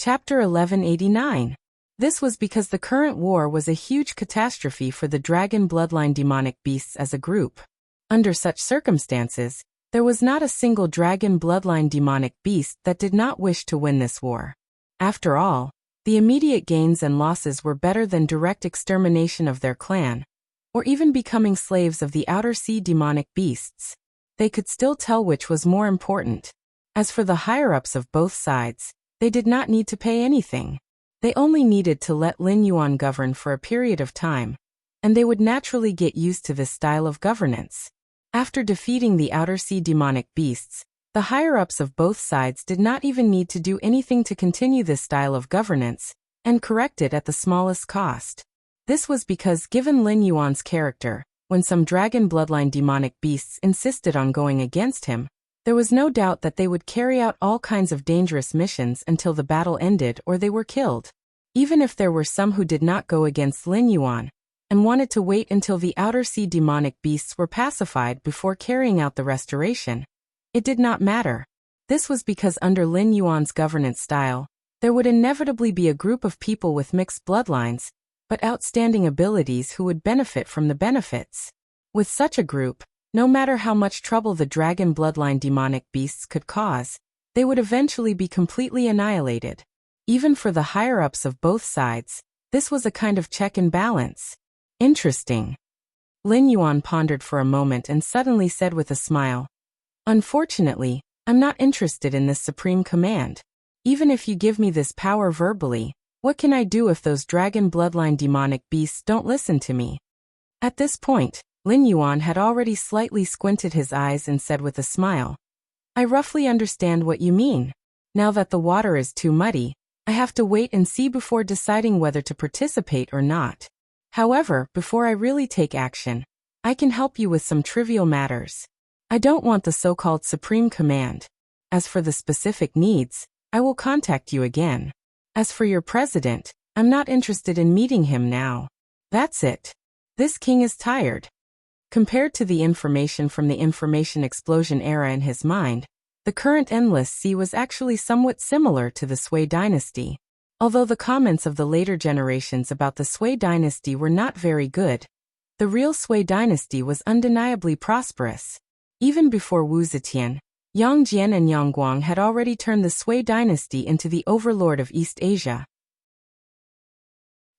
Chapter 1189. This was because the current war was a huge catastrophe for the dragon bloodline demonic beasts as a group. Under such circumstances, there was not a single dragon bloodline demonic beast that did not wish to win this war. After all, the immediate gains and losses were better than direct extermination of their clan, or even becoming slaves of the outer sea demonic beasts. They could still tell which was more important. As for the higher-ups of both sides, they did not need to pay anything. They only needed to let Lin Yuan govern for a period of time, and they would naturally get used to this style of governance. After defeating the outer sea demonic beasts, the higher-ups of both sides did not even need to do anything to continue this style of governance, and correct it at the smallest cost. This was because given Lin Yuan's character, when some dragon bloodline demonic beasts insisted on going against him, there was no doubt that they would carry out all kinds of dangerous missions until the battle ended or they were killed. Even if there were some who did not go against Lin Yuan, and wanted to wait until the outer sea demonic beasts were pacified before carrying out the restoration, it did not matter. This was because under Lin Yuan's governance style, there would inevitably be a group of people with mixed bloodlines, but outstanding abilities who would benefit from the benefits. With such a group, no matter how much trouble the dragon bloodline demonic beasts could cause, they would eventually be completely annihilated. Even for the higher-ups of both sides, this was a kind of check and balance. Interesting. Lin Yuan pondered for a moment and suddenly said with a smile, "Unfortunately, I'm not interested in this supreme command. Even if you give me this power verbally, what can I do if those dragon bloodline demonic beasts don't listen to me?" At this point, Lin Yuan had already slightly squinted his eyes and said with a smile, "I roughly understand what you mean. Now that the water is too muddy, I have to wait and see before deciding whether to participate or not. However, before I really take action, I can help you with some trivial matters. I don't want the so-called supreme command. As for the specific needs, I will contact you again. As for your president, I'm not interested in meeting him now. That's it. This king is tired." Compared to the information from the information explosion era in his mind, the current endless sea was actually somewhat similar to the Sui dynasty. Although the comments of the later generations about the Sui dynasty were not very good, the real Sui dynasty was undeniably prosperous. Even before Wu Zetian, Yang Jian and Yang Guang had already turned the Sui dynasty into the overlord of East Asia.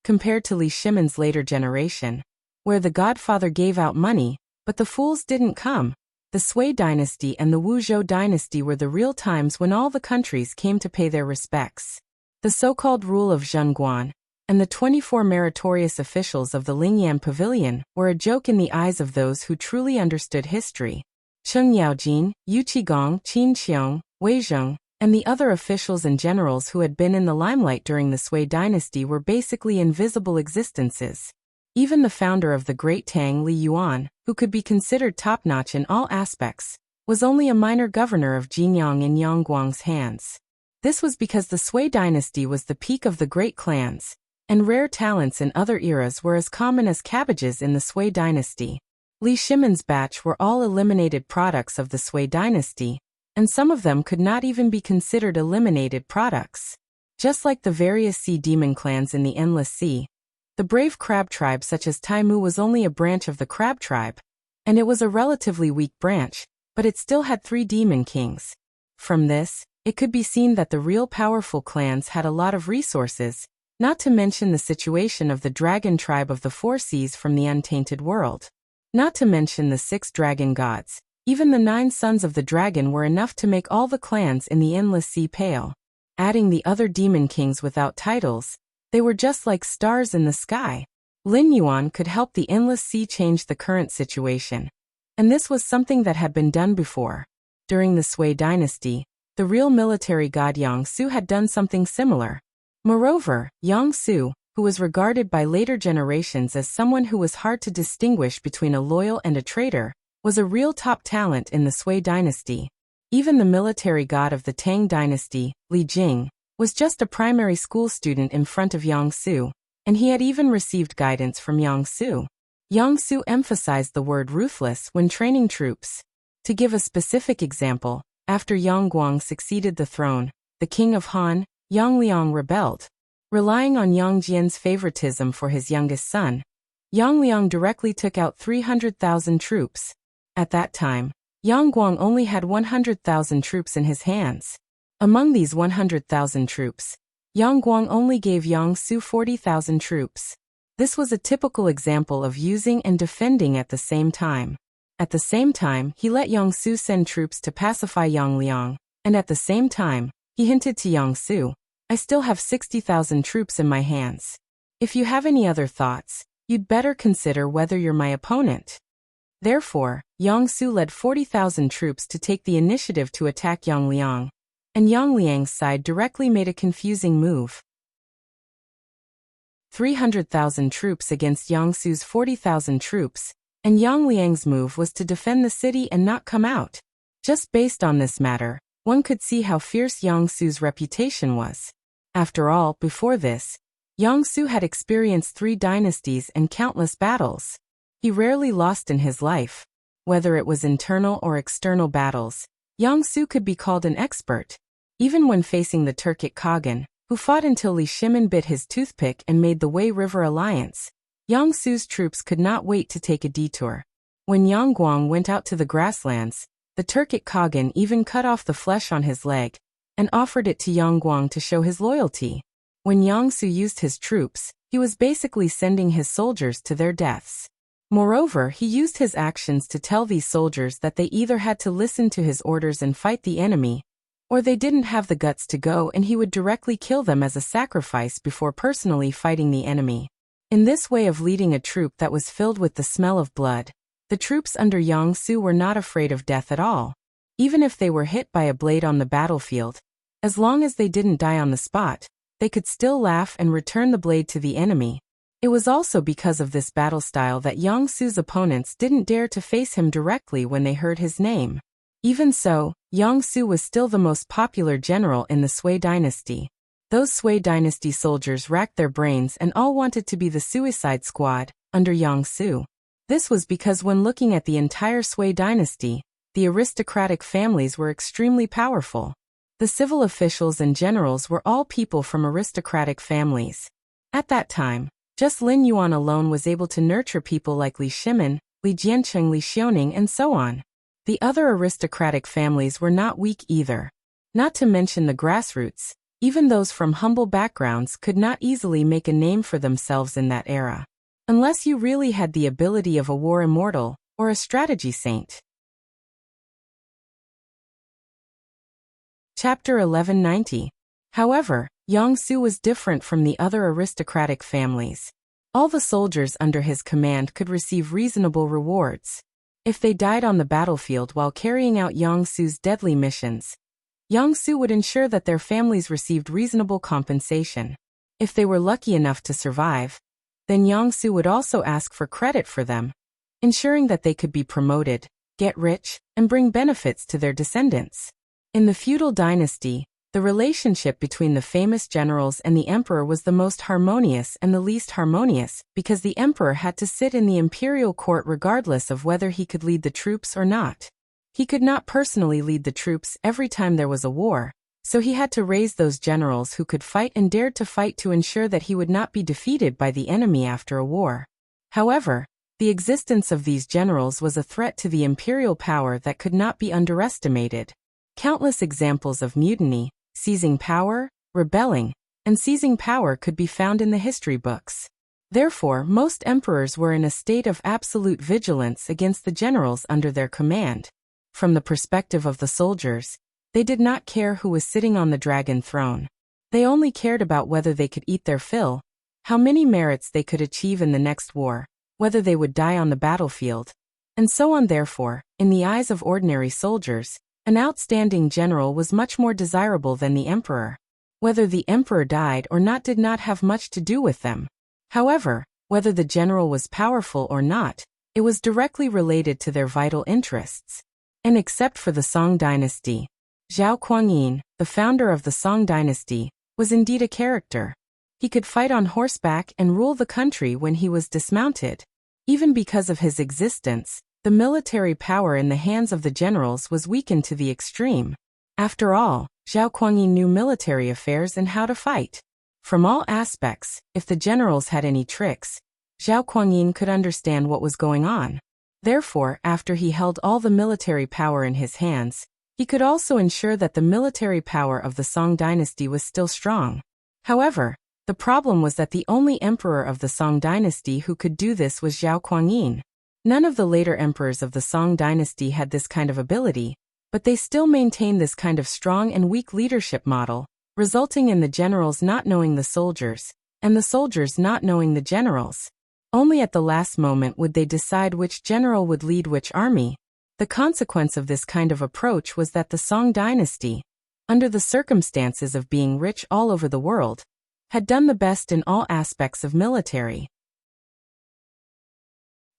Compared to Li Shimon's later generation, where the godfather gave out money, but the fools didn't come, the Sui dynasty and the Wuzhou dynasty were the real times when all the countries came to pay their respects. The so-called rule of Zhengguan, and the 24 meritorious officials of the Lingyan Pavilion were a joke in the eyes of those who truly understood history. Cheng Yaojin, Yu Qigong, Qin Xiong, Wei Zheng, and the other officials and generals who had been in the limelight during the Sui dynasty were basically invisible existences. Even the founder of the Great Tang, Li Yuan, who could be considered top-notch in all aspects, was only a minor governor of Jinyang in Yang Guang's hands. This was because the Sui dynasty was the peak of the great clans, and rare talents in other eras were as common as cabbages in the Sui dynasty. Li Shimon's batch were all eliminated products of the Sui dynasty, and some of them could not even be considered eliminated products. Just like the various sea demon clans in the Endless Sea, the brave crab tribe such as Taimu was only a branch of the crab tribe, and it was a relatively weak branch, but it still had 3 demon kings. From this, it could be seen that the real powerful clans had a lot of resources, not to mention the situation of the dragon tribe of the 4 seas from the untainted world. Not to mention the 6 dragon gods, even the 9 sons of the dragon were enough to make all the clans in the Endless Sea pale. Adding the other demon kings without titles, they were just like stars in the sky. Lin Yuan could help the Endless Sea change the current situation, and this was something that had been done before. During the Sui dynasty, the real military god Yang Su had done something similar. Moreover, Yang Su, who was regarded by later generations as someone who was hard to distinguish between a loyal and a traitor, was a real top talent in the Sui dynasty. Even the military god of the Tang dynasty, Li Jing, was just a primary school student in front of Yang Su, and he had even received guidance from Yang Su. Yang Su emphasized the word ruthless when training troops. To give a specific example, after Yang Guang succeeded the throne, the king of Han, Yang Liang rebelled. Relying on Yang Jian's favoritism for his youngest son, Yang Liang directly took out 300,000 troops. At that time, Yang Guang only had 100,000 troops in his hands. Among these 100,000 troops, Yang Guang only gave Yang Su 40,000 troops. This was a typical example of using and defending at the same time. At the same time, he let Yang Su send troops to pacify Yang Liang, and at the same time, he hinted to Yang Su, "I still have 60,000 troops in my hands. If you have any other thoughts, you'd better consider whether you're my opponent." Therefore, Yang Su led 40,000 troops to take the initiative to attack Yang Liang, and Yang Liang's side directly made a confusing move. 300,000 troops against Yang Su's 40,000 troops, and Yang Liang's move was to defend the city and not come out. Just based on this matter, one could see how fierce Yang Su's reputation was. After all, before this, Yang Su had experienced 3 dynasties and countless battles. He rarely lost in his life. Whether it was internal or external battles, Yang Su could be called an expert. Even when facing the Turkic Khagan, who fought until Li Shimin bit his toothpick and made the Wei River Alliance, Yang Su's troops could not wait to take a detour. When Yang Guang went out to the grasslands, the Turkic Khagan even cut off the flesh on his leg and offered it to Yang Guang to show his loyalty. When Yang Su used his troops, he was basically sending his soldiers to their deaths. Moreover, he used his actions to tell these soldiers that they either had to listen to his orders and fight the enemy, or they didn't have the guts to go, and he would directly kill them as a sacrifice before personally fighting the enemy. In this way of leading a troop that was filled with the smell of blood, the troops under Yang Su were not afraid of death at all. Even if they were hit by a blade on the battlefield, as long as they didn't die on the spot, they could still laugh and return the blade to the enemy. It was also because of this battle style that Yang Su's opponents didn't dare to face him directly when they heard his name. Even so, Yang Su was still the most popular general in the Sui dynasty. Those Sui dynasty soldiers racked their brains and all wanted to be the Suicide Squad under Yang Su. This was because when looking at the entire Sui dynasty, the aristocratic families were extremely powerful. The civil officials and generals were all people from aristocratic families. At that time, just Lin Yuan alone was able to nurture people like Li Shimin, Li Jiancheng, Li Xiaoning, and so on. The other aristocratic families were not weak either. Not to mention the grassroots, even those from humble backgrounds could not easily make a name for themselves in that era. Unless you really had the ability of a war immortal, or a strategy saint. Chapter 1190. However, Yang Su was different from the other aristocratic families. All the soldiers under his command could receive reasonable rewards. If they died on the battlefield while carrying out Yang Su's deadly missions, Yang Su would ensure that their families received reasonable compensation. If they were lucky enough to survive, then Yang Su would also ask for credit for them, ensuring that they could be promoted, get rich, and bring benefits to their descendants. In the feudal dynasty, the relationship between the famous generals and the emperor was the most harmonious and the least harmonious, because the emperor had to sit in the imperial court regardless of whether he could lead the troops or not. He could not personally lead the troops every time there was a war, so he had to raise those generals who could fight and dared to fight to ensure that he would not be defeated by the enemy after a war. However, the existence of these generals was a threat to the imperial power that could not be underestimated. Countless examples of mutiny, seizing power, rebelling, and seizing power could be found in the history books. Therefore, most emperors were in a state of absolute vigilance against the generals under their command. From the perspective of the soldiers, they did not care who was sitting on the dragon throne. They only cared about whether they could eat their fill, how many merits they could achieve in the next war, whether they would die on the battlefield, and so on. Therefore, in the eyes of ordinary soldiers, an outstanding general was much more desirable than the emperor. Whether the emperor died or not did not have much to do with them. However, whether the general was powerful or not, it was directly related to their vital interests. And except for the Song dynasty, Zhao Kuangyin, the founder of the Song dynasty, was indeed a character. He could fight on horseback and rule the country when he was dismounted. Even because of his existence, the military power in the hands of the generals was weakened to the extreme. After all, Zhao Kuangyin knew military affairs and how to fight. From all aspects, if the generals had any tricks, Zhao Kuangyin could understand what was going on. Therefore, after he held all the military power in his hands, he could also ensure that the military power of the Song dynasty was still strong. However, the problem was that the only emperor of the Song dynasty who could do this was Zhao Kuangyin. None of the later emperors of the Song dynasty had this kind of ability, but they still maintained this kind of strong and weak leadership model, resulting in the generals not knowing the soldiers, and the soldiers not knowing the generals. Only at the last moment would they decide which general would lead which army. The consequence of this kind of approach was that the Song dynasty, under the circumstances of being rich all over the world, had done the best in all aspects of military.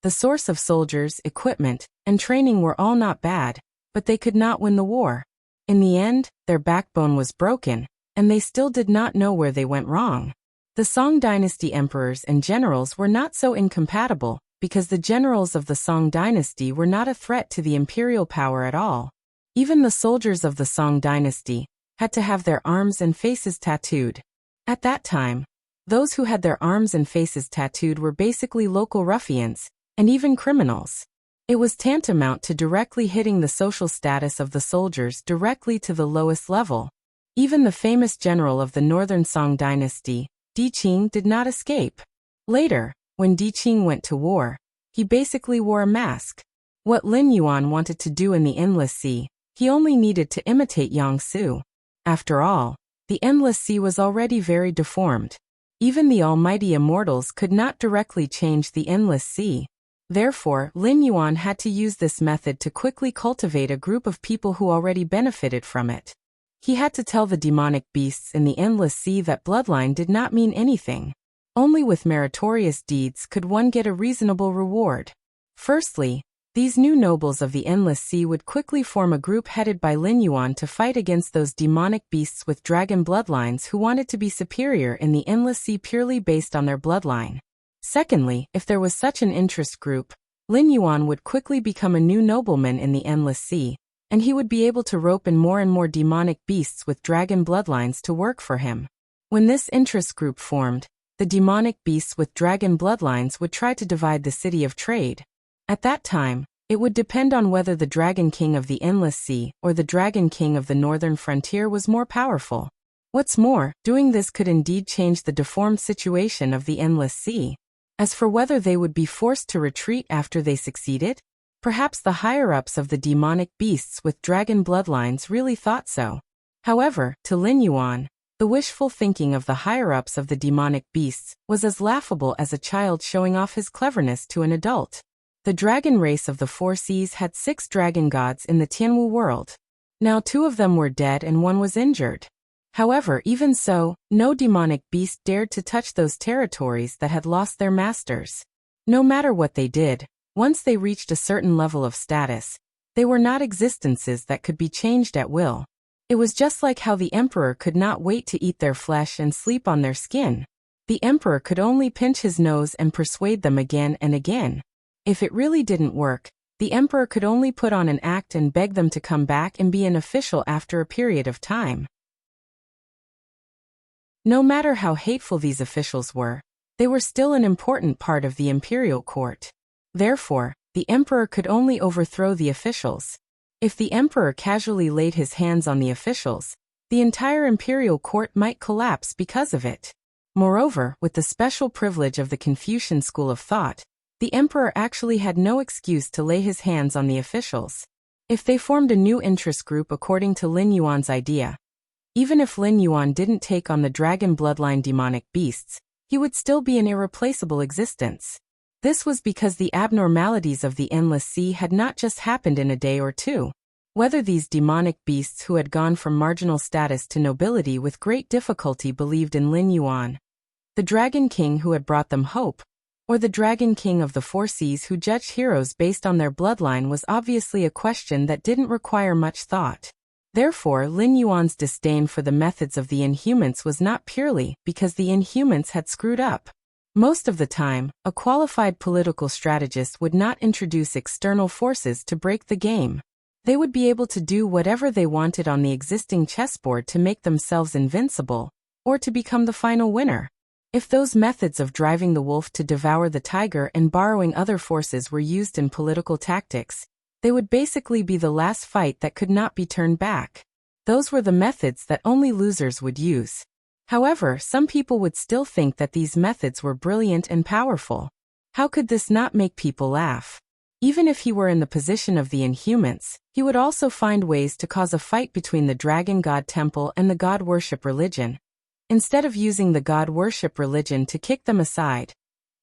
The source of soldiers, equipment, and training were all not bad, but they could not win the war. In the end, their backbone was broken, and they still did not know where they went wrong. The Song dynasty emperors and generals were not so incompatible, because the generals of the Song dynasty were not a threat to the imperial power at all. Even the soldiers of the Song dynasty had to have their arms and faces tattooed. At that time, those who had their arms and faces tattooed were basically local ruffians, and even criminals. It was tantamount to directly hitting the social status of the soldiers directly to the lowest level. Even the famous general of the northern Song dynasty, Di Qing, did not escape. Later, when Di Qing went to war, he basically wore a mask. What Lin Yuan wanted to do in the Endless Sea, he only needed to imitate Yang Su. After all, the Endless Sea was already very deformed. Even the almighty immortals could not directly change the Endless Sea. Therefore, Lin Yuan had to use this method to quickly cultivate a group of people who already benefited from it. He had to tell the demonic beasts in the Endless Sea that bloodline did not mean anything. Only with meritorious deeds could one get a reasonable reward. Firstly, these new nobles of the Endless Sea would quickly form a group headed by Lin Yuan to fight against those demonic beasts with dragon bloodlines who wanted to be superior in the Endless Sea purely based on their bloodline. Secondly, if there was such an interest group, Lin Yuan would quickly become a new nobleman in the Endless Sea, and he would be able to rope in more and more demonic beasts with dragon bloodlines to work for him. When this interest group formed, the demonic beasts with dragon bloodlines would try to divide the city of trade. At that time, it would depend on whether the Dragon King of the Endless Sea or the Dragon King of the Northern Frontier was more powerful. What's more, doing this could indeed change the deformed situation of the Endless Sea. As for whether they would be forced to retreat after they succeeded, perhaps the higher-ups of the demonic beasts with dragon bloodlines really thought so. However, to Lin Yuan, the wishful thinking of the higher-ups of the demonic beasts was as laughable as a child showing off his cleverness to an adult. The dragon race of the Four Seas had 6 dragon gods in the Tianwu world. Now 2 of them were dead and 1 was injured. However, even so, no demonic beast dared to touch those territories that had lost their masters. No matter what they did, once they reached a certain level of status, they were not existences that could be changed at will. It was just like how the emperor could not wait to eat their flesh and sleep on their skin. The emperor could only pinch his nose and persuade them again and again. If it really didn't work, the emperor could only put on an act and beg them to come back and be an official after a period of time. No matter how hateful these officials were, they were still an important part of the imperial court. Therefore, the emperor could only overthrow the officials. If the emperor casually laid his hands on the officials, the entire imperial court might collapse because of it. Moreover, with the special privilege of the Confucian school of thought, the emperor actually had no excuse to lay his hands on the officials. If they formed a new interest group according to Lin Yuan's idea, even if Lin Yuan didn't take on the dragon bloodline demonic beasts, he would still be an irreplaceable existence. This was because the abnormalities of the Endless Sea had not just happened in a day or two. Whether these demonic beasts who had gone from marginal status to nobility with great difficulty believed in Lin Yuan, the Dragon King who had brought them hope, or the Dragon King of the Four Seas who judged heroes based on their bloodline was obviously a question that didn't require much thought. Therefore, Lin Yuan's disdain for the methods of the Inhumans was not purely because the Inhumans had screwed up. Most of the time, a qualified political strategist would not introduce external forces to break the game. They would be able to do whatever they wanted on the existing chessboard to make themselves invincible, or to become the final winner. If those methods of driving the wolf to devour the tiger and borrowing other forces were used in political tactics, they would basically be the last fight that could not be turned back. Those were the methods that only losers would use. However, some people would still think that these methods were brilliant and powerful. How could this not make people laugh? Even if he were in the position of the Inhumans, he would also find ways to cause a fight between the Dragon God Temple and the God Worship religion, instead of using the God Worship religion to kick them aside,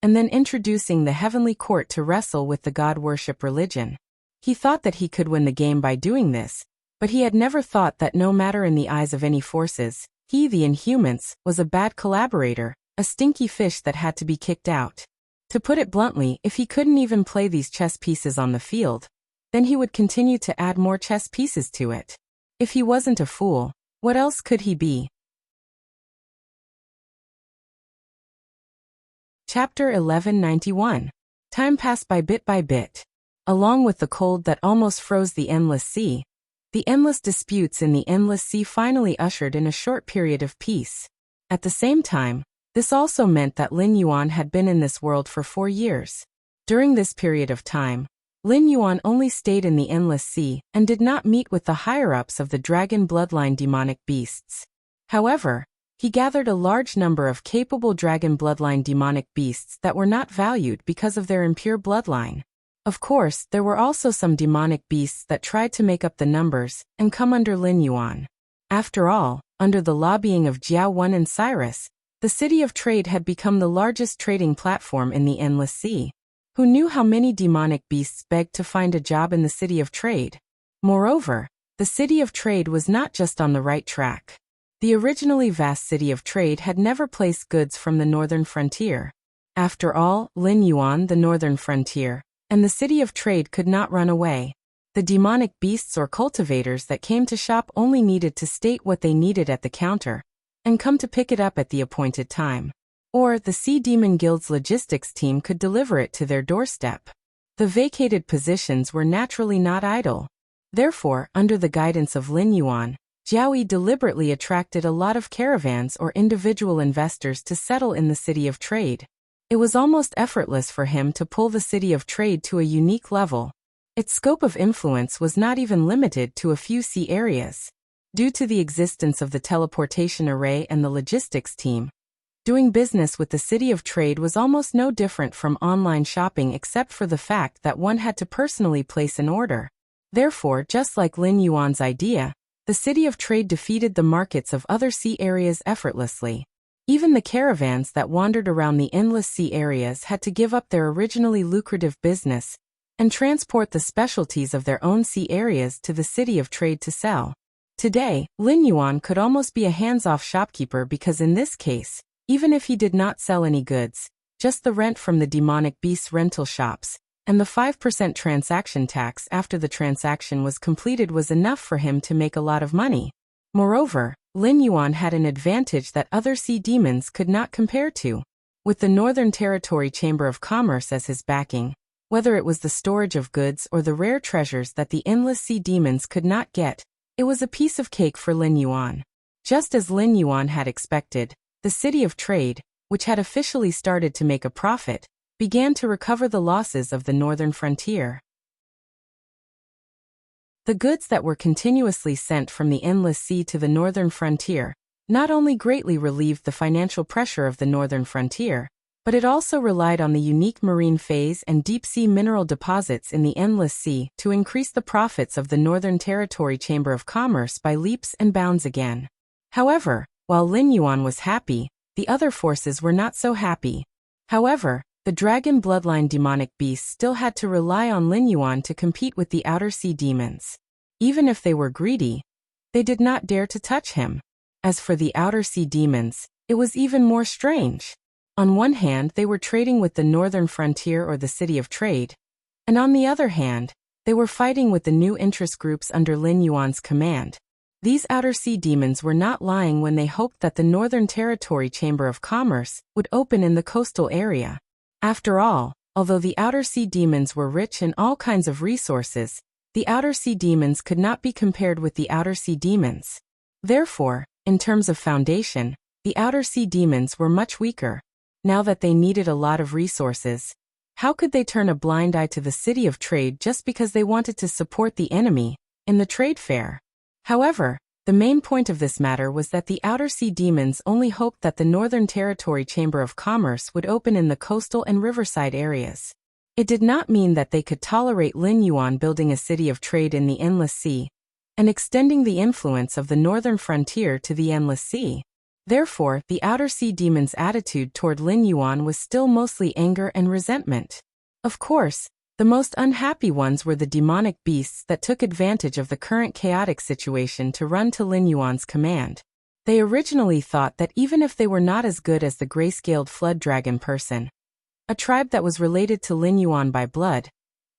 and then introducing the Heavenly Court to wrestle with the God Worship religion. He thought that he could win the game by doing this, but he had never thought that no matter in the eyes of any forces, he, the Inhumans, was a bad collaborator, a stinky fish that had to be kicked out. To put it bluntly, if he couldn't even play these chess pieces on the field, then he would continue to add more chess pieces to it. If he wasn't a fool, what else could he be? Chapter 1191. Time passed by bit. Along with the cold that almost froze the endless sea, the endless disputes in the endless sea finally ushered in a short period of peace. At the same time, this also meant that Lin Yuan had been in this world for 4 years. During this period of time, Lin Yuan only stayed in the endless sea and did not meet with the higher-ups of the dragon bloodline demonic beasts. However, he gathered a large number of capable dragon bloodline demonic beasts that were not valued because of their impure bloodline. Of course, there were also some demonic beasts that tried to make up the numbers and come under Lin Yuan. After all, under the lobbying of Jiao Wen and Cyrus, the City of Trade had become the largest trading platform in the Endless Sea. Who knew how many demonic beasts begged to find a job in the City of Trade? Moreover, the City of Trade was not just on the right track. The originally vast City of Trade had never placed goods from the northern frontier. After all, Lin Yuan, the northern frontier, and the City of Trade could not run away. The demonic beasts or cultivators that came to shop only needed to state what they needed at the counter, and come to pick it up at the appointed time. Or the Sea Demon Guild's logistics team could deliver it to their doorstep. The vacated positions were naturally not idle. Therefore, under the guidance of Lin Yuan, Jiao Yi deliberately attracted a lot of caravans or individual investors to settle in the City of Trade. It was almost effortless for him to pull the City of Trade to a unique level. Its scope of influence was not even limited to a few sea areas. Due to the existence of the teleportation array and the logistics team, doing business with the City of Trade was almost no different from online shopping except for the fact that one had to personally place an order. Therefore, just like Lin Yuan's idea, the City of Trade defeated the markets of other sea areas effortlessly. Even the caravans that wandered around the endless sea areas had to give up their originally lucrative business and transport the specialties of their own sea areas to the City of Trade to sell. Today, Lin Yuan could almost be a hands-off shopkeeper because in this case, even if he did not sell any goods, just the rent from the demonic beasts rental shops and the 5% transaction tax after the transaction was completed was enough for him to make a lot of money. Moreover, Lin Yuan had an advantage that other sea demons could not compare to. With the Northern Territory Chamber of Commerce as his backing, whether it was the storage of goods or the rare treasures that the endless sea demons could not get, it was a piece of cake for Lin Yuan. Just as Lin Yuan had expected, the City of Trade, which had officially started to make a profit, began to recover the losses of the northern frontier. The goods that were continuously sent from the Endless Sea to the northern frontier not only greatly relieved the financial pressure of the northern frontier, but it also relied on the unique marine phase and deep-sea mineral deposits in the Endless Sea to increase the profits of the Northern Territory Chamber of Commerce by leaps and bounds again. However, while Lin Yuan was happy, the other forces were not so happy. However, the dragon bloodline demonic beasts still had to rely on Lin Yuan to compete with the outer sea demons. Even if they were greedy, they did not dare to touch him. As for the outer sea demons, it was even more strange. On one hand, they were trading with the northern frontier or the City of Trade, and on the other hand, they were fighting with the new interest groups under Lin Yuan's command. These outer sea demons were not lying when they hoped that the Northern Territory Chamber of Commerce would open in the coastal area. After all, although the outer sea demons were rich in all kinds of resources, the Outer Sea demons could not be compared with the Outer Sea demons. Therefore, in terms of foundation, the Outer Sea demons were much weaker. Now that they needed a lot of resources, how could they turn a blind eye to the city of trade just because they wanted to support the enemy in the trade fair? However, the main point of this matter was that the Outer Sea demons only hoped that the Northern Territory Chamber of Commerce would open in the coastal and riverside areas. It did not mean that they could tolerate Lin Yuan building a city of trade in the Endless Sea and extending the influence of the northern frontier to the Endless Sea. Therefore, the Outer Sea demons' attitude toward Lin Yuan was still mostly anger and resentment. Of course, the most unhappy ones were the demonic beasts that took advantage of the current chaotic situation to run to Lin Yuan's command. They originally thought that even if they were not as good as the gray-scaled flood dragon person, a tribe that was related to Lin Yuan by blood,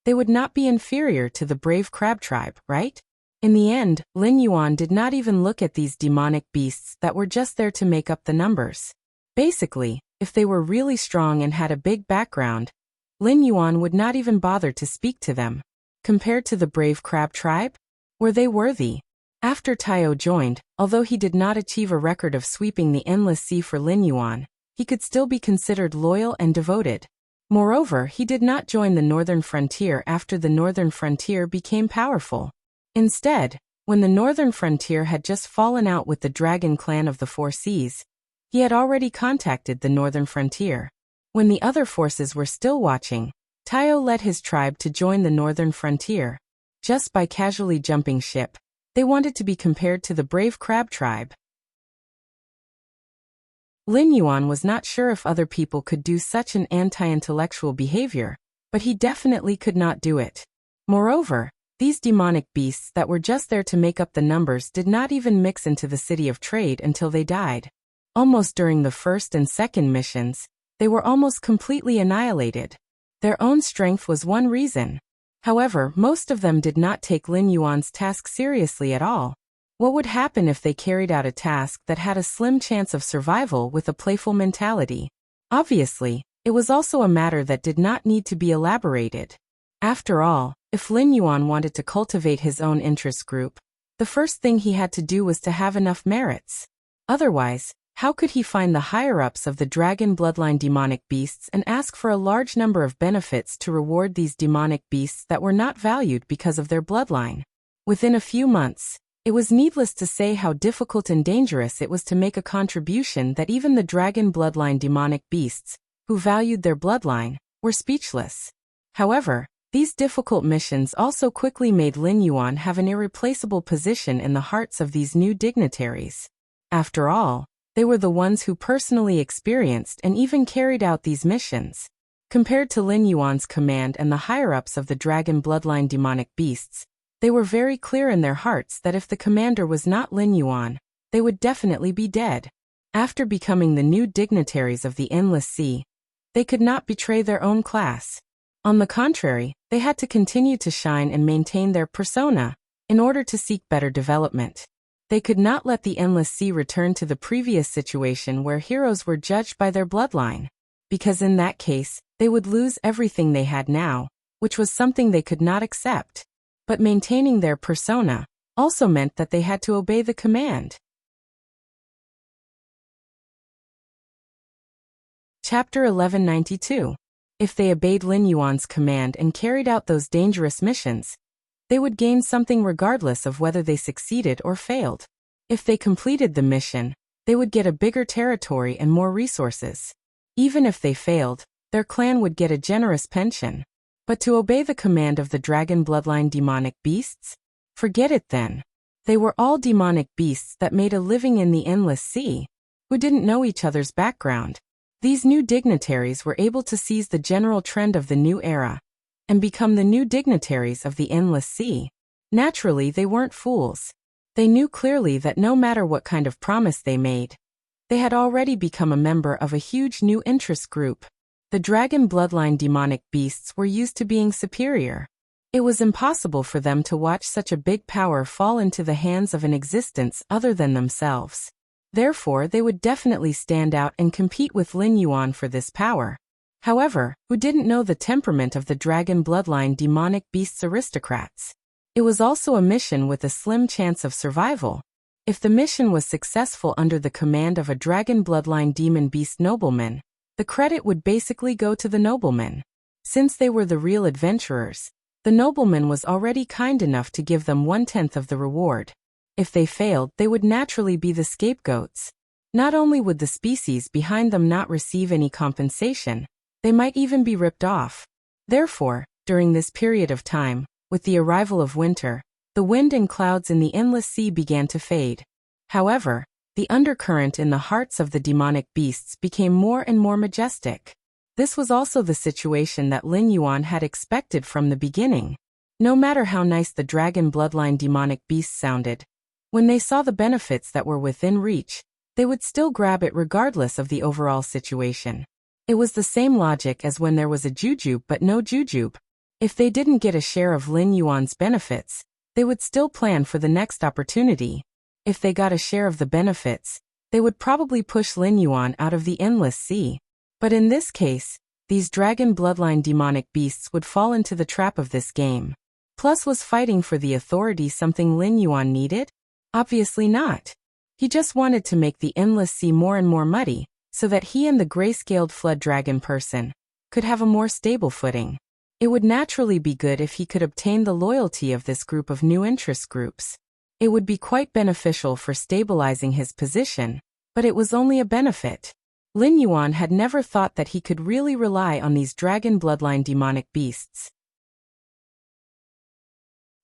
they would not be inferior to the brave crab tribe, right? In the end, Lin Yuan did not even look at these demonic beasts that were just there to make up the numbers. Basically, if they were really strong and had a big background, Lin Yuan would not even bother to speak to them. Compared to the brave crab tribe, were they worthy? After Taiyou joined, although he did not achieve a record of sweeping the Endless Sea for Lin Yuan, he could still be considered loyal and devoted. Moreover, he did not join the Northern Frontier after the Northern Frontier became powerful. Instead, when the Northern Frontier had just fallen out with the Dragon Clan of the Four Seas, he had already contacted the Northern Frontier. When the other forces were still watching, Taiyou led his tribe to join the Northern Frontier. Just by casually jumping ship, they wanted to be compared to the brave crab tribe. Lin Yuan was not sure if other people could do such an anti-intellectual behavior, but he definitely could not do it. Moreover, these demonic beasts that were just there to make up the numbers did not even mix into the city of trade until they died. Almost during the first and second missions, they were almost completely annihilated. Their own strength was one reason. However, most of them did not take Lin Yuan's task seriously at all. What would happen if they carried out a task that had a slim chance of survival with a playful mentality? Obviously, it was also a matter that did not need to be elaborated. After all, if Lin Yuan wanted to cultivate his own interest group, the first thing he had to do was to have enough merits. Otherwise, how could he find the higher-ups of the dragon bloodline demonic beasts and ask for a large number of benefits to reward these demonic beasts that were not valued because of their bloodline? Within a few months, it was needless to say how difficult and dangerous it was to make a contribution that even the dragon bloodline demonic beasts, who valued their bloodline, were speechless. However, these difficult missions also quickly made Lin Yuan have an irreplaceable position in the hearts of these new dignitaries. After all, they were the ones who personally experienced and even carried out these missions. Compared to Lin Yuan's command and the higher-ups of the dragon bloodline demonic beasts, they were very clear in their hearts that if the commander was not Lin Yuan, they would definitely be dead. After becoming the new dignitaries of the Endless Sea, they could not betray their own class. On the contrary, they had to continue to shine and maintain their persona in order to seek better development. They could not let the Endless Sea return to the previous situation where heroes were judged by their bloodline, because in that case, they would lose everything they had now, which was something they could not accept. But maintaining their persona also meant that they had to obey the command. Chapter 1192. If they obeyed Lin Yuan's command and carried out those dangerous missions, they would gain something regardless of whether they succeeded or failed. If they completed the mission, they would get a bigger territory and more resources. Even if they failed, their clan would get a generous pension. But to obey the command of the dragon bloodline demonic beasts? Forget it then. They were all demonic beasts that made a living in the Endless Sea, who didn't know each other's background. These new dignitaries were able to seize the general trend of the new era and become the new dignitaries of the Endless Sea. Naturally, they weren't fools. They knew clearly that no matter what kind of promise they made, they had already become a member of a huge new interest group. The dragon bloodline demonic beasts were used to being superior. It was impossible for them to watch such a big power fall into the hands of an existence other than themselves. Therefore, they would definitely stand out and compete with Lin Yuan for this power. However, who didn't know the temperament of the dragon bloodline demonic beasts aristocrats? It was also a mission with a slim chance of survival. If the mission was successful under the command of a dragon bloodline demon beast nobleman, the credit would basically go to the nobleman. Since they were the real adventurers, the nobleman was already kind enough to give them 1/10 of the reward. If they failed, they would naturally be the scapegoats. Not only would the species behind them not receive any compensation, they might even be ripped off. Therefore, during this period of time, with the arrival of winter, the wind and clouds in the endless sea began to fade. However, the undercurrent in the hearts of the demonic beasts became more and more majestic. This was also the situation that Lin Yuan had expected from the beginning. No matter how nice the dragon bloodline demonic beasts sounded, when they saw the benefits that were within reach, they would still grab it regardless of the overall situation. It was the same logic as when there was a jujube but no jujube. If they didn't get a share of Lin Yuan's benefits, they would still plan for the next opportunity. If they got a share of the benefits, they would probably push Lin Yuan out of the endless sea. But in this case, these dragon bloodline demonic beasts would fall into the trap of this game. Plus, was fighting for the authority something Lin Yuan needed? Obviously not. He just wanted to make the endless sea more and more muddy, so that he and the gray-scaled flood dragon person could have a more stable footing. It would naturally be good if he could obtain the loyalty of this group of new interest groups. It would be quite beneficial for stabilizing his position, but it was only a benefit. Lin Yuan had never thought that he could really rely on these dragon bloodline demonic beasts.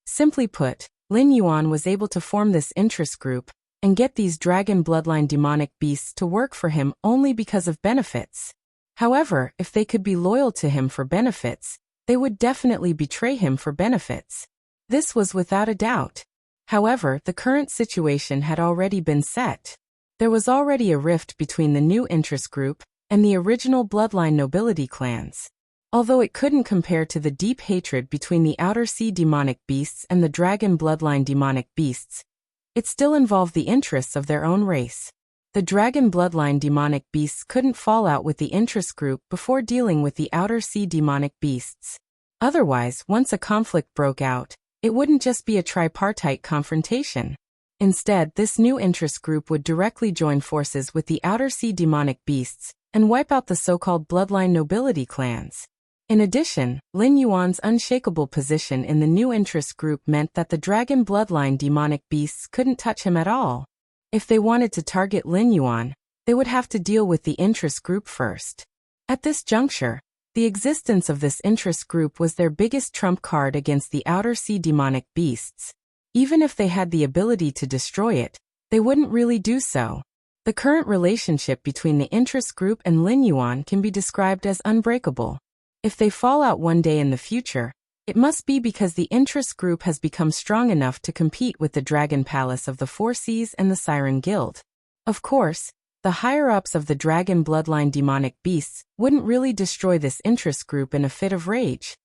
Simply put, Lin Yuan was able to form this interest group and get these dragon bloodline demonic beasts to work for him only because of benefits. However, if they could be loyal to him for benefits, they would definitely betray him for benefits. This was without a doubt. However, the current situation had already been set. There was already a rift between the new interest group and the original bloodline nobility clans. Although it couldn't compare to the deep hatred between the outer sea demonic beasts and the dragon bloodline demonic beasts, it still involved the interests of their own race. The dragon bloodline demonic beasts couldn't fall out with the interest group before dealing with the outer sea demonic beasts. Otherwise, once a conflict broke out, it wouldn't just be a tripartite confrontation. Instead, this new interest group would directly join forces with the outer sea demonic beasts and wipe out the so-called bloodline nobility clans. In addition, Lin Yuan's unshakable position in the new interest group meant that the dragon bloodline demonic beasts couldn't touch him at all. If they wanted to target Lin Yuan, they would have to deal with the interest group first. At this juncture, the existence of this interest group was their biggest trump card against the outer sea demonic beasts. Even if they had the ability to destroy it, they wouldn't really do so. The current relationship between the interest group and Lin Yuan can be described as unbreakable. If they fall out one day in the future, it must be because the interest group has become strong enough to compete with the Dragon Palace of the Four Seas and the Siren Guild. Of course, the higher-ups of the dragon bloodline demonic beasts wouldn't really destroy this interest group in a fit of rage.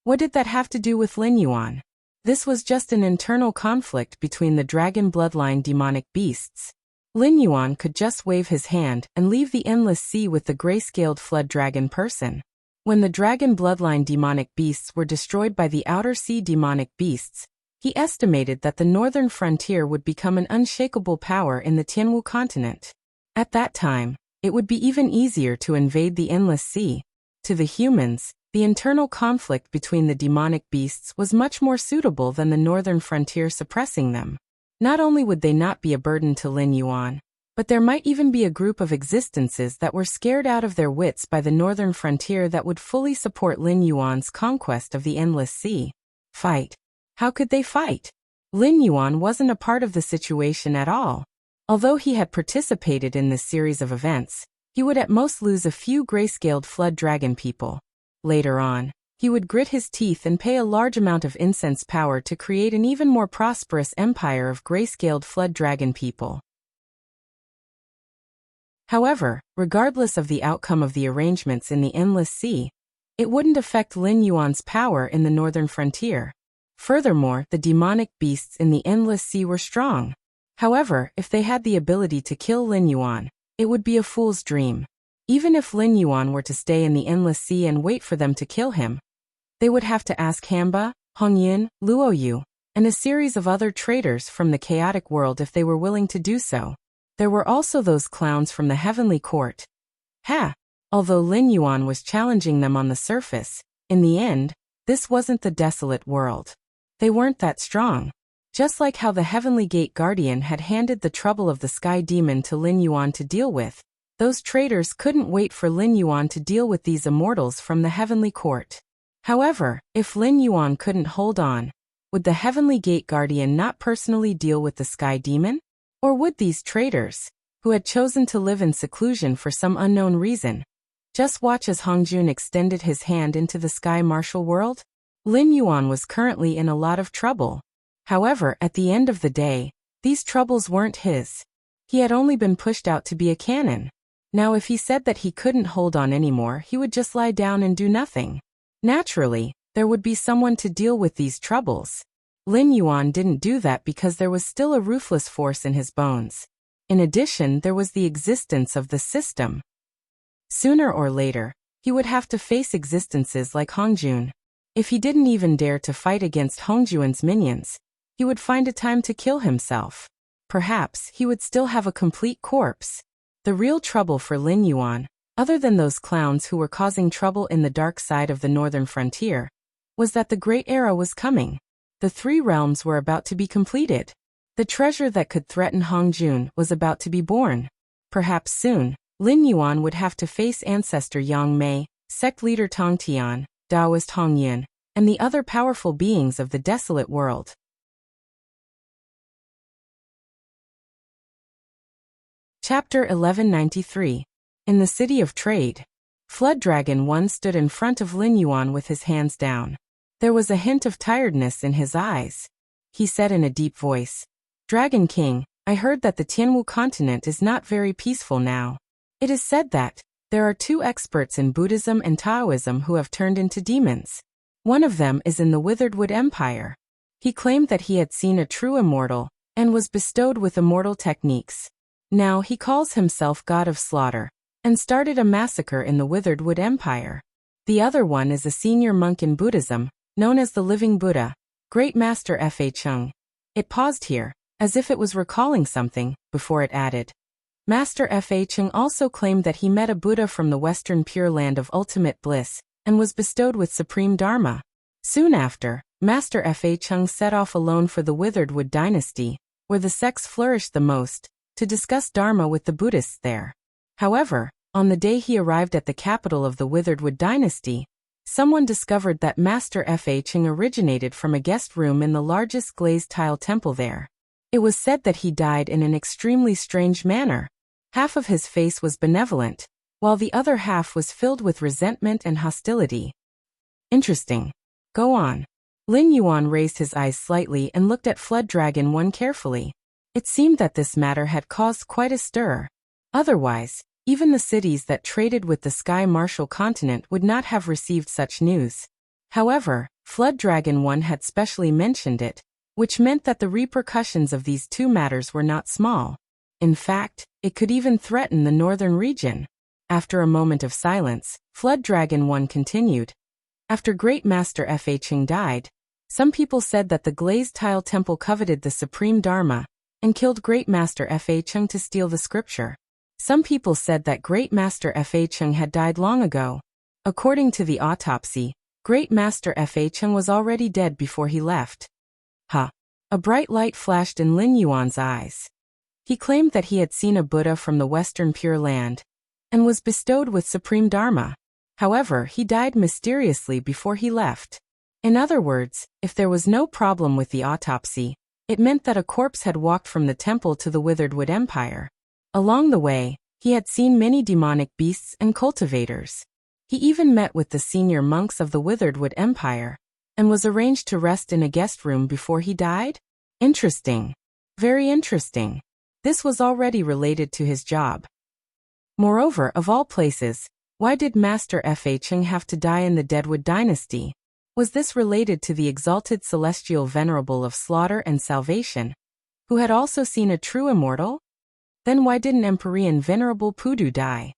What did that have to do with Lin Yuan? This was just an internal conflict between the dragon bloodline demonic beasts. Lin Yuan could just wave his hand and leave the endless sea with the gray-scaled flood dragon person. When the dragon bloodline demonic beasts were destroyed by the outer sea demonic beasts, he estimated that the northern frontier would become an unshakable power in the Tianwu continent. At that time, it would be even easier to invade the endless sea. To the humans, the internal conflict between the demonic beasts was much more suitable than the northern frontier suppressing them. Not only would they not be a burden to Lin Yuan, but there might even be a group of existences that were scared out of their wits by the northern frontier that would fully support Lin Yuan's conquest of the endless sea. Fight. How could they fight? Lin Yuan wasn't a part of the situation at all. Although he had participated in this series of events, he would at most lose a few gray-scaled flood dragon people. Later on, he would grit his teeth and pay a large amount of incense power to create an even more prosperous empire of gray-scaled flood dragon people. However, regardless of the outcome of the arrangements in the endless sea, it wouldn't affect Lin Yuan's power in the northern frontier. Furthermore, the demonic beasts in the endless sea were strong. However, if they had the ability to kill Lin Yuan, it would be a fool's dream. Even if Lin Yuan were to stay in the endless sea and wait for them to kill him, they would have to ask Hamba, Hongyan, Luoyu, and a series of other traders from the chaotic world if they were willing to do so. There were also those clowns from the heavenly court. Although Lin Yuan was challenging them on the surface, in the end, this wasn't the desolate world. They weren't that strong. Just like how the Heavenly Gate Guardian had handed the trouble of the Sky Demon to Lin Yuan to deal with, those traders couldn't wait for Lin Yuan to deal with these immortals from the Heavenly Court. However, if Lin Yuan couldn't hold on, would the Heavenly Gate Guardian not personally deal with the Sky Demon? Or would these traders, who had chosen to live in seclusion for some unknown reason, just watch as Hongjun extended his hand into the Sky Martial world? Lin Yuan was currently in a lot of trouble. However, at the end of the day, these troubles weren't his. He had only been pushed out to be a cannon. Now if he said that he couldn't hold on anymore, he would just lie down and do nothing. Naturally, there would be someone to deal with these troubles. Lin Yuan didn't do that because there was still a ruthless force in his bones. In addition, there was the existence of the system. Sooner or later, he would have to face existences like Hongjun. If he didn't even dare to fight against Hongjun's minions, he would find a time to kill himself. Perhaps he would still have a complete corpse. The real trouble for Lin Yuan, other than those clowns who were causing trouble in the dark side of the northern frontier, was that the Great Era was coming. The three realms were about to be completed. The treasure that could threaten Hongjun was about to be born. Perhaps soon, Lin Yuan would have to face ancestor Yang Mei, sect leader Tong Tian, Taoist Hong Yin, and the other powerful beings of the desolate world. Chapter 1193. In the City of Trade. Flood Dragon 1 stood in front of Lin Yuan with his hands down. There was a hint of tiredness in his eyes. He said in a deep voice, "Dragon King, I heard that the Tianwu continent is not very peaceful now. It is said that there are two experts in Buddhism and Taoism who have turned into demons. One of them is in the Withered Wood Empire. He claimed that he had seen a true immortal and was bestowed with immortal techniques. Now he calls himself God of Slaughter and started a massacre in the Withered Wood Empire. The other one is a senior monk in Buddhism, known as the Living Buddha, Great Master Fa Chung." It paused here, as if it was recalling something, before it added. Master Fa Chung also claimed that he met a Buddha from the Western Pure Land of Ultimate Bliss, and was bestowed with Supreme Dharma. Soon after, Master Fa Chung set off alone for the Withered Wood Dynasty, where the sects flourished the most, to discuss Dharma with the Buddhists there. However, on the day he arrived at the capital of the Withered Wood Dynasty, someone discovered that Master Fa Chung originated from a guest room in the largest glazed tile temple there. It was said that he died in an extremely strange manner. Half of his face was benevolent, while the other half was filled with resentment and hostility. Interesting. Go on. Lin Yuan raised his eyes slightly and looked at Flood Dragon 1 carefully. It seemed that this matter had caused quite a stir. Otherwise, even the cities that traded with the Sky Martial continent would not have received such news. However, Flood Dragon 1 had specially mentioned it, which meant that the repercussions of these two matters were not small. In fact, it could even threaten the northern region. After a moment of silence, Flood Dragon 1 continued. After Great Master Fa Chung died, some people said that the glazed tile temple coveted the Supreme Dharma, and killed Great Master Fa Chung to steal the scripture. Some people said that Great Master Fa Chung had died long ago. According to the autopsy, Great Master Fa Chung was already dead before he left. A bright light flashed in Lin Yuan's eyes. He claimed that he had seen a Buddha from the Western Pure Land, and was bestowed with Supreme Dharma. However, he died mysteriously before he left. In other words, if there was no problem with the autopsy, it meant that a corpse had walked from the temple to the Withered Wood Empire. Along the way, he had seen many demonic beasts and cultivators. He even met with the senior monks of the Withered Wood Empire, and was arranged to rest in a guest room before he died? Interesting. Very interesting. This was already related to his job. Moreover, of all places, why did Master Fa Chung have to die in the Deadwood Dynasty? Was this related to the exalted celestial venerable of slaughter and salvation, who had also seen a true immortal? Then why didn't Empyrean Venerable Pudu die?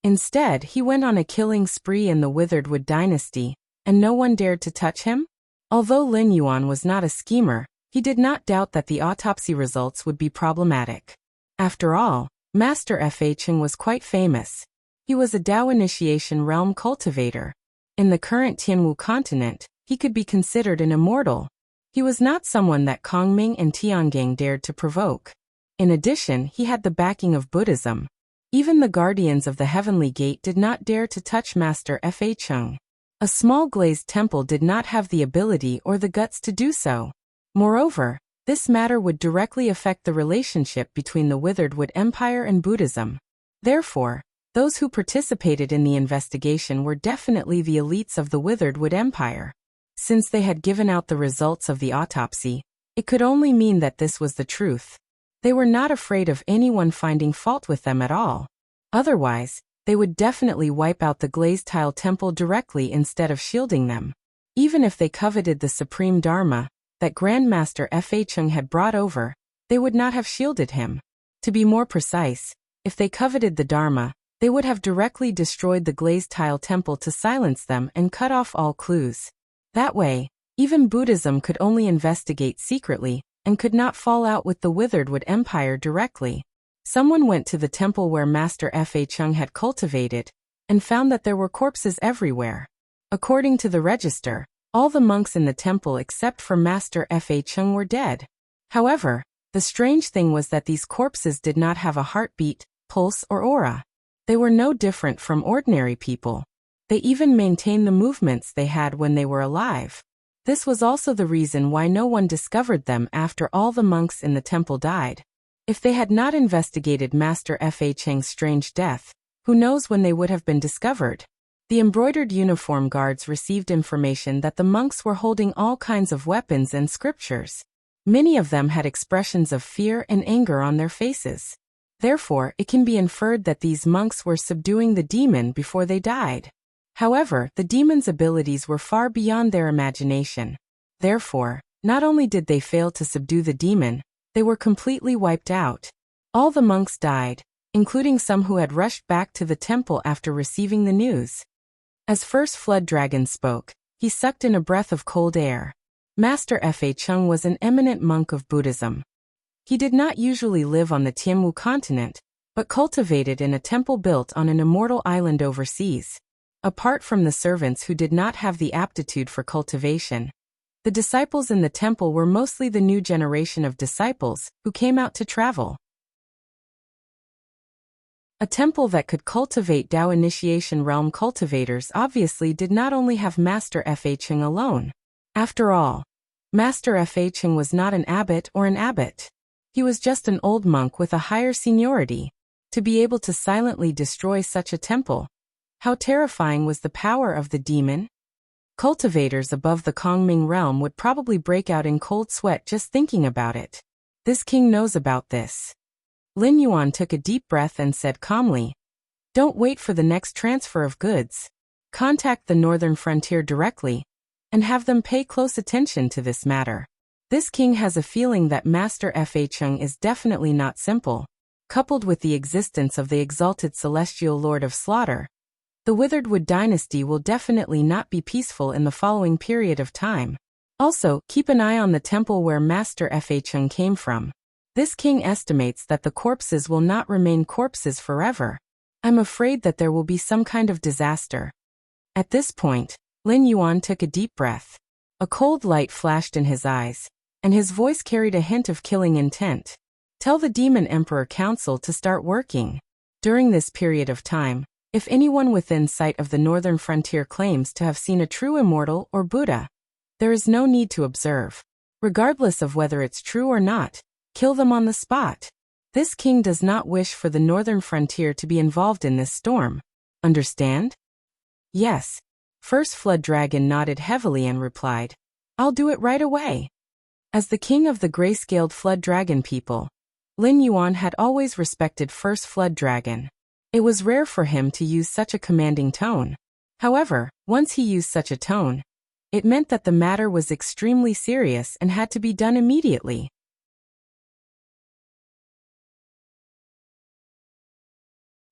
Instead, he went on a killing spree in the Withered Wood Dynasty, and no one dared to touch him? Although Lin Yuan was not a schemer, he did not doubt that the autopsy results would be problematic. After all, Master Fa Cheng was quite famous. He was a Dao initiation realm cultivator. In the current Tianwu continent, he could be considered an immortal. He was not someone that Kongming and Tiangang dared to provoke. In addition, he had the backing of Buddhism. Even the guardians of the Heavenly Gate did not dare to touch Master Fa Cheng. A small glazed temple did not have the ability or the guts to do so. Moreover, this matter would directly affect the relationship between the Withered Wood Empire and Buddhism. Therefore, those who participated in the investigation were definitely the elites of the Withered Wood Empire. Since they had given out the results of the autopsy, it could only mean that this was the truth. They were not afraid of anyone finding fault with them at all. Otherwise, they would definitely wipe out the glazed tile temple directly instead of shielding them. Even if they coveted the supreme Dharma that Grandmaster Fa Cheng had brought over, they would not have shielded him. To be more precise, if they coveted the Dharma, they would have directly destroyed the glazed tile temple to silence them and cut off all clues. That way, even Buddhism could only investigate secretly and could not fall out with the Withered Wood Empire directly. Someone went to the temple where Master Fa Cheng had cultivated and found that there were corpses everywhere. According to the register, all the monks in the temple except for Master Fa Cheng were dead. However, the strange thing was that these corpses did not have a heartbeat, pulse, or aura. They were no different from ordinary people. They even maintained the movements they had when they were alive. This was also the reason why no one discovered them after all the monks in the temple died. If they had not investigated Master Fa Cheng's strange death, who knows when they would have been discovered? The embroidered uniform guards received information that the monks were holding all kinds of weapons and scriptures. Many of them had expressions of fear and anger on their faces. Therefore, it can be inferred that these monks were subduing the demon before they died. However, the demon's abilities were far beyond their imagination. Therefore, not only did they fail to subdue the demon, they were completely wiped out. All the monks died, including some who had rushed back to the temple after receiving the news. As First Flood Dragon spoke, he sucked in a breath of cold air. Master Fa Cheng was an eminent monk of Buddhism. He did not usually live on the Tianwu continent, but cultivated in a temple built on an immortal island overseas. Apart from the servants who did not have the aptitude for cultivation, the disciples in the temple were mostly the new generation of disciples who came out to travel. A temple that could cultivate Dao initiation realm cultivators obviously did not only have Master Fa Cheng alone. After all, Master Fa Cheng was not an abbot or an abbot. He was just an old monk with a higher seniority. To be able to silently destroy such a temple, how terrifying was the power of the demon? Cultivators above the Kongming realm would probably break out in cold sweat just thinking about it. This king knows about this. Lin Yuan took a deep breath and said calmly, "Don't wait for the next transfer of goods. Contact the northern frontier directly, and have them pay close attention to this matter." This king has a feeling that Master Fa Cheng is definitely not simple. Coupled with the existence of the exalted celestial lord of slaughter, the Withered Wood dynasty will definitely not be peaceful in the following period of time. Also, keep an eye on the temple where Master Fa Cheng came from. This king estimates that the corpses will not remain corpses forever. I'm afraid that there will be some kind of disaster. At this point, Lin Yuan took a deep breath. A cold light flashed in his eyes, and his voice carried a hint of killing intent. Tell the Demon Emperor Council to start working. During this period of time, if anyone within sight of the northern frontier claims to have seen a true immortal or Buddha, there is no need to observe. Regardless of whether it's true or not, kill them on the spot. This king does not wish for the northern frontier to be involved in this storm. Understand? Yes. First Flood Dragon nodded heavily and replied, "I'll do it right away." As the king of the gray-scaled Flood Dragon people, Lin Yuan had always respected First Flood Dragon. It was rare for him to use such a commanding tone. However, once he used such a tone, it meant that the matter was extremely serious and had to be done immediately.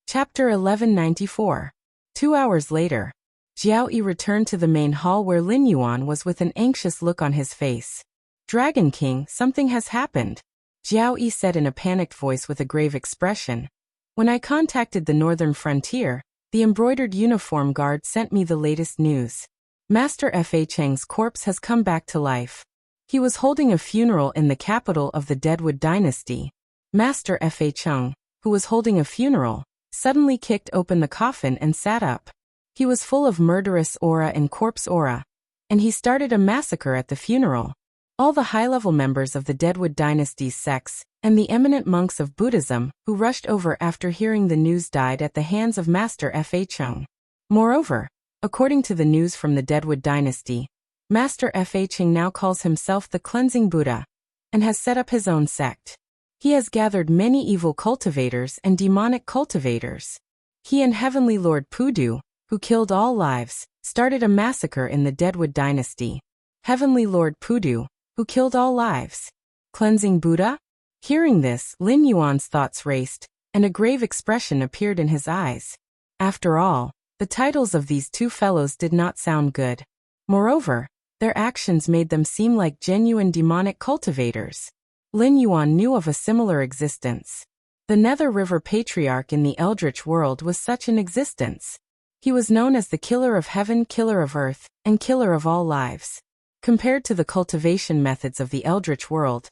Chapter 1194. 2 hours later. Jiao Yi returned to the main hall where Lin Yuan was with an anxious look on his face. Dragon King, something has happened, Jiao Yi said in a panicked voice with a grave expression. When I contacted the northern frontier, the embroidered uniform guard sent me the latest news. Master Fa Cheng's corpse has come back to life. He was holding a funeral in the capital of the Deadwood dynasty. Master Fa Cheng, who was holding a funeral, suddenly kicked open the coffin and sat up. He was full of murderous aura and corpse aura, and he started a massacre at the funeral. All the high-level members of the Deadwood dynasty's sects and the eminent monks of Buddhism who rushed over after hearing the news died at the hands of Master Fa Cheng. Moreover, according to the news from the Deadwood dynasty, Master Fa Cheng now calls himself the Cleansing Buddha and has set up his own sect. He has gathered many evil cultivators and demonic cultivators. He and Heavenly Lord Pudu, who killed all lives, started a massacre in the Deadwood dynasty. Heavenly Lord Pudu, who killed all lives. Cleansing Buddha? Hearing this, Lin Yuan's thoughts raced, and a grave expression appeared in his eyes. After all, the titles of these two fellows did not sound good. Moreover, their actions made them seem like genuine demonic cultivators. Lin Yuan knew of a similar existence. The Nether River Patriarch in the Eldritch world was such an existence. He was known as the Killer of Heaven, Killer of Earth, and Killer of all lives. Compared to the cultivation methods of the Eldritch world,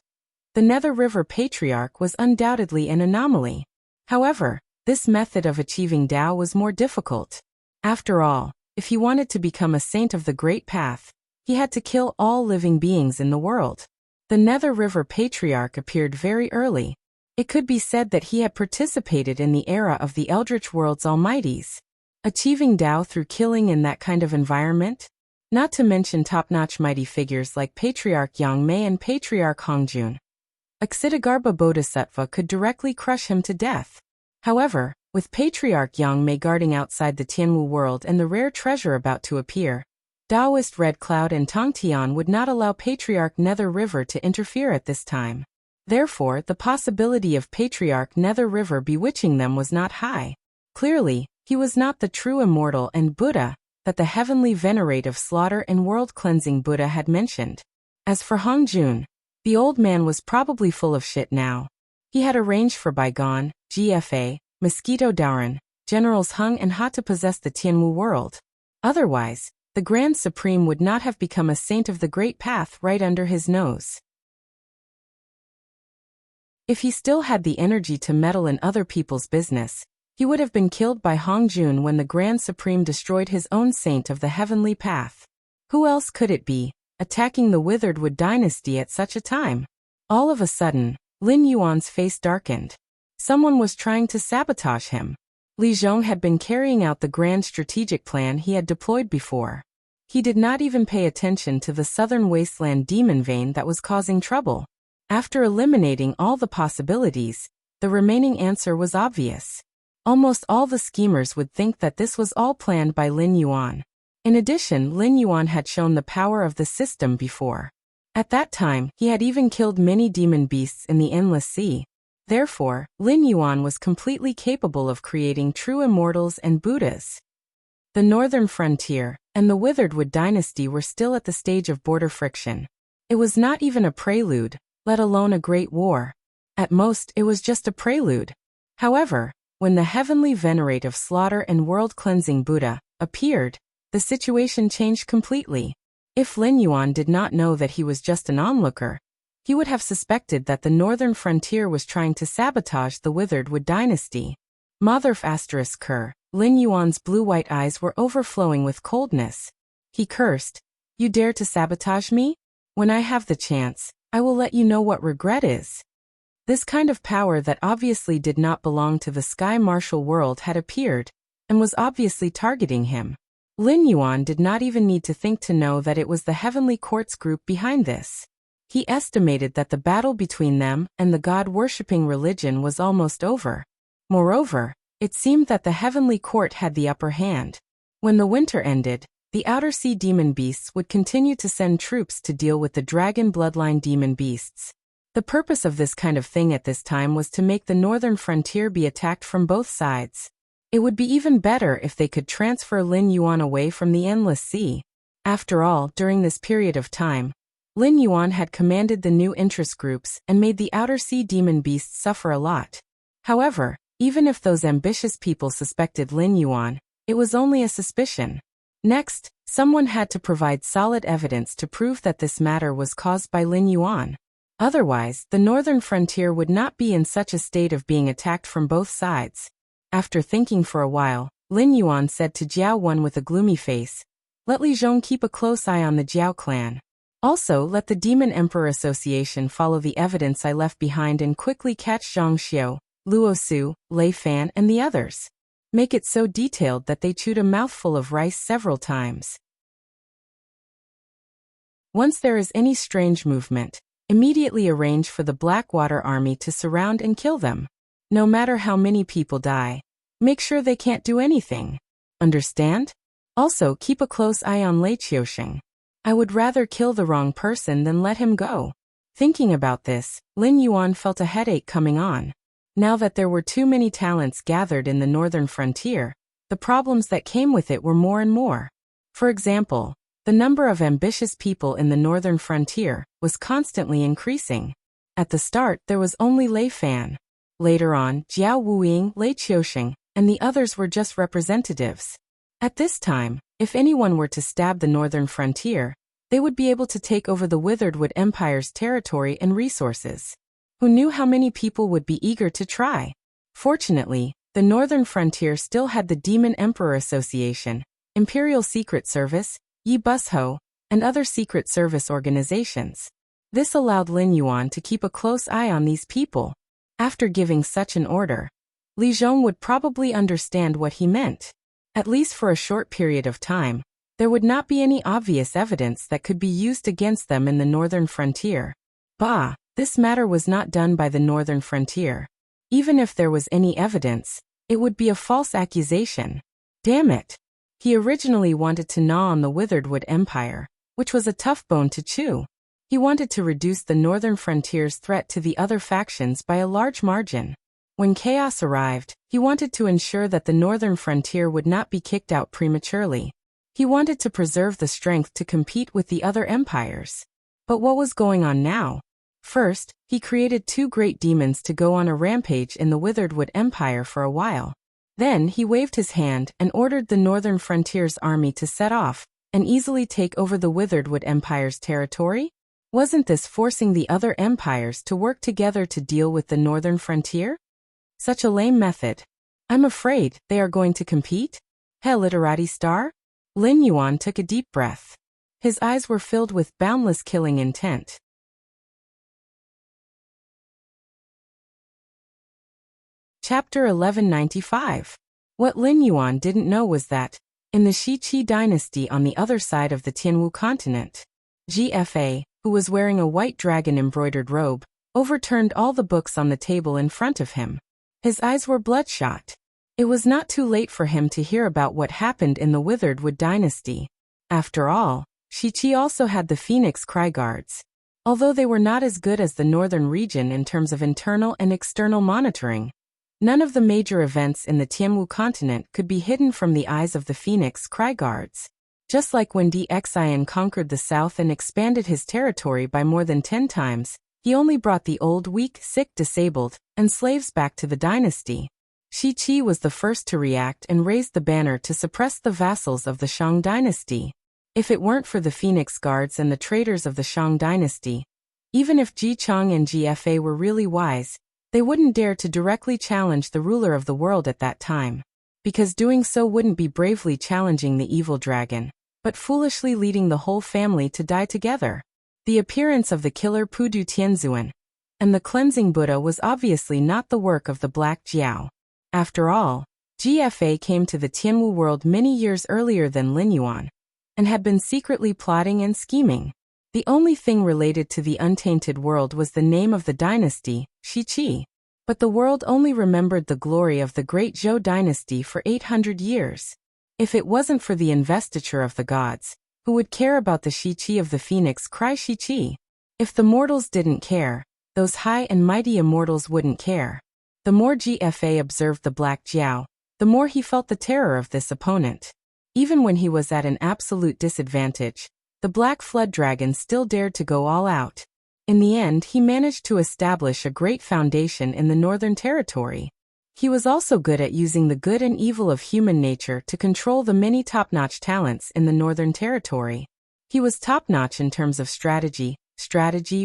the Nether River Patriarch was undoubtedly an anomaly. However, this method of achieving Tao was more difficult. After all, if he wanted to become a saint of the Great Path, he had to kill all living beings in the world. The Nether River Patriarch appeared very early. It could be said that he had participated in the era of the Eldritch world's almighties. Achieving Tao through killing in that kind of environment? Not to mention top-notch mighty figures like Patriarch Yang Mei and Patriarch Hongjun. A Ksitigarbha Bodhisattva could directly crush him to death. However, with Patriarch Yang Mei guarding outside the Tianwu world and the rare treasure about to appear, Taoist Red Cloud and Tongtian would not allow Patriarch Nether River to interfere at this time. Therefore, the possibility of Patriarch Nether River bewitching them was not high. Clearly, he was not the true immortal and Buddha that the heavenly venerate of slaughter and world-cleansing Buddha had mentioned. As for Hongjun, the old man was probably full of shit now. He had arranged for Bygone, GFA, Mosquito Dauren, Generals Hung and Ha to possess the Tianwu world. Otherwise, the Grand Supreme would not have become a saint of the Great Path right under his nose. If he still had the energy to meddle in other people's business, he would have been killed by Hongjun when the Grand Supreme destroyed his own saint of the heavenly path. Who else could it be, attacking the Withered Wood dynasty at such a time? All of a sudden, Lin Yuan's face darkened. Someone was trying to sabotage him. Li Zhong had been carrying out the grand strategic plan he had deployed before. He did not even pay attention to the southern wasteland demon vein that was causing trouble. After eliminating all the possibilities, the remaining answer was obvious. Almost all the schemers would think that this was all planned by Lin Yuan. In addition, Lin Yuan had shown the power of the system before. At that time, he had even killed many demon beasts in the Endless Sea. Therefore, Lin Yuan was completely capable of creating true immortals and Buddhas. The northern frontier and the Withered Wood dynasty were still at the stage of border friction. It was not even a prelude, let alone a great war. At most, it was just a prelude. However, when the heavenly venerate of slaughter and world-cleansing Buddha appeared, the situation changed completely. If Lin Yuan did not know that he was just an onlooker, he would have suspected that the northern frontier was trying to sabotage the Withered Wood dynasty. Motherf asterisk Ker, Lin Yuan's blue-white eyes were overflowing with coldness. He cursed, "You dare to sabotage me? When I have the chance, I will let you know what regret is." This kind of power that obviously did not belong to the Sky Martial world had appeared, and was obviously targeting him. Lin Yuan did not even need to think to know that it was the Heavenly Courts group behind this. He estimated that the battle between them and the God-worshipping religion was almost over. Moreover, it seemed that the Heavenly Court had the upper hand. When the winter ended, the Outer Sea demon beasts would continue to send troops to deal with the dragon bloodline demon beasts. The purpose of this kind of thing at this time was to make the northern frontier be attacked from both sides. It would be even better if they could transfer Lin Yuan away from the Endless Sea. After all, during this period of time, Lin Yuan had commanded the new interest groups and made the outer sea demon beasts suffer a lot. However, even if those ambitious people suspected Lin Yuan, it was only a suspicion. Next, someone had to provide solid evidence to prove that this matter was caused by Lin Yuan. Otherwise, the northern frontier would not be in such a state of being attacked from both sides. After thinking for a while, Lin Yuan said to Jiao Wen with a gloomy face, "Let Li Zhong keep a close eye on the Jiao clan. Also, let the Demon Emperor Association follow the evidence I left behind and quickly catch Zhang Xiu, Luo Su, Lei Fan, and the others. Make it so detailed that they chewed a mouthful of rice several times. Once there is any strange movement, immediately arrange for the Blackwater Army to surround and kill them. No matter how many people die, make sure they can't do anything. Understand? Also, keep a close eye on Lei Qiusheng. I would rather kill the wrong person than let him go." Thinking about this, Lin Yuan felt a headache coming on. Now that there were too many talents gathered in the northern frontier, the problems that came with it were more and more. For example, the number of ambitious people in the northern frontier was constantly increasing. At the start, there was only Lei Fan. Later on, Jiao Wuying, Lei Qiusheng, and the others were just representatives. At this time, if anyone were to stab the northern frontier, they would be able to take over the Witheredwood Empire's territory and resources. Who knew how many people would be eager to try? Fortunately, the northern frontier still had the Demon Emperor Association, Imperial Secret Service, Yi Busho, and other secret service organizations. This allowed Lin Yuan to keep a close eye on these people. After giving such an order, Li Zhong would probably understand what he meant. At least for a short period of time, there would not be any obvious evidence that could be used against them in the northern frontier. Bah, this matter was not done by the northern frontier. Even if there was any evidence, it would be a false accusation. Damn it. He originally wanted to gnaw on the Witheredwood Empire, which was a tough bone to chew. He wanted to reduce the northern frontier's threat to the other factions by a large margin. When chaos arrived, he wanted to ensure that the northern frontier would not be kicked out prematurely. He wanted to preserve the strength to compete with the other empires. But what was going on now? First, he created 2 great demons to go on a rampage in the Witheredwood Empire for a while. Then he waved his hand and ordered the northern frontier's army to set off and easily take over the Witheredwood Empire's territory? Wasn't this forcing the other empires to work together to deal with the northern frontier? Such a lame method. I'm afraid they are going to compete? Heh, literati star? Lin Yuan took a deep breath. His eyes were filled with boundless killing intent. Chapter 1195. What Lin Yuan didn't know was that, in the Shiqi dynasty on the other side of the Tianwu continent, GFA, who was wearing a white dragon-embroidered robe, overturned all the books on the table in front of him. His eyes were bloodshot. It was not too late for him to hear about what happened in the Witheredwood dynasty. After all, Shiqi also had the Phoenix Cry Guards. Although they were not as good as the northern region in terms of internal and external monitoring, none of the major events in the Tianwu continent could be hidden from the eyes of the Phoenix Cry Guards. Just like when Xian conquered the south and expanded his territory by more than 10 times, he only brought the old, weak, sick, disabled, and slaves back to the dynasty. Shiqi was the first to react and raised the banner to suppress the vassals of the Shang dynasty. If it weren't for the Phoenix Guards and the traitors of the Shang dynasty, even if Ji Chang and GFA were really wise, they wouldn't dare to directly challenge the ruler of the world at that time. Because doing so wouldn't be bravely challenging the evil dragon, but foolishly leading the whole family to die together. The appearance of the killer Pudu Tianzuan and the cleansing Buddha was obviously not the work of the Black Jiao. After all, GFA came to the Tianwu world many years earlier than Lin Yuan, and had been secretly plotting and scheming. The only thing related to the untainted world was the name of the dynasty, Shiqi. But the world only remembered the glory of the great Zhou dynasty for 800 years. If it wasn't for the investiture of the gods, who would care about the Shiqi of the Phoenix Cry Shiqi? If the mortals didn't care, those high and mighty immortals wouldn't care. The more GFA observed the Black Jiao, the more he felt the terror of this opponent. Even when he was at an absolute disadvantage, the Black Flood Dragon still dared to go all out. In the end, he managed to establish a great foundation in the Northern Territory. He was also good at using the good and evil of human nature to control the many top-notch talents in the Northern Territory. He was top-notch in terms of strategy,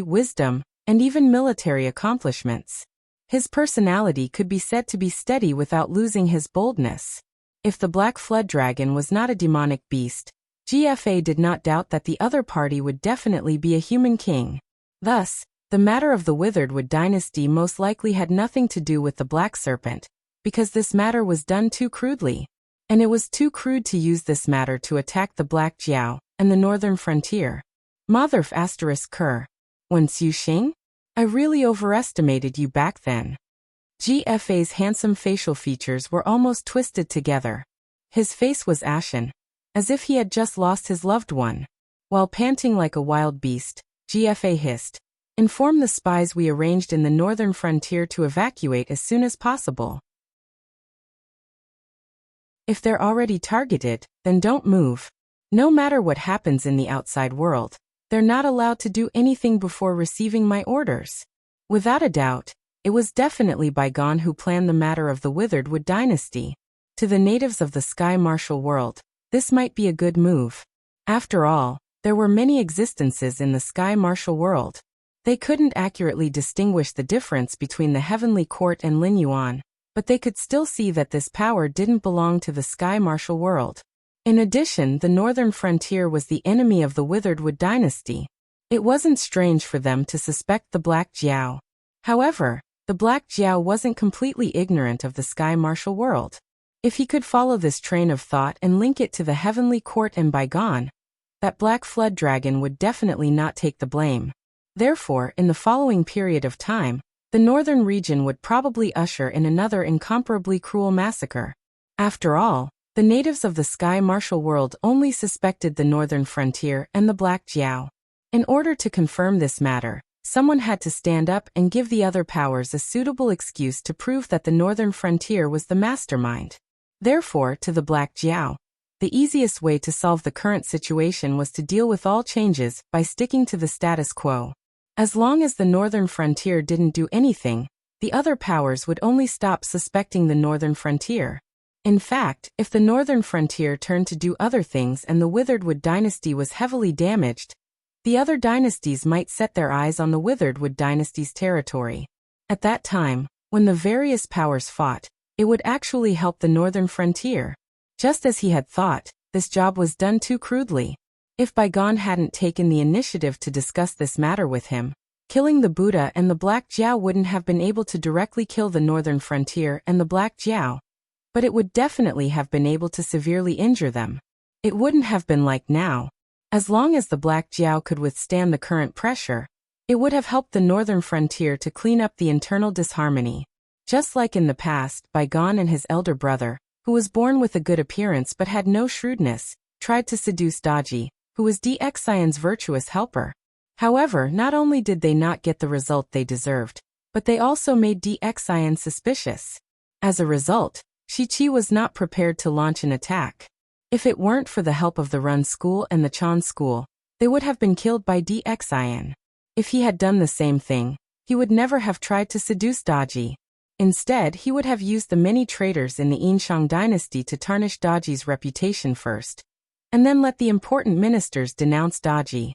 wisdom, and even military accomplishments. His personality could be said to be steady without losing his boldness. If the Black Flood Dragon was not a demonic beast, GFA did not doubt that the other party would definitely be a human king. Thus, the matter of the Withered Wood dynasty most likely had nothing to do with the Black Serpent, because this matter was done too crudely. And it was too crude to use this matter to attack the Black Jiao and the northern frontier. Motherf * Ker. Wen Xiu Xing? I really overestimated you back then. GFA's handsome facial features were almost twisted together. His face was ashen, as if he had just lost his loved one. While panting like a wild beast, GFA hissed, "Inform the spies we arranged in the northern frontier to evacuate as soon as possible. If they're already targeted, then don't move. No matter what happens in the outside world, they're not allowed to do anything before receiving my orders." Without a doubt, it was definitely Bygone who planned the matter of the Withered Wood dynasty. To the natives of the Sky Martial world, this might be a good move. After all, there were many existences in the Sky Martial world. They couldn't accurately distinguish the difference between the Heavenly Court and Lin Yuan, but they could still see that this power didn't belong to the Sky Martial world. In addition, the northern frontier was the enemy of the Withered Wood dynasty. It wasn't strange for them to suspect the Black Jiao. However, the Black Jiao wasn't completely ignorant of the Sky Martial world. If he could follow this train of thought and link it to the Heavenly Court and Bygone, that Black Flood Dragon would definitely not take the blame. Therefore, in the following period of time, the northern region would probably usher in another incomparably cruel massacre. After all, the natives of the Sky Martial world only suspected the northern frontier and the Black Jiao. In order to confirm this matter, someone had to stand up and give the other powers a suitable excuse to prove that the northern frontier was the mastermind. Therefore, to the Black Jiao, the easiest way to solve the current situation was to deal with all changes by sticking to the status quo. As long as the northern frontier didn't do anything, the other powers would only stop suspecting the northern frontier. In fact, if the northern frontier turned to do other things and the Withered Wood dynasty was heavily damaged, the other dynasties might set their eyes on the Withered Wood dynasty's territory. At that time, when the various powers fought, it would actually help the northern frontier. Just as he had thought, this job was done too crudely. If Bygone hadn't taken the initiative to discuss this matter with him, killing the Buddha and the Black Jiao wouldn't have been able to directly kill the northern frontier and the Black Jiao, but it would definitely have been able to severely injure them. It wouldn't have been like now. As long as the Black Jiao could withstand the current pressure, it would have helped the northern frontier to clean up the internal disharmony. Just like in the past, Bygone and his elder brother, who was born with a good appearance but had no shrewdness, tried to seduce Daji, who was DXIN's virtuous helper. However, not only did they not get the result they deserved, but they also made DXIN suspicious. As a result, Shichi was not prepared to launch an attack. If it weren't for the help of the Run School and the Chan School, they would have been killed by DXIN. If he had done the same thing, he would never have tried to seduce Daji. Instead, he would have used the many traitors in the Yinshang dynasty to tarnish Daji's reputation first, and then let the important ministers denounce Daji.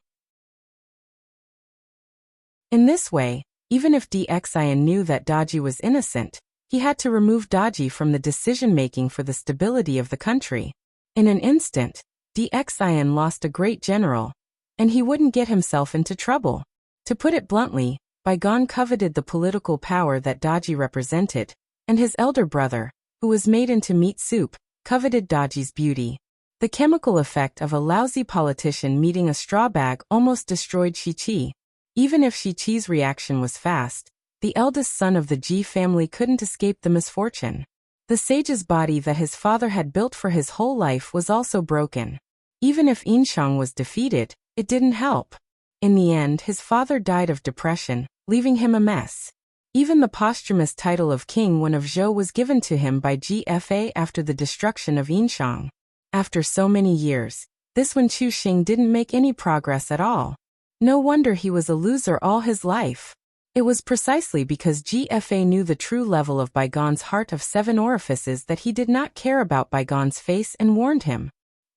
In this way, even if DXIN knew that Daji was innocent, he had to remove Daji from the decision-making for the stability of the country. In an instant, DXIN lost a great general, and he wouldn't get himself into trouble. To put it bluntly, Bygone coveted the political power that Daji represented, and his elder brother, who was made into meat soup, coveted Daji's beauty. The chemical effect of a lousy politician meeting a straw bag almost destroyed Shichi. Even if Shichi's reaction was fast, the eldest son of the Ji family couldn't escape the misfortune. The sage's body that his father had built for his whole life was also broken. Even if Yinshang was defeated, it didn't help. In the end, his father died of depression, leaving him a mess. Even the posthumous title of King Wen of Zhou was given to him by GFA after the destruction of Yinshang. After so many years, this Wen Chuxing didn't make any progress at all. No wonder he was a loser all his life. It was precisely because GFA knew the true level of Baigon's heart of 7 orifices that he did not care about Baigon's face and warned him.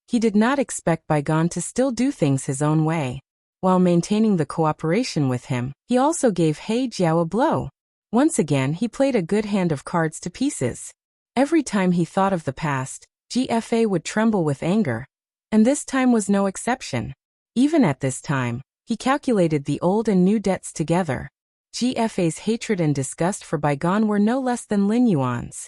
He did not expect Baigon to still do things his own way. While maintaining the cooperation with him, he also gave He Jiao a blow. Once again he played a good hand of cards to pieces. Every time he thought of the past, GFA would tremble with anger. And this time was no exception. Even at this time, he calculated the old and new debts together. GFA's hatred and disgust for Baigon were no less than Lin Yuan's.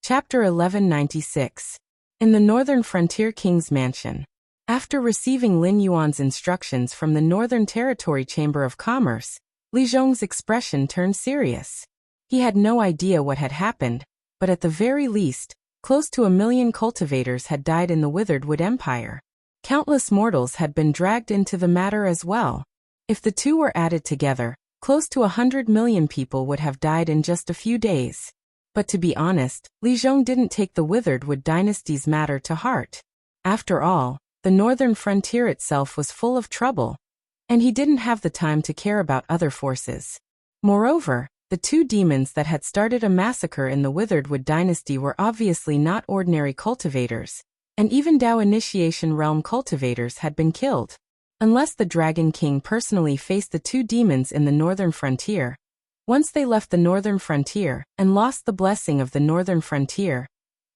Chapter 1196. In the Northern Frontier King's Mansion. After receiving Lin Yuan's instructions from the Northern Territory Chamber of Commerce, Li Zhong's expression turned serious. He had no idea what had happened, but at the very least, close to 1 million cultivators had died in the Withered Wood Empire. Countless mortals had been dragged into the matter as well. If the two were added together, close to 100 million people would have died in just a few days. But to be honest, Li Zhong didn't take the Withered Wood dynasty's matter to heart. After all, the northern frontier itself was full of trouble, and he didn't have the time to care about other forces. Moreover, the 2 demons that had started a massacre in the Withered Wood dynasty were obviously not ordinary cultivators, and even Dao Initiation Realm cultivators had been killed. Unless the Dragon King personally faced the 2 demons in the northern frontier. Once they left the northern frontier and lost the blessing of the northern frontier,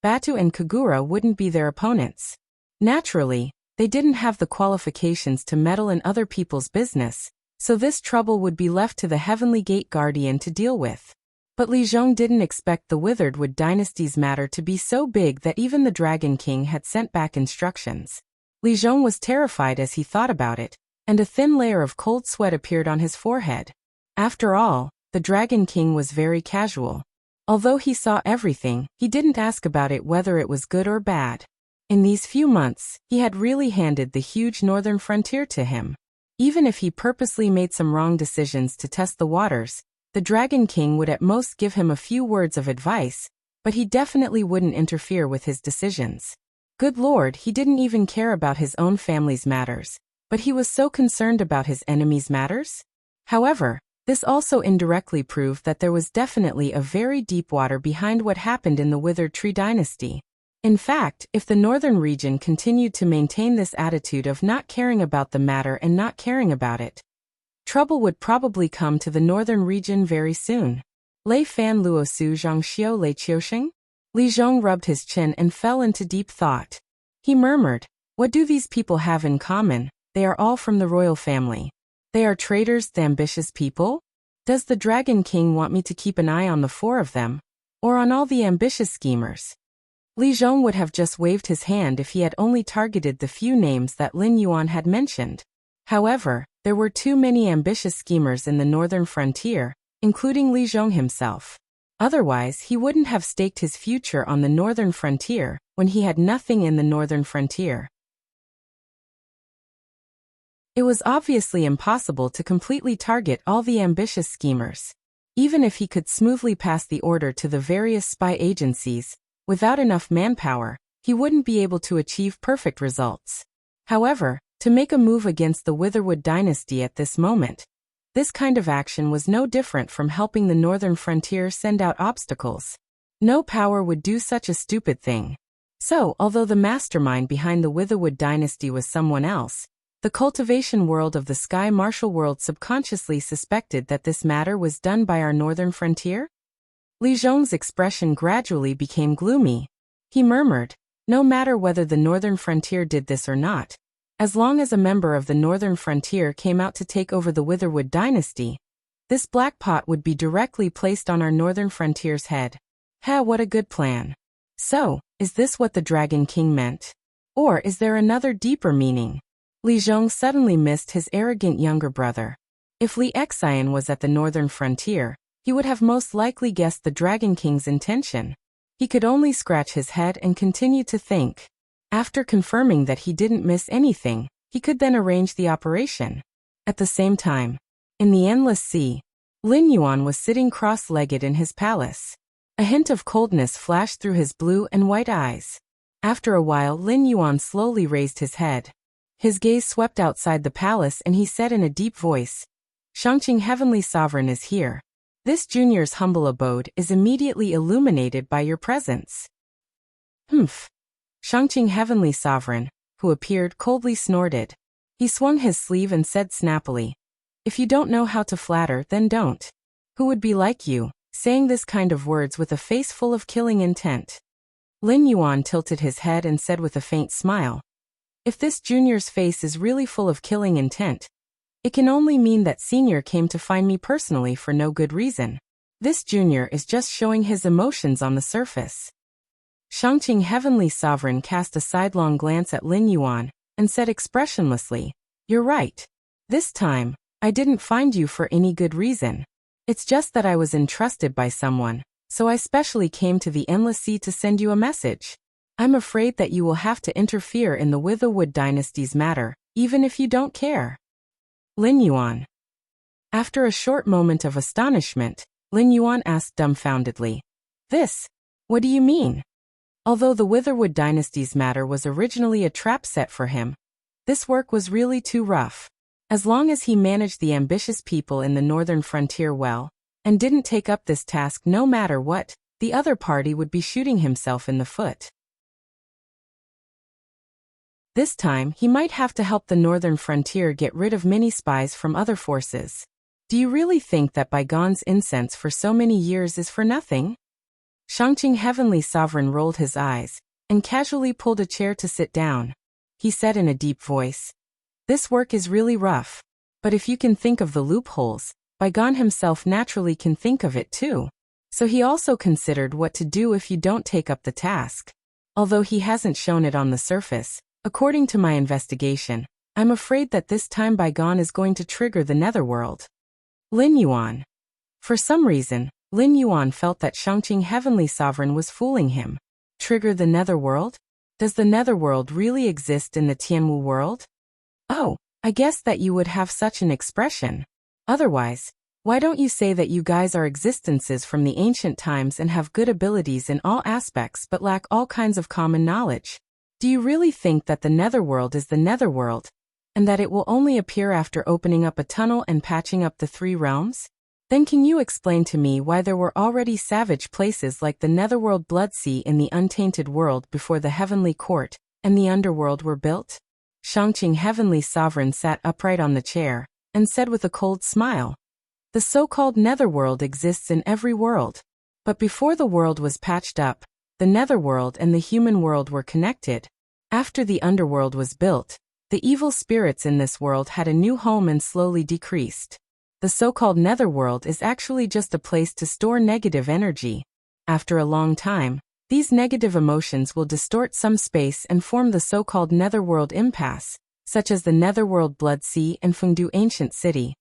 Batu and Kagura wouldn't be their opponents. Naturally, they didn't have the qualifications to meddle in other people's business, so this trouble would be left to the Heavenly Gate Guardian to deal with. But Li Zhong didn't expect the Withered Wood dynasty's matter to be so big that even the Dragon King had sent back instructions. Li Zhong was terrified as he thought about it, and a thin layer of cold sweat appeared on his forehead. After all, the Dragon King was very casual. Although he saw everything, he didn't ask about it whether it was good or bad. In these few months, he had really handed the huge northern frontier to him. Even if he purposely made some wrong decisions to test the waters, the Dragon King would at most give him a few words of advice, but he definitely wouldn't interfere with his decisions. Good Lord, he didn't even care about his own family's matters, but he was so concerned about his enemies' matters? However, this also indirectly proved that there was definitely a very deep water behind what happened in the Withered Tree Dynasty. In fact, if the northern region continued to maintain this attitude of not caring about the matter and not caring about it, trouble would probably come to the northern region very soon. Lei fan luo su zhangxiu lei qiuxing? Li Zhong rubbed his chin and fell into deep thought. He murmured, "What do these people have in common? They are all from the royal family. They are traitors, the ambitious people? Does the Dragon King want me to keep an eye on the 4 of them? Or on all the ambitious schemers?" Li Zhong would have just waved his hand if he had only targeted the few names that Lin Yuan had mentioned. However, there were too many ambitious schemers in the northern frontier, including Li Zhong himself. Otherwise, he wouldn't have staked his future on the northern frontier when he had nothing in the northern frontier. It was obviously impossible to completely target all the ambitious schemers. Even if he could smoothly pass the order to the various spy agencies, without enough manpower, he wouldn't be able to achieve perfect results. However, to make a move against the Witherwood dynasty at this moment, this kind of action was no different from helping the northern frontier send out obstacles. No power would do such a stupid thing. So, although the mastermind behind the Witherwood dynasty was someone else, the cultivation world of the Sky Martial World subconsciously suspected that this matter was done by our northern frontier? Li Zhong's expression gradually became gloomy. He murmured, "No matter whether the northern frontier did this or not, as long as a member of the northern frontier came out to take over the Witherwood dynasty, this black pot would be directly placed on our northern frontier's head." What a good plan. So, is this what the Dragon King meant? Or is there another deeper meaning? Li Zhong suddenly missed his arrogant younger brother. If Li Xian was at the northern frontier, he would have most likely guessed the Dragon King's intention. He could only scratch his head and continue to think. After confirming that he didn't miss anything, He could then arrange the operation. At the same time, in the endless sea, Lin Yuan was sitting cross-legged in his palace. A hint of coldness flashed through his blue and white eyes. After a while, Lin Yuan slowly raised his head. His gaze swept outside the palace and he said in a deep voice, "Shangqing Heavenly Sovereign is here. This junior's humble abode is immediately illuminated by your presence." "Humph." Shangqing Heavenly Sovereign, who appeared, coldly snorted. He swung his sleeve and said snappily, "If you don't know how to flatter, then don't. Who would be like you, saying this kind of words with a face full of killing intent?" Lin Yuan tilted his head and said with a faint smile, "If this junior's face is really full of killing intent, it can only mean that senior came to find me personally for no good reason. This junior is just showing his emotions on the surface." Shangqing Heavenly Sovereign cast a sidelong glance at Lin Yuan and said expressionlessly, "You're right. This time, I didn't find you for any good reason. It's just that I was entrusted by someone, so I specially came to the Endless Sea to send you a message. I'm afraid that you will have to interfere in the Witherwood dynasty's matter, even if you don't care." Lin Yuan. After a short moment of astonishment, Lin Yuan asked dumbfoundedly, "This? What do you mean?" Although the Witherwood dynasty's matter was originally a trap set for him, this work was really too rough. As long as he managed the ambitious people in the northern frontier well, and didn't take up this task no matter what, the other party would be shooting himself in the foot. This time, he might have to help the northern frontier get rid of many spies from other forces. Do you really think that Bygone's incense for so many years is for nothing? Shangqing Heavenly Sovereign rolled his eyes, and casually pulled a chair to sit down. He said in a deep voice, "This work is really rough. But if you can think of the loopholes, Bygone himself naturally can think of it too. So he also considered what to do if you don't take up the task. Although he hasn't shown it on the surface, according to my investigation, I'm afraid that this time Bygone is going to trigger the Netherworld." Lin Yuan. For some reason, Lin Yuan felt that Shangqing Heavenly Sovereign was fooling him. Trigger the Netherworld? Does the Netherworld really exist in the Tianwu world? Oh, I guess that you would have such an expression. Otherwise, why don't you say that you guys are existences from the ancient times and have good abilities in all aspects but lack all kinds of common knowledge? Do you really think that the Netherworld is the Netherworld, and that it will only appear after opening up a tunnel and patching up the three realms? Then can you explain to me why there were already savage places like the Netherworld Bloodsea in the untainted world before the Heavenly Court and the Underworld were built? Shangqing Heavenly Sovereign sat upright on the chair and said with a cold smile, "The so-called Netherworld exists in every world. But before the world was patched up, the Netherworld and the human world were connected. After the Underworld was built, the evil spirits in this world had a new home and slowly decreased. The so-called Netherworld is actually just a place to store negative energy. After a long time, these negative emotions will distort some space and form the so-called Netherworld impasse, such as the Netherworld Bloodsea and Fengdu Ancient City."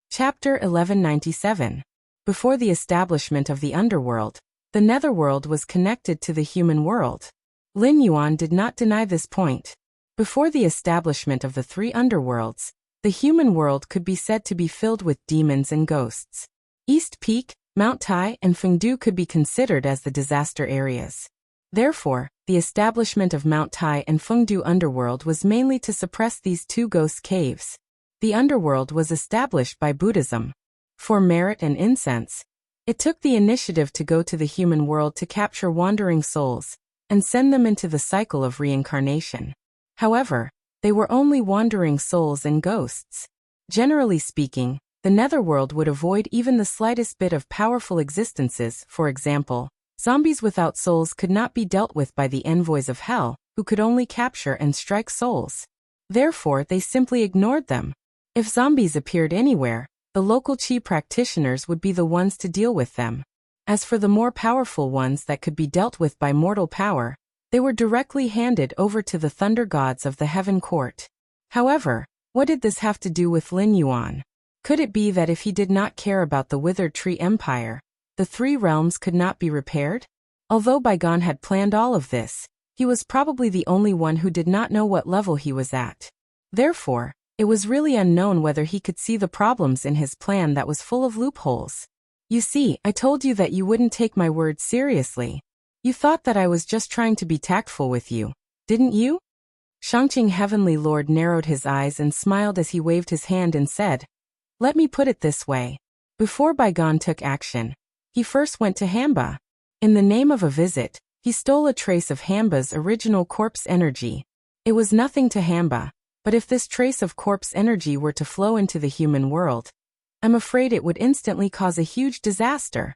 Chapter 1197. Before the establishment of the Underworld, the Netherworld was connected to the human world. Lin Yuan did not deny this point. Before the establishment of the three underworlds, the human world could be said to be filled with demons and ghosts. East Peak, Mount Tai, and Fengdu could be considered as the disaster areas. Therefore, the establishment of Mount Tai and Fengdu Underworld was mainly to suppress these two ghost caves. The Underworld was established by Buddhism. For merit and incense, it took the initiative to go to the human world to capture wandering souls and send them into the cycle of reincarnation. However, they were only wandering souls and ghosts. Generally speaking, the Netherworld would avoid even the slightest bit of powerful existences. For example, zombies without souls could not be dealt with by the envoys of hell, who could only capture and strike souls. Therefore, they simply ignored them. If zombies appeared anywhere, the local chi practitioners would be the ones to deal with them. As for the more powerful ones that could be dealt with by mortal power, they were directly handed over to the thunder gods of the Heaven Court. However, what did this have to do with Lin Yuan? Could it be that if he did not care about the Withered Tree Empire, the three realms could not be repaired? Although Baigon had planned all of this, he was probably the only one who did not know what level he was at. Therefore, it was really unknown whether he could see the problems in his plan that was full of loopholes. You see, I told you that you wouldn't take my words seriously. You thought that I was just trying to be tactful with you, didn't you? Shangqing Heavenly Lord narrowed his eyes and smiled as he waved his hand and said, "Let me put it this way. Before Baigon took action, he first went to Hamba. In the name of a visit, he stole a trace of Hamba's original corpse energy. It was nothing to Hamba, but if this trace of corpse energy were to flow into the human world, I'm afraid it would instantly cause a huge disaster."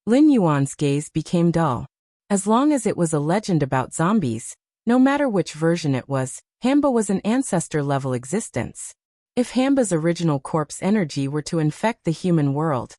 Lin Yuan's gaze became dull. As long as it was a legend about zombies, no matter which version it was, Hamba was an ancestor-level existence. If Hamba's original corpse energy were to infect the human world,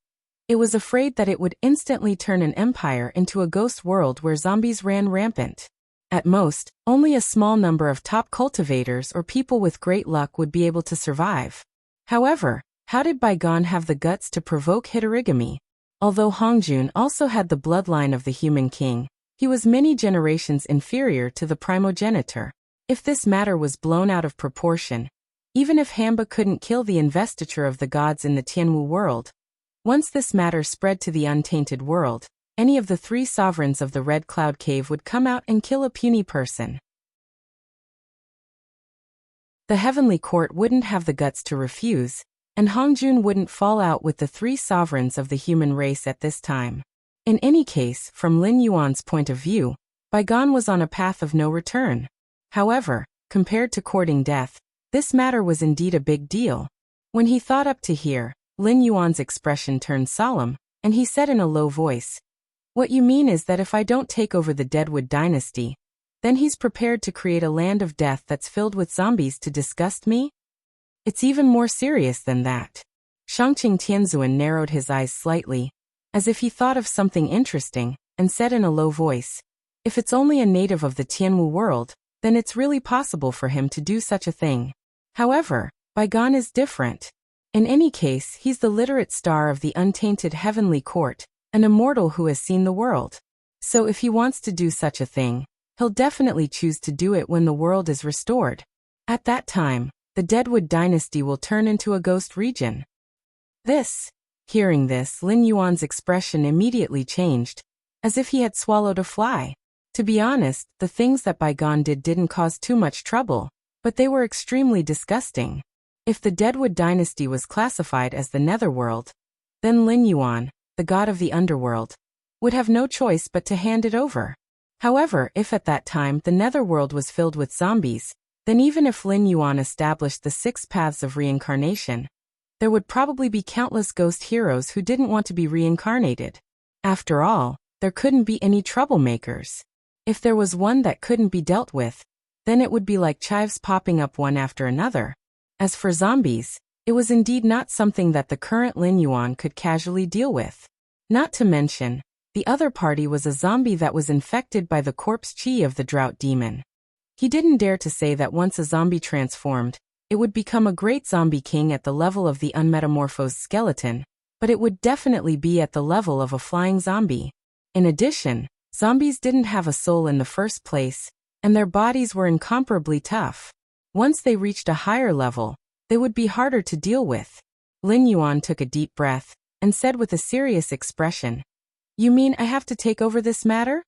it was afraid that it would instantly turn an empire into a ghost world where zombies ran rampant. At most, only a small number of top cultivators or people with great luck would be able to survive. However, how did Baigon have the guts to provoke Hitorigami? Although Hongjun also had the bloodline of the human king, he was many generations inferior to the primogenitor. If this matter was blown out of proportion, even if Hamba couldn't kill the investiture of the gods in the Tianwu world, once this matter spread to the untainted world, any of the three sovereigns of the Red Cloud Cave would come out and kill a puny person. The heavenly court wouldn't have the guts to refuse, and Hongjun wouldn't fall out with the three sovereigns of the human race at this time. In any case, from Lin Yuan's point of view, Baigon was on a path of no return. However, compared to courting death, this matter was indeed a big deal. When he thought up to here, Lin Yuan's expression turned solemn, and he said in a low voice, "What you mean is that if I don't take over the Deadwood dynasty, then he's prepared to create a land of death that's filled with zombies to disgust me? It's even more serious than that." Shangqing Tianzuan narrowed his eyes slightly, as if he thought of something interesting, and said in a low voice, "If it's only a native of the Tianwu world, then it's really possible for him to do such a thing. However, Baigon is different. In any case, he's the literate star of the untainted heavenly court, an immortal who has seen the world. So if he wants to do such a thing, he'll definitely choose to do it when the world is restored. At that time, the Deadwood dynasty will turn into a ghost region." Hearing this, Lin Yuan's expression immediately changed, as if he had swallowed a fly. To be honest, the things that Baigon did didn't cause too much trouble, but they were extremely disgusting. If the Deadwood dynasty was classified as the Netherworld, then Lin Yuan, the god of the underworld, would have no choice but to hand it over. However, if at that time the Netherworld was filled with zombies, then even if Lin Yuan established the 6 paths of reincarnation, there would probably be countless ghost heroes who didn't want to be reincarnated. After all, there couldn't be any troublemakers. If there was one that couldn't be dealt with, then it would be like chives popping up one after another. As for zombies, it was indeed not something that the current Lin Yuan could casually deal with. Not to mention, the other party was a zombie that was infected by the corpse chi of the drought demon. He didn't dare to say that once a zombie transformed, it would become a great zombie king at the level of the unmetamorphosed skeleton, but it would definitely be at the level of a flying zombie. In addition, zombies didn't have a soul in the first place, and their bodies were incomparably tough. Once they reached a higher level, they would be harder to deal with. Lin Yuan took a deep breath, and said with a serious expression, "You mean I have to take over this matter?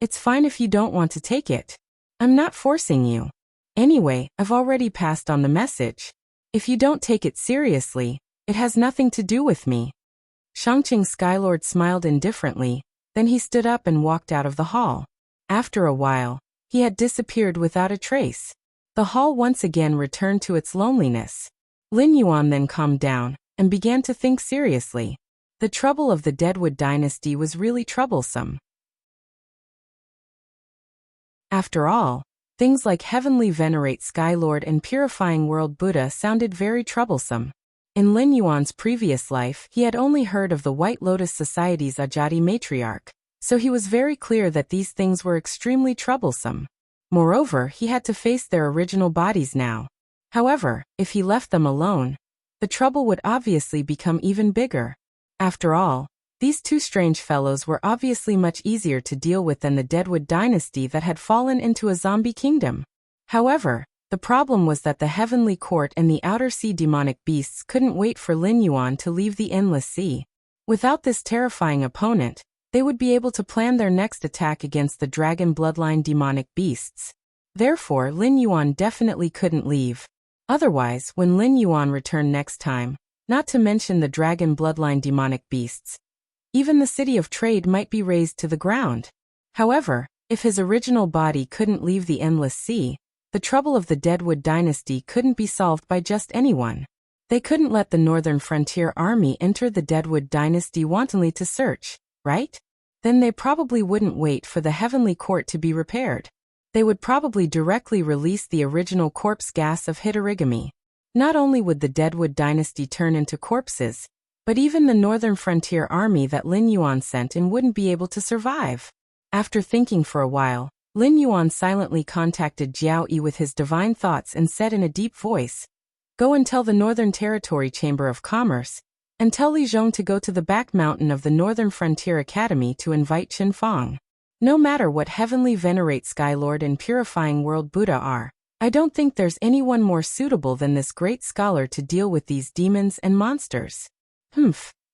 It's fine if you don't want to take it. I'm not forcing you. Anyway, I've already passed on the message. If you don't take it seriously, it has nothing to do with me." Shangqing Skylord smiled indifferently, then he stood up and walked out of the hall. After a while, he had disappeared without a trace. The hall once again returned to its loneliness. Lin Yuan then calmed down, and began to think seriously. The trouble of the Deadwood dynasty was really troublesome. After all, things like Heavenly Venerate Skylord and Purifying World Buddha sounded very troublesome. In Lin Yuan's previous life, he had only heard of the White Lotus Society's Ajati matriarch, so he was very clear that these things were extremely troublesome. Moreover, he had to face their original bodies now. However, if he left them alone, the trouble would obviously become even bigger. After all, These two strange fellows were obviously much easier to deal with than the Deadwood dynasty that had fallen into a zombie kingdom. However, the problem was that the Heavenly Court and the Outer Sea demonic beasts couldn't wait for Lin Yuan to leave the Endless Sea. Without this terrifying opponent, they would be able to plan their next attack against the dragon bloodline demonic beasts. Therefore, Lin Yuan definitely couldn't leave. Otherwise, when Lin Yuan returned next time, not to mention the dragon bloodline demonic beasts, even the city of trade might be razed to the ground. However, if his original body couldn't leave the Endless Sea, the trouble of the Deadwood dynasty couldn't be solved by just anyone. They couldn't let the Northern Frontier Army enter the Deadwood dynasty wantonly to search, right? Then they probably wouldn't wait for the Heavenly Court to be repaired. They would probably directly release the original corpse gas of Hitorigami. Not only would the Deadwood dynasty turn into corpses, but even the Northern Frontier Army that Lin Yuan sent in wouldn't be able to survive. After thinking for a while, Lin Yuan silently contacted Jiao Yi with his divine thoughts and said in a deep voice, "Go and tell the Northern Territory Chamber of Commerce, and tell Li Zhong to go to the back mountain of the Northern Frontier Academy to invite Chen Fong. No matter what Heavenly Venerate Skylord and Purifying World Buddha are, I don't think there's anyone more suitable than this great scholar to deal with these demons and monsters.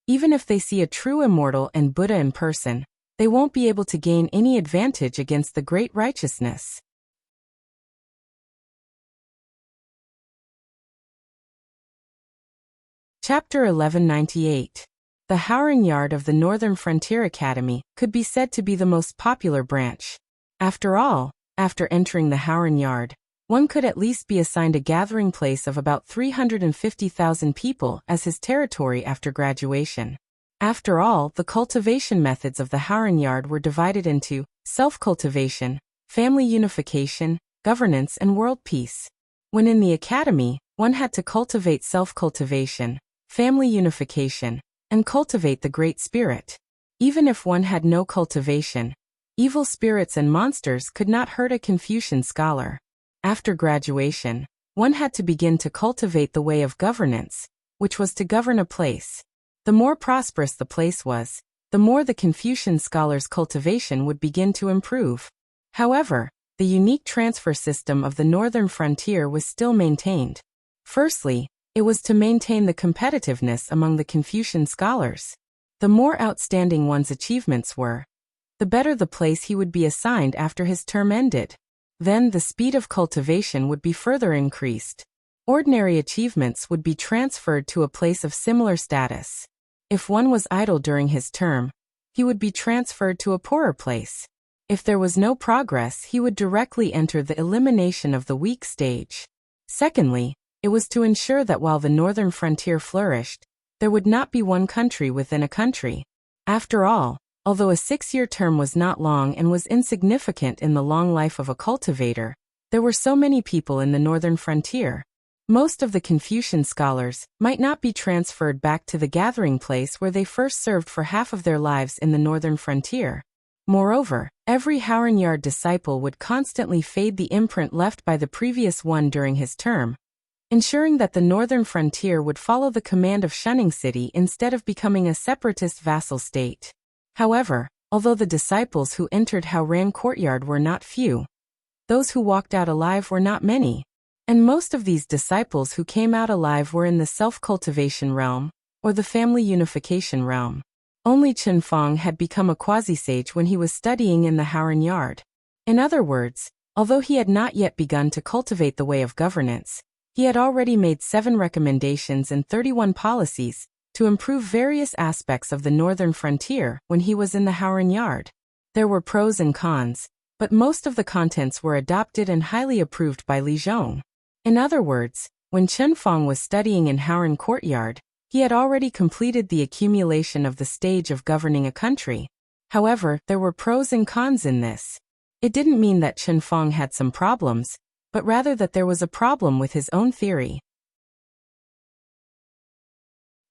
Even if they see a true immortal and Buddha in person, they won't be able to gain any advantage against the great righteousness." Chapter 1198. The Howren Yard of the Northern Frontier Academy could be said to be the most popular branch. After all, after entering the Howren Yard, one could at least be assigned a gathering place of about 350,000 people as his territory after graduation. After all, the cultivation methods of the Howren Yard were divided into self-cultivation, family unification, governance, and world peace. When in the academy, one had to cultivate self-cultivation, family unification, and cultivate the Great Spirit. Even if one had no cultivation, evil spirits and monsters could not hurt a Confucian scholar. After graduation, one had to begin to cultivate the way of governance, which was to govern a place. The more prosperous the place was, the more the Confucian scholar's cultivation would begin to improve. However, the unique transfer system of the Northern Frontier was still maintained. Firstly, it was to maintain the competitiveness among the Confucian scholars. The more outstanding one's achievements were, the better the place he would be assigned after his term ended. Then the speed of cultivation would be further increased. Ordinary achievements would be transferred to a place of similar status. If one was idle during his term, he would be transferred to a poorer place. If there was no progress, he would directly enter the elimination of the weak stage. Secondly, it was to ensure that while the Northern Frontier flourished, there would not be one country within a country. After all, although a 6-year term was not long and was insignificant in the long life of a cultivator, there were so many people in the Northern Frontier. Most of the Confucian scholars might not be transferred back to the gathering place where they first served for half of their lives in the Northern Frontier. Moreover, every Howren Yard disciple would constantly fade the imprint left by the previous one during his term, ensuring that the Northern Frontier would follow the command of Shunning City instead of becoming a separatist vassal state. However, although the disciples who entered Howren Courtyard were not few, those who walked out alive were not many. And most of these disciples who came out alive were in the self-cultivation realm, or the family unification realm. Only Chen Fong had become a quasi-sage when he was studying in the Howren Yard. In other words, although he had not yet begun to cultivate the way of governance, he had already made 7 recommendations and 31 policies to improve various aspects of the Northern Frontier when he was in the Howren Yard. There were pros and cons, but most of the contents were adopted and highly approved by Li Zhong. In other words, when Chen Fong was studying in Howren Courtyard, he had already completed the accumulation of the stage of governing a country. However, there were pros and cons in this. It didn't mean that Chen Fong had some problems, but rather that there was a problem with his own theory.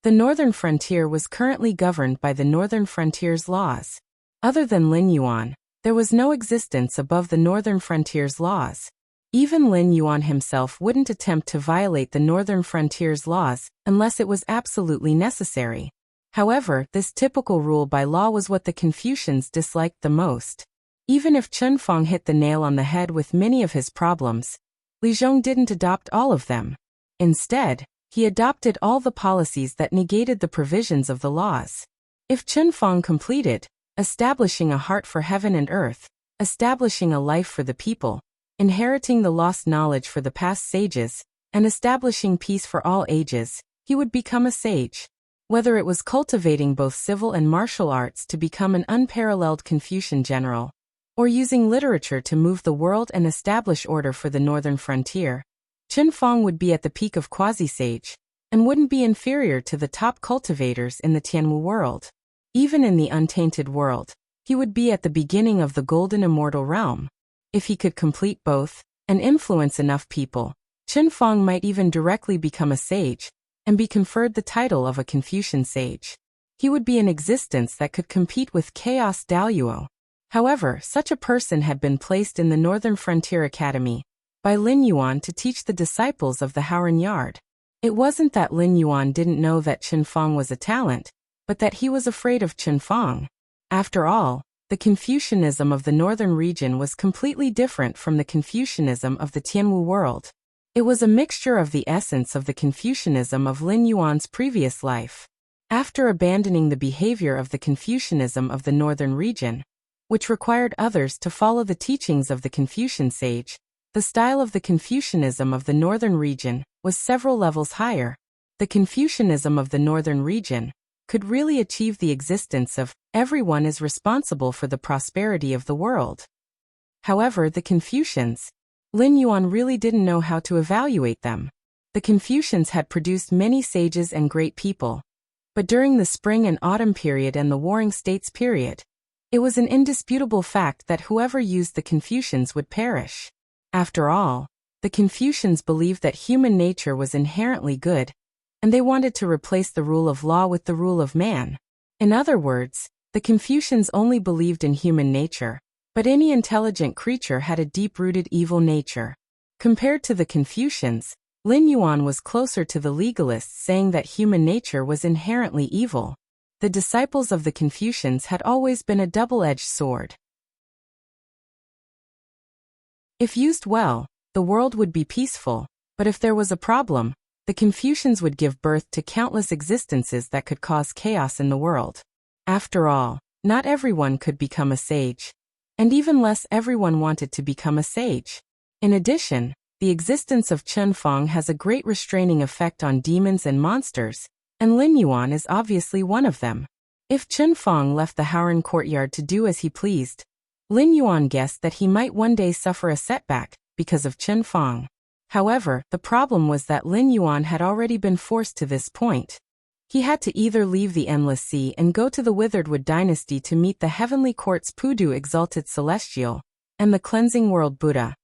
The Northern Frontier was currently governed by the Northern Frontier's laws. Other than Lin Yuan, there was no existence above the Northern Frontier's laws. Even Lin Yuan himself wouldn't attempt to violate the Northern Frontier's laws unless it was absolutely necessary. However, this typical rule by law was what the Confucians disliked the most. Even if Chen Feng hit the nail on the head with many of his problems, Li Zhong didn't adopt all of them. Instead, he adopted all the policies that negated the provisions of the laws. If Chen Feng completed, establishing a heart for heaven and earth, establishing a life for the people, inheriting the lost knowledge for the past sages, and establishing peace for all ages, he would become a sage. Whether it was cultivating both civil and martial arts to become an unparalleled Confucian general, or using literature to move the world and establish order for the northern frontier, Chen Feng would be at the peak of quasi-sage, and wouldn't be inferior to the top cultivators in the Tianwu world. Even in the untainted world, he would be at the beginning of the golden immortal realm. If he could complete both, and influence enough people, Chen Feng might even directly become a sage, and be conferred the title of a Confucian sage. He would be an existence that could compete with Chaos Daluo. However, such a person had been placed in the Northern Frontier Academy by Lin Yuan to teach the disciples of the Howren Yard. It wasn't that Lin Yuan didn't know that Chen Feng was a talent, but that he was afraid of Chen Feng. After all, the Confucianism of the northern region was completely different from the Confucianism of the Tianwu world. It was a mixture of the essence of the Confucianism of Lin Yuan's previous life. After abandoning the behavior of the Confucianism of the northern region, which required others to follow the teachings of the Confucian sage, the style of the Confucianism of the northern region was several levels higher. The Confucianism of the northern region could really achieve the existence of everyone is responsible for the prosperity of the world. However, the Confucians, Lin Yuan really didn't know how to evaluate them. The Confucians had produced many sages and great people, but during the spring and autumn period and the Warring States period, it was an indisputable fact that whoever used the Confucians would perish. After all, the Confucians believed that human nature was inherently good, and they wanted to replace the rule of law with the rule of man. In other words, the Confucians only believed in human nature, but any intelligent creature had a deep-rooted evil nature. Compared to the Confucians, Lin Yuan was closer to the legalists, saying that human nature was inherently evil. The disciples of the Confucians had always been a double-edged sword. If used well, the world would be peaceful, but if there was a problem, the Confucians would give birth to countless existences that could cause chaos in the world. After all, not everyone could become a sage, and even less everyone wanted to become a sage. In addition, the existence of Chen Feng has a great restraining effect on demons and monsters, and Lin Yuan is obviously one of them. If Chen Feng left the Howren courtyard to do as he pleased, Lin Yuan guessed that he might one day suffer a setback because of Chen Feng. However, the problem was that Lin Yuan had already been forced to this point. He had to either leave the Endless Sea and go to the Withered Wood dynasty to meet the Heavenly Court's Pudu Exalted Celestial and the Cleansing World Buddha,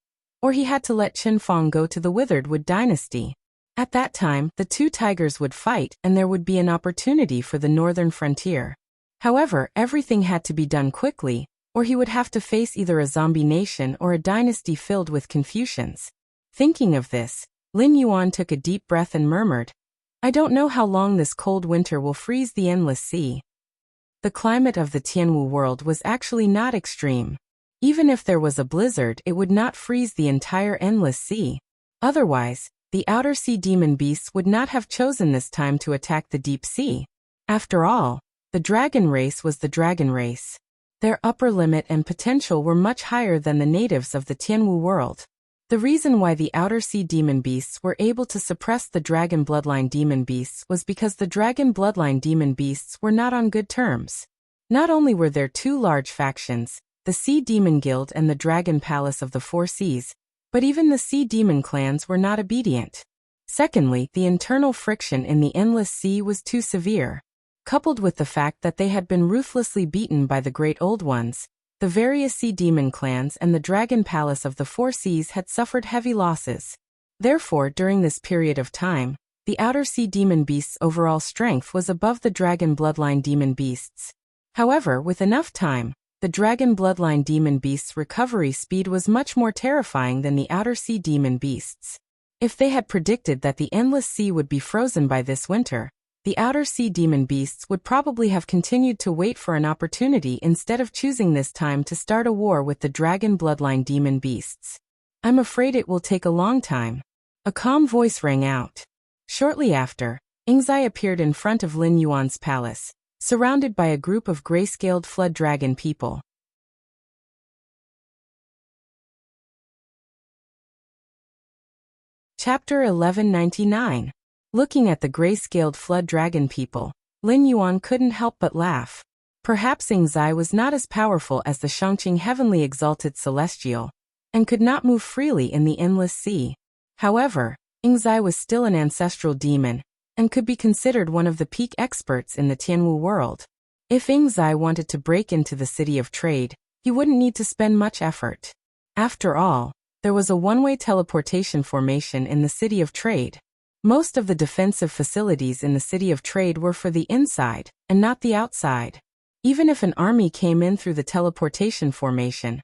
or he had to let Chen Feng go to the Withered Wood dynasty. At that time, the two tigers would fight and there would be an opportunity for the northern frontier. However, everything had to be done quickly, or he would have to face either a zombie nation or a dynasty filled with Confucians. Thinking of this, Lin Yuan took a deep breath and murmured, "I don't know how long this cold winter will freeze the Endless Sea." The climate of the Tianwu world was actually not extreme. Even if there was a blizzard, it would not freeze the entire Endless Sea. Otherwise, the Outer Sea demon beasts would not have chosen this time to attack the deep sea. After all, the dragon race was the dragon race. Their upper limit and potential were much higher than the natives of the Tianwu world. The reason why the Outer Sea demon beasts were able to suppress the dragon bloodline demon beasts was because the dragon bloodline demon beasts were not on good terms. Not only were there two large factions, the Sea Demon Guild and the Dragon Palace of the Four Seas, but even the Sea Demon clans were not obedient. Secondly, the internal friction in the Endless Sea was too severe. Coupled with the fact that they had been ruthlessly beaten by the Great Old Ones, the various Sea Demon clans and the Dragon Palace of the Four Seas had suffered heavy losses. Therefore, during this period of time, the Outer Sea demon beasts' overall strength was above the Dragon Bloodline demon beasts. However, with enough time, the Dragon Bloodline demon beasts' recovery speed was much more terrifying than the Outer Sea demon beasts. If they had predicted that the Endless Sea would be frozen by this winter, the Outer Sea demon beasts would probably have continued to wait for an opportunity instead of choosing this time to start a war with the dragon bloodline demon beasts. I'm afraid it will take a long time. A calm voice rang out. Shortly after, Ingzai appeared in front of Lin Yuan's palace, surrounded by a group of gray-scaled flood dragon people. Chapter 1199. Looking at the gray-scaled flood dragon people, Lin Yuan couldn't help but laugh. Perhaps Ingzai was not as powerful as the Shangqing heavenly exalted celestial, and could not move freely in the endless sea. However, Ingzai was still an ancestral demon, and could be considered one of the peak experts in the Tianwu world. If Ingzai wanted to break into the city of trade, he wouldn't need to spend much effort. After all, there was a one-way teleportation formation in the city of trade. Most of the defensive facilities in the city of trade were for the inside, and not the outside. Even if an army came in through the teleportation formation,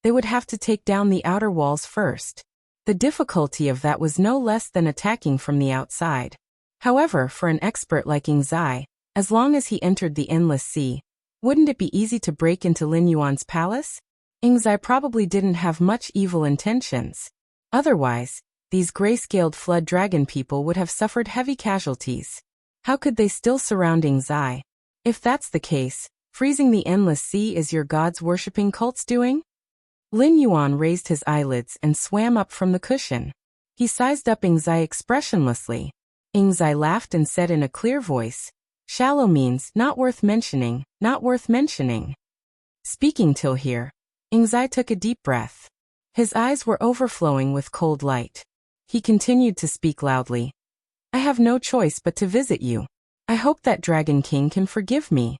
they would have to take down the outer walls first. The difficulty of that was no less than attacking from the outside. However, for an expert like Ingzai, as long as he entered the endless sea, wouldn't it be easy to break into Lin Yuan's palace? Ingzai probably didn't have much evil intentions. Otherwise, these gray-scaled flood dragon people would have suffered heavy casualties. How could they still surround Ingzai? If that's the case, freezing the endless sea is your gods worshipping cult's doing? Lin Yuan raised his eyelids and swam up from the cushion. He sized up Ingzai expressionlessly. Ingzai laughed and said in a clear voice, "Shallow means not worth mentioning, not worth mentioning." Speaking till here, Ingzai took a deep breath. His eyes were overflowing with cold light. He continued to speak loudly. "I have no choice but to visit you. I hope that Dragon King can forgive me."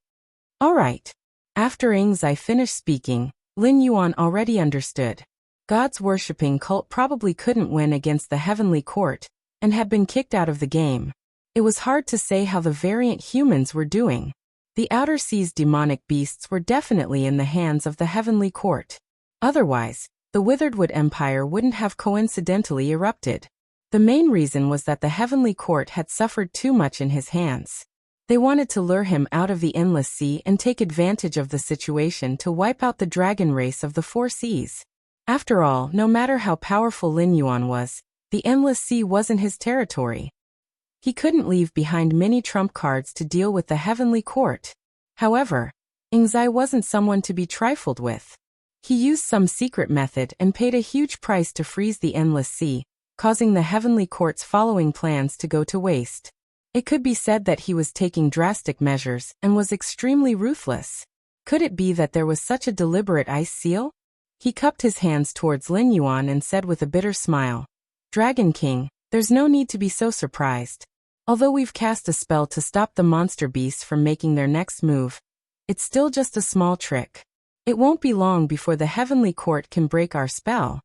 All right. After Ingzai finished speaking, Lin Yuan already understood. God's worshipping cult probably couldn't win against the heavenly court, and had been kicked out of the game. It was hard to say how the variant humans were doing. The Outer Sea's demonic beasts were definitely in the hands of the heavenly court. Otherwise, the Witheredwood Empire wouldn't have coincidentally erupted. The main reason was that the heavenly court had suffered too much in his hands. They wanted to lure him out of the endless sea and take advantage of the situation to wipe out the dragon race of the four seas. After all, no matter how powerful Lin Yuan was, the endless sea wasn't his territory. He couldn't leave behind many trump cards to deal with the heavenly court. However, Ingzai wasn't someone to be trifled with. He used some secret method and paid a huge price to freeze the endless sea, causing the heavenly court's following plans to go to waste. It could be said that he was taking drastic measures and was extremely ruthless. Could it be that there was such a deliberate ice seal? He cupped his hands towards Lin Yuan and said with a bitter smile, "Dragon King, there's no need to be so surprised. Although we've cast a spell to stop the monster beasts from making their next move, it's still just a small trick. It won't be long before the heavenly court can break our spell."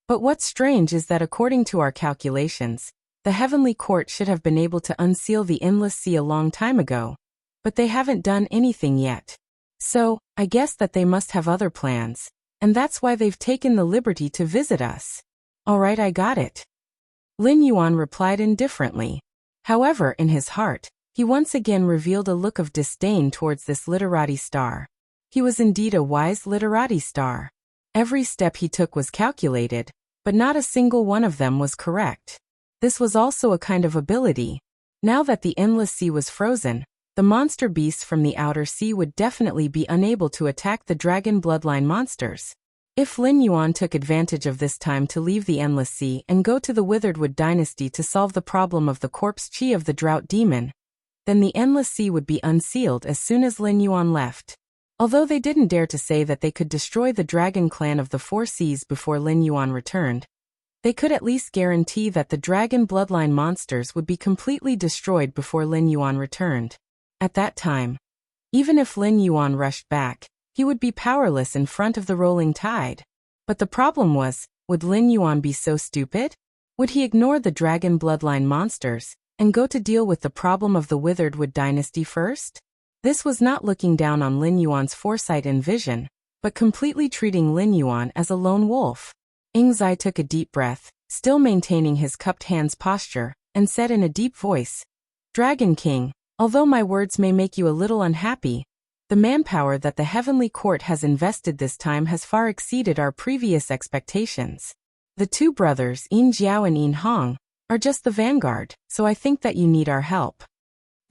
But what's strange is that according to our calculations, the heavenly court should have been able to unseal the endless sea a long time ago, but they haven't done anything yet. So, I guess that they must have other plans, and that's why they've taken the liberty to visit us. All right, I got it. Lin Yuan replied indifferently. However, in his heart, he once again revealed a look of disdain towards this literati star. He was indeed a wise literati star. Every step he took was calculated, but not a single one of them was correct. This was also a kind of ability. Now that the endless sea was frozen, the monster beasts from the outer sea would definitely be unable to attack the dragon bloodline monsters. If Lin Yuan took advantage of this time to leave the endless sea and go to the Witheredwood dynasty to solve the problem of the corpse chi of the drought demon, then the endless sea would be unsealed as soon as Lin Yuan left. Although they didn't dare to say that they could destroy the dragon clan of the four seas before Lin Yuan returned, they could at least guarantee that the dragon bloodline monsters would be completely destroyed before Lin Yuan returned. At that time, even if Lin Yuan rushed back, he would be powerless in front of the rolling tide. But the problem was, would Lin Yuan be so stupid? Would he ignore the dragon bloodline monsters and go to deal with the problem of the Witheredwood dynasty first? This was not looking down on Lin Yuan's foresight and vision, but completely treating Lin Yuan as a lone wolf. Ingzai took a deep breath, still maintaining his cupped hands posture, and said in a deep voice, "Dragon King, although my words may make you a little unhappy, the manpower that the Heavenly Court has invested this time has far exceeded our previous expectations. The two brothers, Yin Jiao and Yin Hong, are just the vanguard, so I think that you need our help."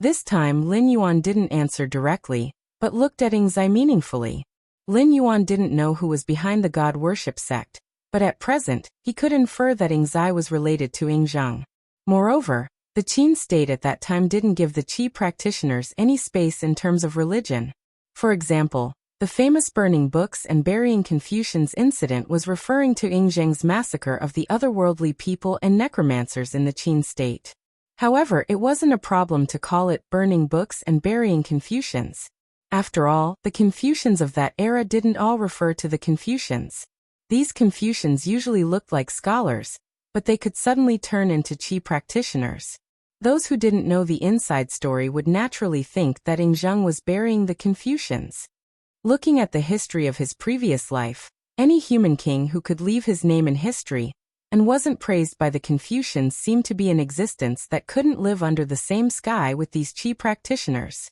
This time Lin Yuan didn't answer directly, but looked at Ying Zai meaningfully. Lin Yuan didn't know who was behind the god worship sect, but at present, he could infer that Ying Zai was related to Ying Zhang. Moreover, the Qin state at that time didn't give the Qi practitioners any space in terms of religion. For example, the famous burning books and burying Confucians incident was referring to Ying Zhang's massacre of the otherworldly people and necromancers in the Qin state. However, it wasn't a problem to call it burning books and burying Confucians. After all, the Confucians of that era didn't all refer to the Confucians. These Confucians usually looked like scholars, but they could suddenly turn into Qi practitioners. Those who didn't know the inside story would naturally think that Ying Zhang was burying the Confucians. Looking at the history of his previous life, any human king who could leave his name in history and wasn't praised by the Confucians seemed to be an existence that couldn't live under the same sky with these Qi practitioners.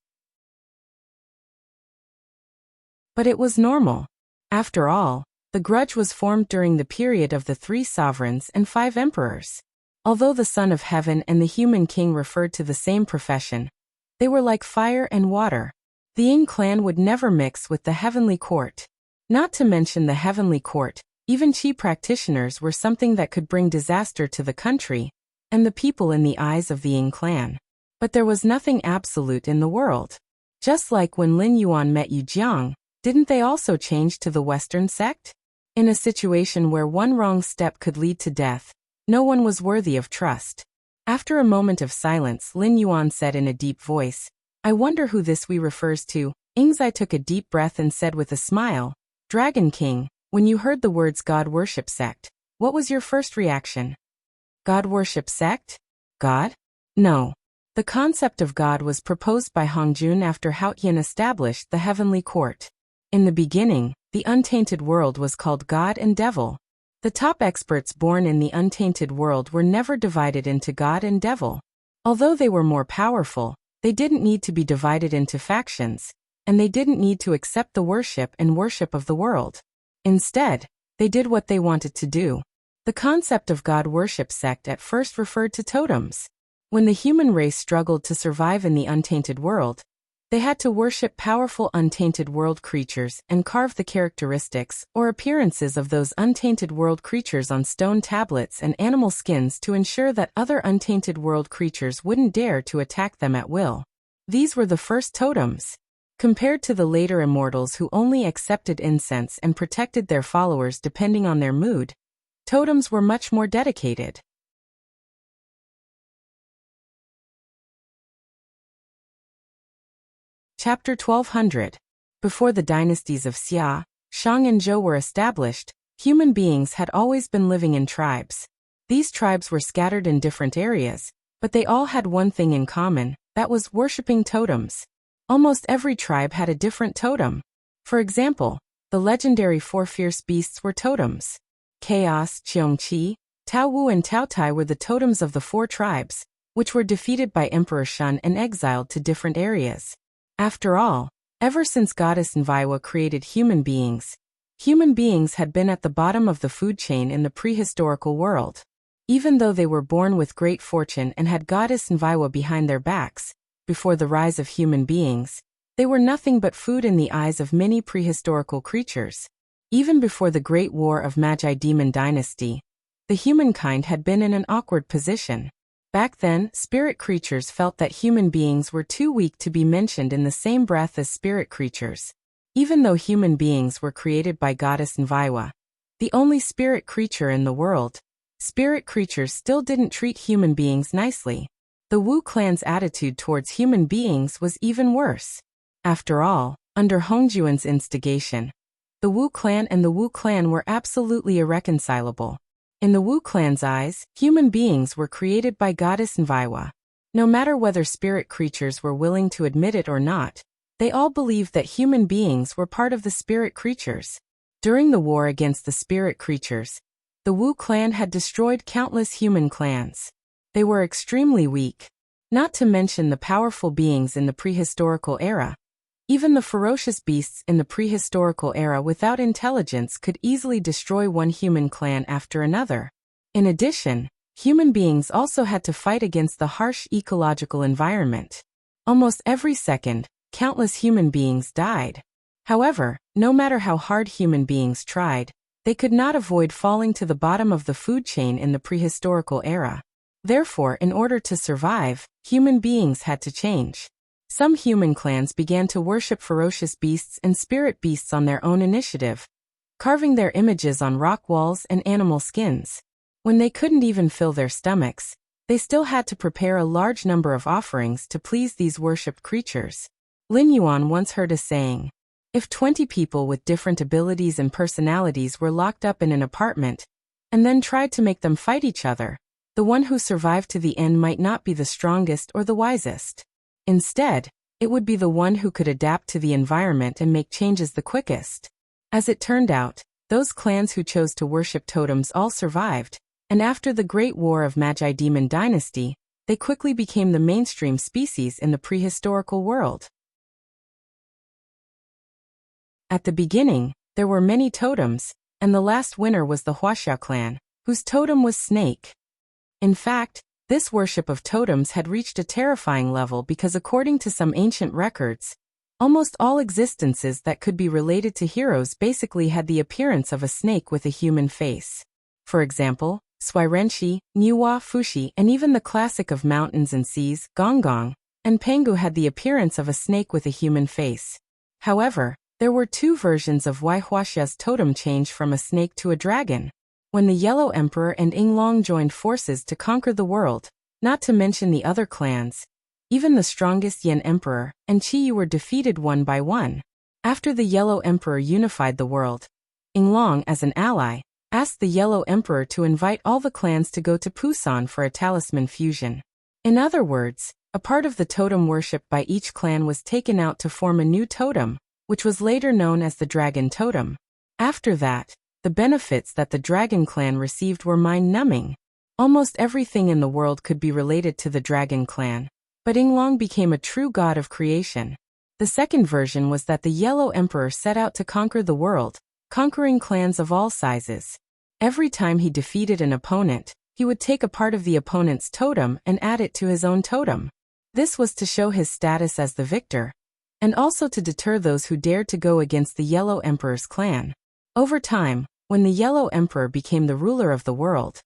But it was normal. After all, the grudge was formed during the period of the 3 sovereigns and 5 emperors. Although the Son of Heaven and the human king referred to the same profession, they were like fire and water. The Ying clan would never mix with the heavenly court. Not to mention the heavenly court, even Qi practitioners were something that could bring disaster to the country and the people in the eyes of the Ying clan. But there was nothing absolute in the world. Just like when Lin Yuan met Yu Jiang, didn't they also change to the Western sect? In a situation where one wrong step could lead to death, no one was worthy of trust. After a moment of silence, Lin Yuan said in a deep voice, "I wonder who this we refers to." Ying Zai took a deep breath and said with a smile, "Dragon King, when you heard the words God worship sect, what was your first reaction?" God worship sect? God? No. The concept of God was proposed by Hongjun after Haotian established the heavenly court. In the beginning, the untainted world was called God and Devil. The top experts born in the untainted world were never divided into God and Devil. Although they were more powerful, they didn't need to be divided into factions, and they didn't need to accept the worship of the world. Instead, they did what they wanted to do. The concept of God worship sect at first referred to totems. When the human race struggled to survive in the untainted world, they had to worship powerful untainted world creatures and carve the characteristics or appearances of those untainted world creatures on stone tablets and animal skins to ensure that other untainted world creatures wouldn't dare to attack them at will. These were the first totems. Compared to the later immortals who only accepted incense and protected their followers depending on their mood, totems were much more dedicated. Chapter 1200. Before the dynasties of Xia, Shang and Zhou were established, human beings had always been living in tribes. These tribes were scattered in different areas, but they all had one thing in common, that was worshipping totems. Almost every tribe had a different totem. For example, the legendary 4 fierce beasts were totems. Chaos, Qiongqi, Tao Wu and Tao Tai were the totems of the 4 tribes, which were defeated by Emperor Shun and exiled to different areas. After all, ever since Goddess Nviwa created human beings had been at the bottom of the food chain in the prehistorical world. Even though they were born with great fortune and had Goddess Nviwa behind their backs, before the rise of human beings, they were nothing but food in the eyes of many prehistorical creatures. Even before the Great War of Magi Demon Dynasty, the humankind had been in an awkward position. Back then, spirit creatures felt that human beings were too weak to be mentioned in the same breath as spirit creatures. Even though human beings were created by Goddess Nviwa, the only spirit creature in the world, spirit creatures still didn't treat human beings nicely. The Wu clan's attitude towards human beings was even worse. After all, under Hongjuan's instigation, the Wu clan and the Wu clan were absolutely irreconcilable. In the Wu clan's eyes, human beings were created by Goddess Nviwa. No matter whether spirit creatures were willing to admit it or not, they all believed that human beings were part of the spirit creatures. During the war against the spirit creatures, the Wu clan had destroyed countless human clans. They were extremely weak. Not to mention the powerful beings in the prehistorical era. Even the ferocious beasts in the prehistorical era without intelligence could easily destroy one human clan after another. In addition, human beings also had to fight against the harsh ecological environment. Almost every second, countless human beings died. However, no matter how hard human beings tried, they could not avoid falling to the bottom of the food chain in the prehistorical era. Therefore, in order to survive, human beings had to change. Some human clans began to worship ferocious beasts and spirit beasts on their own initiative, carving their images on rock walls and animal skins. When they couldn't even fill their stomachs, they still had to prepare a large number of offerings to please these worshipped creatures. Lin Yuan once heard a saying, "If 20 people with different abilities and personalities were locked up in an apartment, and then tried to make them fight each other, the one who survived to the end might not be the strongest or the wisest. Instead, it would be the one who could adapt to the environment and make changes the quickest." As it turned out, those clans who chose to worship totems all survived, and after the Great War of Magi Demon Dynasty, they quickly became the mainstream species in the prehistorical world. At the beginning, there were many totems, and the last winner was the Wuxia clan, whose totem was snake. In fact, this worship of totems had reached a terrifying level because according to some ancient records, almost all existences that could be related to heroes basically had the appearance of a snake with a human face. For example, Swirenshi, Niwa, Fushi, and even the classic of mountains and seas, Gonggong, and Pengu had the appearance of a snake with a human face. However, there were two versions of why Huaxia's totem changed from a snake to a dragon. When the Yellow Emperor and Yinglong joined forces to conquer the world, not to mention the other clans, even the strongest Yan Emperor and Qiyu were defeated one by one. After the Yellow Emperor unified the world, Yinglong, as an ally, asked the Yellow Emperor to invite all the clans to go to Pusan for a talisman fusion. In other words, a part of the totem worship by each clan was taken out to form a new totem, which was later known as the Dragon Totem. After that, the benefits that the Dragon clan received were mind-numbing. Almost everything in the world could be related to the Dragon clan, but Yinglong became a true god of creation. The second version was that the Yellow Emperor set out to conquer the world, conquering clans of all sizes. Every time he defeated an opponent, he would take a part of the opponent's totem and add it to his own totem. This was to show his status as the victor, and also to deter those who dared to go against the Yellow Emperor's clan. Over time, when the Yellow Emperor became the ruler of the world,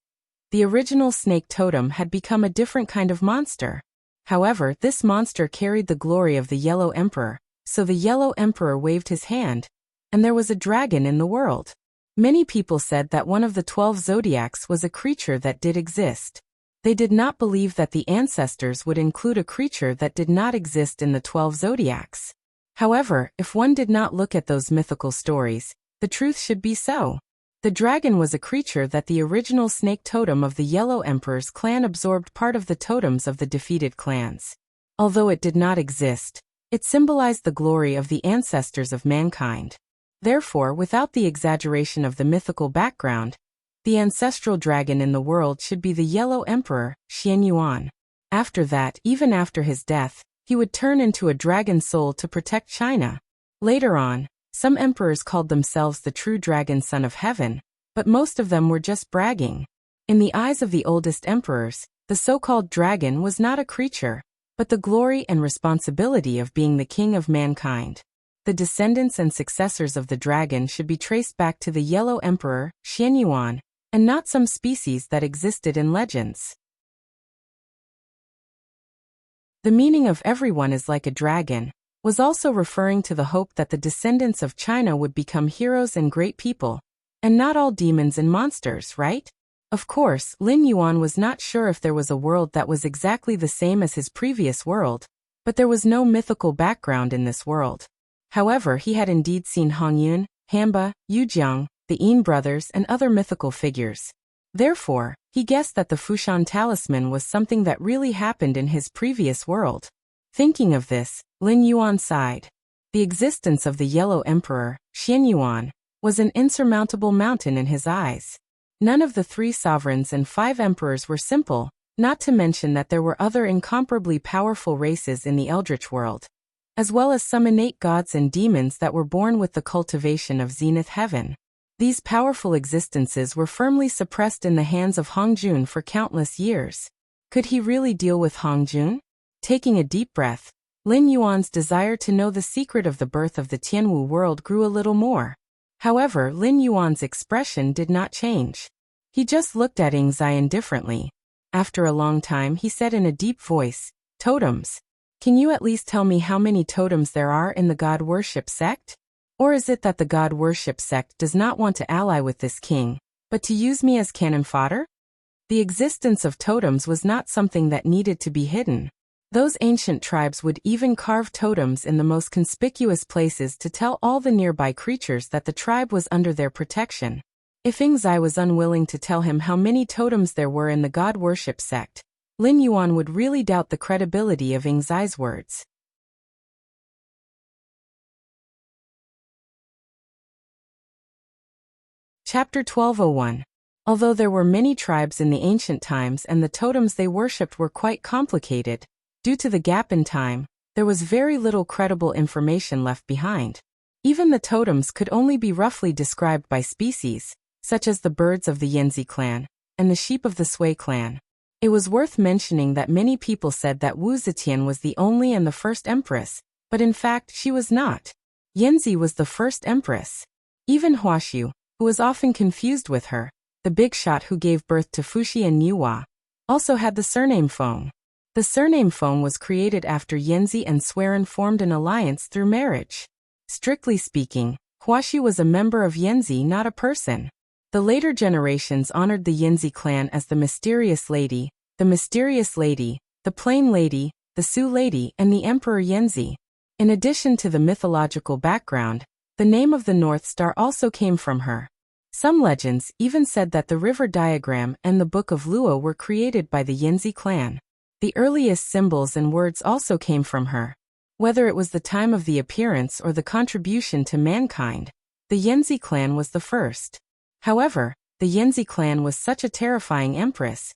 the original snake totem had become a different kind of monster. However, this monster carried the glory of the Yellow Emperor, so the Yellow Emperor waved his hand, and there was a dragon in the world. Many people said that one of the 12 zodiacs was a creature that did exist. They did not believe that the ancestors would include a creature that did not exist in the 12 zodiacs. However, if one did not look at those mythical stories, the truth should be so. The dragon was a creature that the original snake totem of the Yellow Emperor's clan absorbed part of the totems of the defeated clans. Although it did not exist, it symbolized the glory of the ancestors of mankind. Therefore, without the exaggeration of the mythical background, the ancestral dragon in the world should be the Yellow Emperor, Xianyuan. After that, even after his death, he would turn into a dragon soul to protect China. Later on, some emperors called themselves the true dragon son of heaven, but most of them were just bragging. In the eyes of the oldest emperors, the so-called dragon was not a creature, but the glory and responsibility of being the king of mankind. The descendants and successors of the dragon should be traced back to the Yellow Emperor, Xianyuan, and not some species that existed in legends. The meaning of everyone is like a dragon was also referring to the hope that the descendants of China would become heroes and great people, and not all demons and monsters, right? Of course, Lin Yuan was not sure if there was a world that was exactly the same as his previous world, but there was no mythical background in this world. However, he had indeed seen Hongyun, Hamba, Yujiang, the Yin brothers, and other mythical figures. Therefore, he guessed that the Fushan talisman was something that really happened in his previous world. Thinking of this, Lin Yuan sighed. The existence of the Yellow Emperor, Xianyuan, was an insurmountable mountain in his eyes. None of the 3 sovereigns and 5 emperors were simple, Not to mention that there were other incomparably powerful races in the Eldritch world, as well as some innate gods and demons that were born with the cultivation of Zenith Heaven. These powerful existences were firmly suppressed in the hands of Hongjun for countless years. Could he really deal with Hongjun? Taking a deep breath, Lin Yuan's desire to know the secret of the birth of the Tianwu world grew a little more. However, Lin Yuan's expression did not change. He just looked at Ying Zai indifferently. After a long time he said in a deep voice, "Totems. Can you at least tell me how many totems there are in the God worship sect? Or is it that the God worship sect does not want to ally with this king, but to use me as cannon fodder?" The existence of totems was not something that needed to be hidden. Those ancient tribes would even carve totems in the most conspicuous places to tell all the nearby creatures that the tribe was under their protection. If Ying Zai was unwilling to tell him how many totems there were in the God worship sect, Lin Yuan would really doubt the credibility of Ying Zai's words. Chapter 1201. Although there were many tribes in the ancient times and the totems they worshipped were quite complicated, due to the gap in time, there was very little credible information left behind. Even the totems could only be roughly described by species, such as the birds of the Yanzi clan and the sheep of the Sui clan. It was worth mentioning that many people said that Wu Zetian was the only and the first empress, but in fact she was not. Yanzi was the first empress. Even Huaxiu, who was often confused with her, the big shot who gave birth to Fuxi and Niuhua, also had the surname Feng. The surname Feng was created after Yanzi and Swerin formed an alliance through marriage. Strictly speaking, Huaxi was a member of Yanzi, not a person. The later generations honored the Yanzi clan as the Mysterious Lady, the Plain Lady, the Su Lady, and the Emperor Yanzi. In addition to the mythological background, the name of the North Star also came from her. Some legends even said that the river diagram and the Book of Luo were created by the Yanzi clan. The earliest symbols and words also came from her. Whether it was the time of the appearance or the contribution to mankind, the Yanzi clan was the first. However, the Yanzi clan was such a terrifying empress,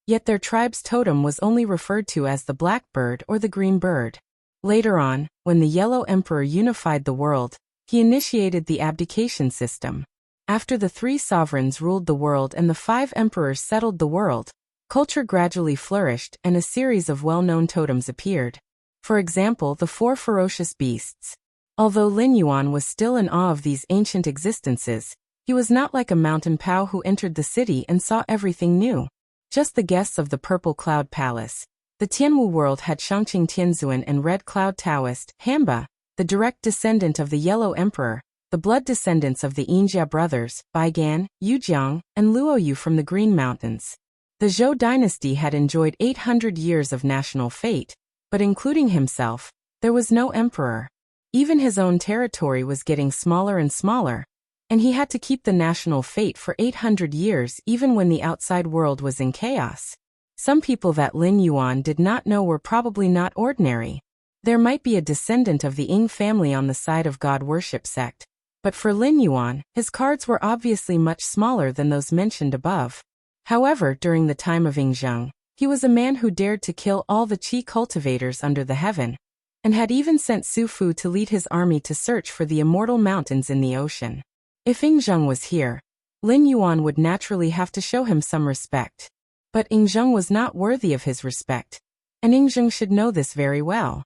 yet their tribe's totem was only referred to as the black bird or the green bird. Later on, when the Yellow Emperor unified the world, he initiated the abdication system. After the 3 sovereigns ruled the world and the 5 emperors settled the world, culture gradually flourished and a series of well-known totems appeared. For example, the 4 ferocious beasts. Although Lin Yuan was still in awe of these ancient existences, he was not like a mountain Pao who entered the city and saw everything new. Just the guests of the Purple Cloud Palace. The Tianwu world had Shangqing Tianzuan and Red Cloud Taoist, Hamba, the direct descendant of the Yellow Emperor, the blood descendants of the Yinjia brothers, Baigan, Yujiang, and Luoyu from the Green Mountains. The Zhou dynasty had enjoyed 800 years of national fate, but including himself, there was no emperor. Even his own territory was getting smaller and smaller, and he had to keep the national fate for 800 years even when the outside world was in chaos. Some people that Lin Yuan did not know were probably not ordinary. There might be a descendant of the Ying family on the side of God worship sect, but for Lin Yuan, his cards were obviously much smaller than those mentioned above. However, during the time of Ying Zheng, he was a man who dared to kill all the qi cultivators under the heaven, and had even sent Su Fu to lead his army to search for the immortal mountains in the ocean. If Ying Zheng was here, Lin Yuan would naturally have to show him some respect. But Ying Zheng was not worthy of his respect, and Ying Zheng should know this very well.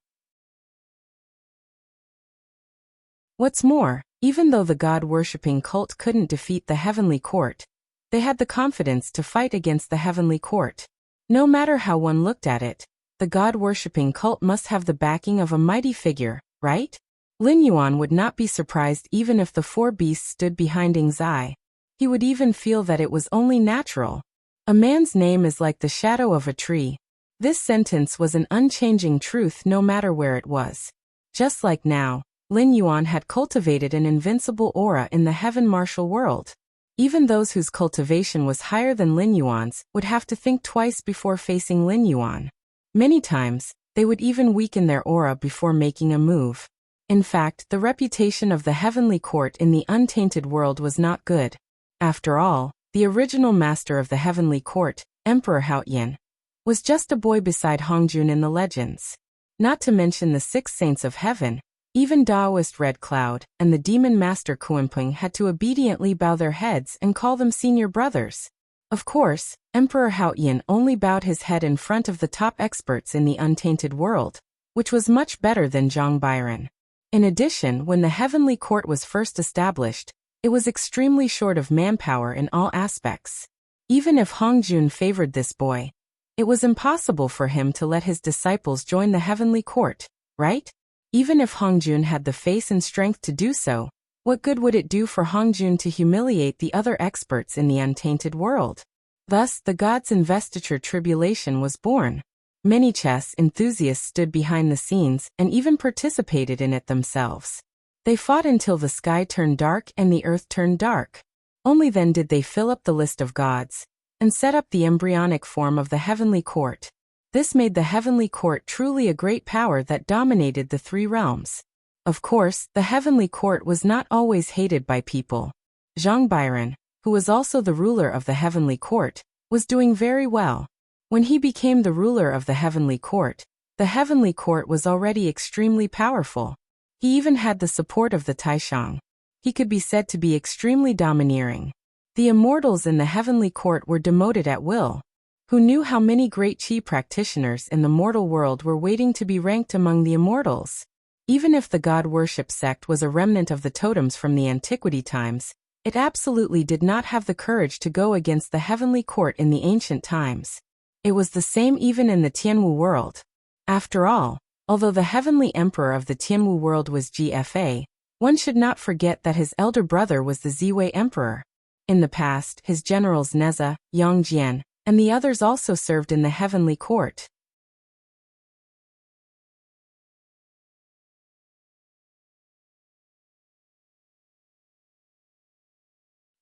What's more, even though the god-worshipping cult couldn't defeat the heavenly court, they had the confidence to fight against the heavenly court. No matter how one looked at it, the god-worshipping cult must have the backing of a mighty figure, right? Lin Yuan would not be surprised even if the 4 beasts stood behind Ying Zai. He would even feel that it was only natural. A man's name is like the shadow of a tree. This sentence was an unchanging truth no matter where it was. Just like now, Lin Yuan had cultivated an invincible aura in the heaven martial world. Even those whose cultivation was higher than Lin Yuan's would have to think twice before facing Lin Yuan. Many times, they would even weaken their aura before making a move. In fact, the reputation of the heavenly court in the untainted world was not good. After all, the original master of the heavenly court, Emperor Haoyan, was just a boy beside Hongjun in the legends. Not to mention the 6 saints of heaven, even Taoist Red Cloud and the demon master Kuimping had to obediently bow their heads and call them senior brothers. Of course, Emperor Haoyin only bowed his head in front of the top experts in the untainted world, which was much better than Zhang Byron. In addition, when the heavenly court was first established, it was extremely short of manpower in all aspects. Even if Hongjun favored this boy, it was impossible for him to let his disciples join the heavenly court, right? Even if Hongjun had the face and strength to do so, what good would it do for Hongjun to humiliate the other experts in the untainted world? Thus, the god's investiture tribulation was born. Many chess enthusiasts stood behind the scenes and even participated in it themselves. They fought until the sky turned dark and the earth turned dark. Only then did they fill up the list of gods and set up the embryonic form of the heavenly court. This made the heavenly court truly a great power that dominated the 3 realms. Of course, the heavenly court was not always hated by people. Zhang Byron, who was also the ruler of the heavenly court, was doing very well. When he became the ruler of the heavenly court was already extremely powerful. He even had the support of the Taishang. He could be said to be extremely domineering. The immortals in the heavenly court were demoted at will. Who knew how many great qi practitioners in the mortal world were waiting to be ranked among the immortals? Even if the god worship sect was a remnant of the totems from the antiquity times, it absolutely did not have the courage to go against the heavenly court in the ancient times. It was the same even in the Tianwu world. After all, although the heavenly emperor of the Tianwu world was GFA, one should not forget that his elder brother was the Ziwei emperor. In the past, his generals Neza, Yongjian, and the others also served in the heavenly court.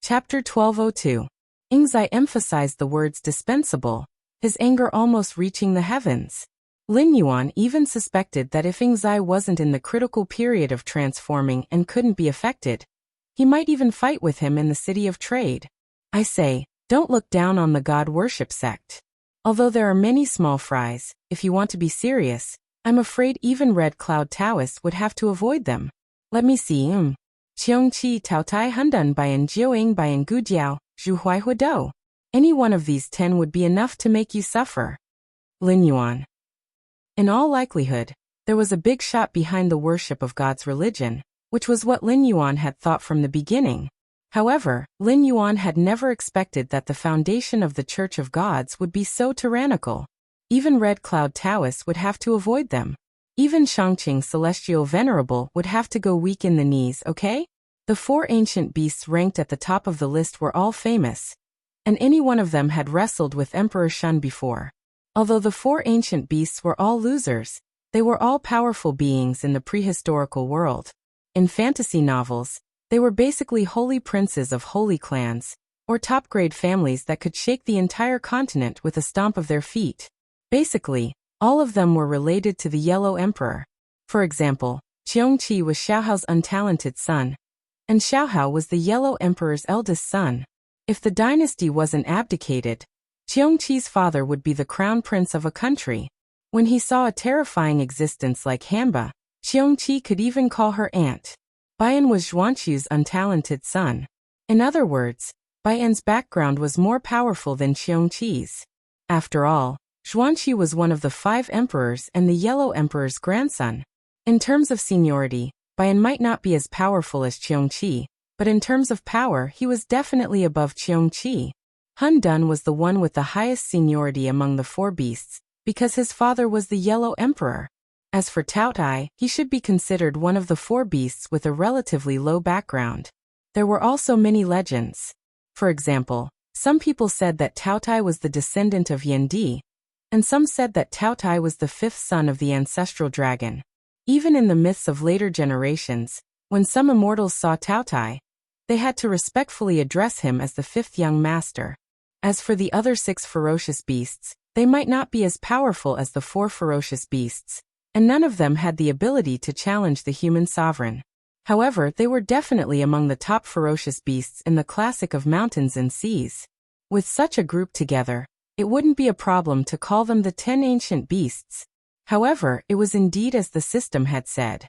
Chapter 1202. Ingzai emphasized the words dispensable, his anger almost reaching the heavens. Lin Yuan even suspected that if Ingzai wasn't in the critical period of transforming and couldn't be affected, he might even fight with him in the city of trade. I say, don't look down on the god worship sect. Although there are many small fries, if you want to be serious, I'm afraid even Red Cloud Taoists would have to avoid them. Let me see. Qiong Qi Tao Tai Hundun Bayan Jioing Bayan Gujiao, Zhu Huai Huado. Any one of these 10 would be enough to make you suffer. Lin Yuan. In all likelihood, there was a big shot behind the worship of God's religion, which was what Lin Yuan had thought from the beginning. However, Lin Yuan had never expected that the foundation of the Church of Gods would be so tyrannical. Even Red Cloud Taoists would have to avoid them. Even Shangqing Celestial Venerable would have to go weak in the knees, okay? The 4 ancient beasts ranked at the top of the list were all famous, and any one of them had wrestled with Emperor Shun before. Although the 4 ancient beasts were all losers, they were all powerful beings in the prehistorical world. In fantasy novels, they were basically holy princes of holy clans, or top-grade families that could shake the entire continent with a stomp of their feet. Basically, all of them were related to the Yellow Emperor. For example, Qiongqi was Xiaohao's untalented son, and Xiaohao was the Yellow Emperor's eldest son. If the dynasty wasn't abdicated, Qiongqi's father would be the crown prince of a country. When he saw a terrifying existence like Hanba, Qiongqi could even call her aunt. Baiyan was Zhuanqi's untalented son. In other words, Baiyan's background was more powerful than Qiongqi's. After all, Zhuanqi was one of the 5 emperors and the Yellow Emperor's grandson. In terms of seniority, Baiyan might not be as powerful as Qiongqi, but in terms of power he was definitely above Qiongqi. Hun Dun was the one with the highest seniority among the 4 beasts, because his father was the Yellow Emperor. As for Tao Tai, he should be considered one of the 4 beasts with a relatively low background. There were also many legends. For example, some people said that Tao Tai was the descendant of Yendi, and some said that Tao Tai was the 5th son of the ancestral dragon. Even in the myths of later generations, when some immortals saw Tao Tai, they had to respectfully address him as the 5th young master. As for the other 6 ferocious beasts, they might not be as powerful as the 4 ferocious beasts, and none of them had the ability to challenge the human sovereign. However, they were definitely among the top ferocious beasts in the classic of mountains and seas. With such a group together, it wouldn't be a problem to call them the 10 ancient beasts. However, it was indeed as the system had said.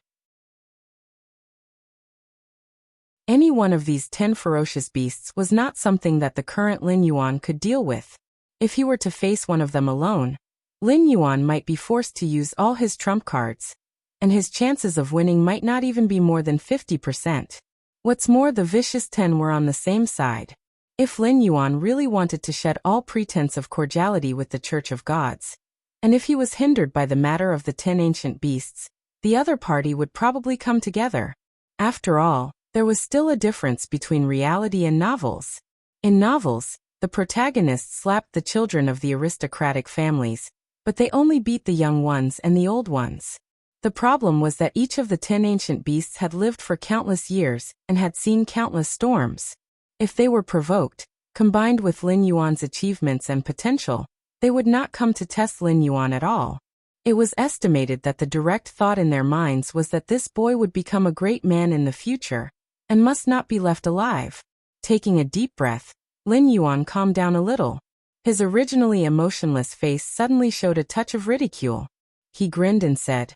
Any one of these 10 ferocious beasts was not something that the current Lin Yuan could deal with. If he were to face one of them alone, Lin Yuan might be forced to use all his trump cards, and his chances of winning might not even be more than 50%. What's more, the vicious 10 were on the same side. If Lin Yuan really wanted to shed all pretense of cordiality with the Church of Gods, and if he was hindered by the matter of the 10 ancient beasts, the other party would probably come together. After all, there was still a difference between reality and novels. In novels, the protagonists slapped the children of the aristocratic families, but they only beat the young ones and the old ones. The problem was that each of the 10 ancient beasts had lived for countless years and had seen countless storms. If they were provoked, combined with Lin Yuan's achievements and potential, they would not come to test Lin Yuan at all. It was estimated that the direct thought in their minds was that this boy would become a great man in the future, and must not be left alive. Taking a deep breath, Lin Yuan calmed down a little. His originally emotionless face suddenly showed a touch of ridicule. He grinned and said,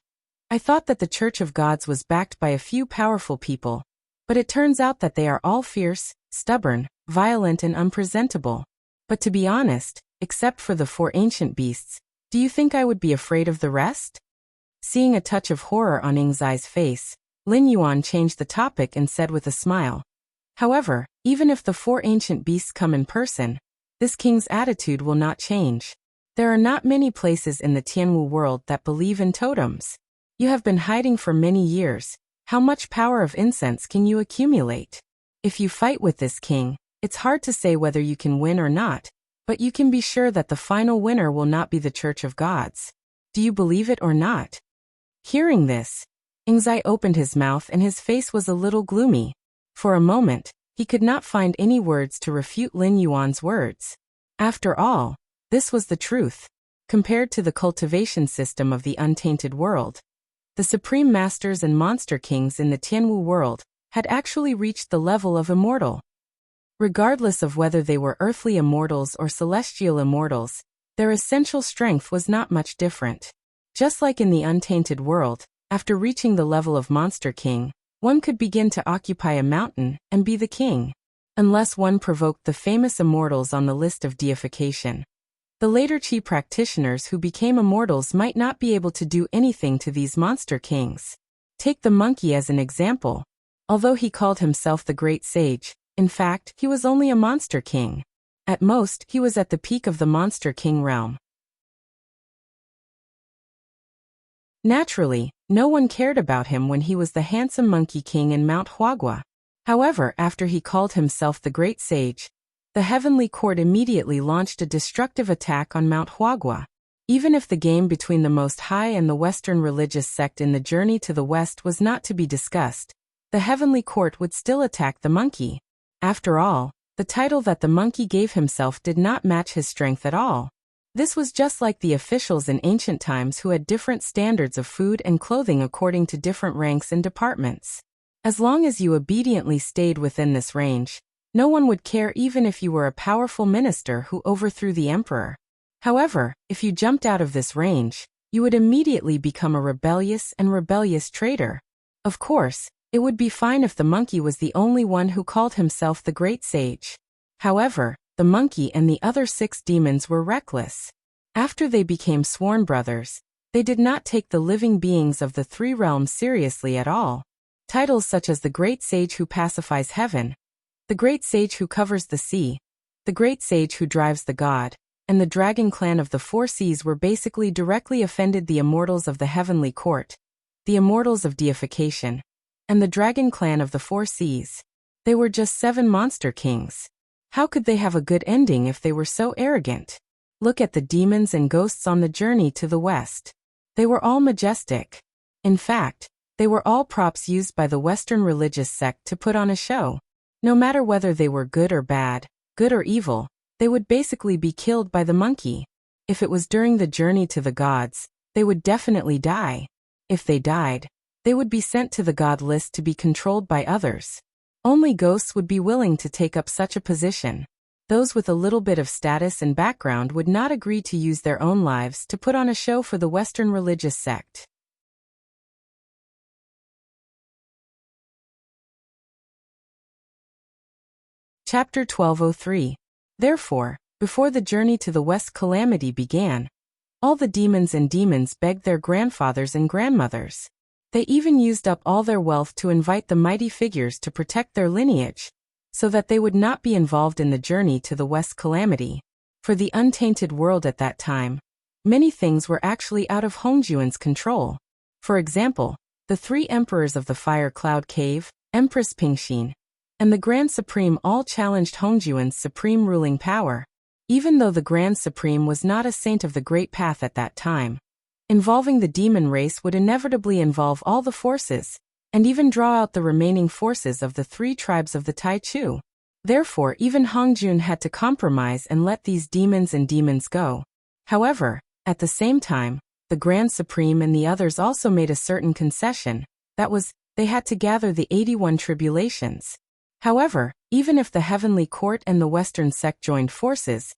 "I thought that the Church of Gods was backed by a few powerful people, but it turns out that they are all fierce, stubborn, violent and unpresentable. But to be honest, except for the 4 ancient beasts, do you think I would be afraid of the rest?" Seeing a touch of horror on Ning Zai's face, Lin Yuan changed the topic and said with a smile, "However, even if the 4 ancient beasts come in person, this king's attitude will not change. There are not many places in the Tianwu world that believe in totems. You have been hiding for many years. How much power of incense can you accumulate? If you fight with this king, it's hard to say whether you can win or not, but you can be sure that the final winner will not be the Church of Gods. Do you believe it or not?" Hearing this, Ning Zai opened his mouth and his face was a little gloomy. For a moment, he could not find any words to refute Lin Yuan's words. After all, this was the truth. Compared to the cultivation system of the untainted world, the supreme masters and monster kings in the Tianwu world had actually reached the level of immortal. Regardless of whether they were earthly immortals or celestial immortals, their essential strength was not much different. Just like in the untainted world, after reaching the level of monster king, one could begin to occupy a mountain and be the king, unless one provoked the famous immortals on the list of deification. The later Qi practitioners who became immortals might not be able to do anything to these monster kings. Take the monkey as an example. Although he called himself the Great Sage, in fact, he was only a monster king. At most, he was at the peak of the monster king realm. Naturally, no one cared about him when he was the handsome monkey king in Mount Huagua. However, after he called himself the Great Sage, the heavenly court immediately launched a destructive attack on Mount Huagua. Even if the game between the Most High and the Western religious sect in the journey to the West was not to be discussed, the heavenly court would still attack the monkey. After all, the title that the monkey gave himself did not match his strength at all. This was just like the officials in ancient times who had different standards of food and clothing according to different ranks and departments. As long as you obediently stayed within this range, no one would care even if you were a powerful minister who overthrew the emperor. However, if you jumped out of this range, you would immediately become a rebellious traitor. Of course, it would be fine if the monkey was the only one who called himself the Great Sage. However, the monkey and the other 6 demons were reckless. After they became sworn brothers, they did not take the living beings of the 3 realms seriously at all. Titles such as the Great Sage who pacifies heaven, the Great Sage who covers the sea, the Great Sage who drives the god, and the Dragon Clan of the 4 Seas were basically directly offended the immortals of the heavenly court, the immortals of deification, and the Dragon Clan of the 4 Seas. They were just 7 monster kings. How could they have a good ending if they were so arrogant? Look at the demons and ghosts on the journey to the West. They were all majestic. In fact, they were all props used by the Western religious sect to put on a show. No matter whether they were good or bad, good or evil, they would basically be killed by the monkey. If it was during the journey to the gods, they would definitely die. If they died, they would be sent to the god list to be controlled by others. Only ghosts would be willing to take up such a position. Those with a little bit of status and background would not agree to use their own lives to put on a show for the Western religious sect. Chapter 1203. Therefore, before the journey to the West calamity began, all the demons and demons begged their grandfathers and grandmothers. They even used up all their wealth to invite the mighty figures to protect their lineage, so that they would not be involved in the journey to the West calamity. For the untainted world at that time, many things were actually out of Hongjuan's control. For example, the 3 emperors of the Fire Cloud Cave, Empress Pingxin, and the Grand Supreme all challenged Hongjuan's supreme ruling power. Even though the Grand Supreme was not a saint of the Great Path at that time, involving the demon race would inevitably involve all the forces, and even draw out the remaining forces of the 3 tribes of the Taichu. Therefore, even Hongjun had to compromise and let these demons and demons go. However, at the same time, the Grand Supreme and the others also made a certain concession, that was, they had to gather the 81 tribulations. However, even if the Heavenly Court and the Western sect joined forces,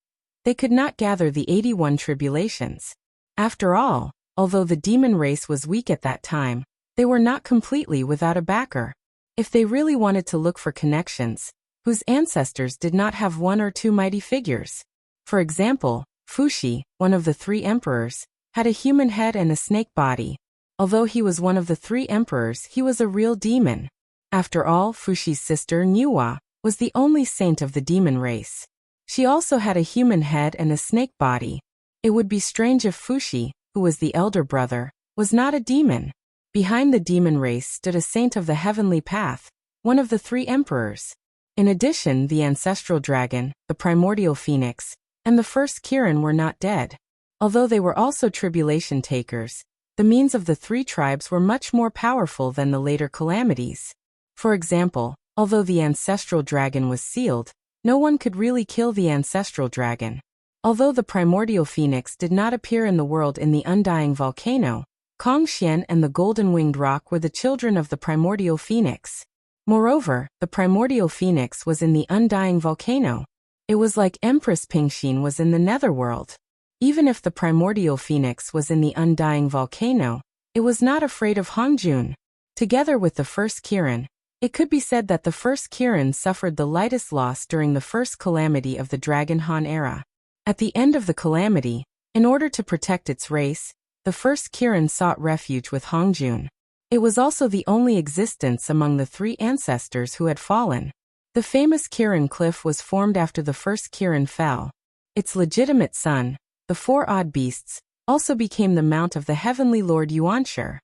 they could not gather the 81 tribulations. After all, although the demon race was weak at that time, they were not completely without a backer. If they really wanted to look for connections, whose ancestors did not have 1 or 2 mighty figures. For example, Fuxi, one of the 3 emperors, had a human head and a snake body. Although he was one of the 3 emperors, he was a real demon. After all, Fuxi's sister, Nuwa, was the only saint of the demon race. She also had a human head and a snake body. It would be strange if Fuxi, who was the elder brother, was not a demon. Behind the demon race stood a saint of the heavenly path, one of the 3 emperors. In addition, the ancestral dragon, the primordial phoenix, and the first Kirin were not dead. Although they were also tribulation takers, the means of the 3 tribes were much more powerful than the later calamities. For example, although the ancestral dragon was sealed, no one could really kill the ancestral dragon. Although the primordial phoenix did not appear in the world in the undying volcano, Kongxian and the golden-winged rock were the children of the primordial phoenix. Moreover, the primordial phoenix was in the undying volcano. It was like Empress Pingxin was in the netherworld. Even if the primordial phoenix was in the undying volcano, it was not afraid of Hongjun. Together with the first Kirin, it could be said that the first Kirin suffered the lightest loss during the first calamity of the Dragon Han era. At the end of the calamity, in order to protect its race, the first Kirin sought refuge with Hongjun. It was also the only existence among the 3 ancestors who had fallen. The famous Kirin cliff was formed after the first Kirin fell. Its legitimate son, the 4 odd beasts, also became the mount of the heavenly Lord Yuanshi.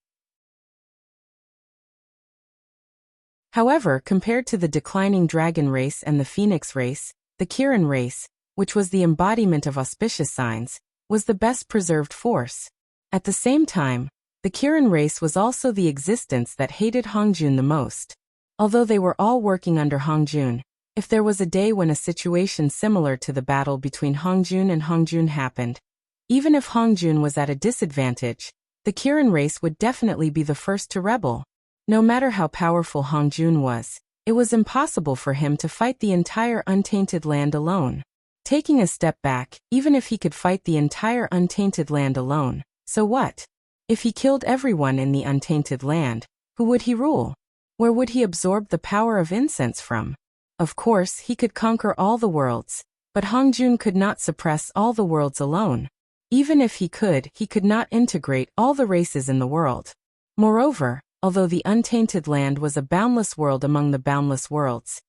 However, compared to the declining dragon race and the phoenix race, the Kirin race, which was the embodiment of auspicious signs, was the best preserved force. At the same time, the Kirin race was also the existence that hated Hongjun the most. Although they were all working under Hongjun, if there was a day when a situation similar to the battle between Hongjun and Hongjun happened, even if Hongjun was at a disadvantage, the Kirin race would definitely be the first to rebel. No matter how powerful Hongjun was, it was impossible for him to fight the entire untainted land alone. Taking a step back, even if he could fight the entire untainted land alone, so what? If he killed everyone in the untainted land, who would he rule? Where would he absorb the power of incense from? Of course, he could conquer all the worlds, but Hongjun could not suppress all the worlds alone. Even if he could not integrate all the races in the world. Moreover, although the untainted land was a boundless world among the boundless worlds,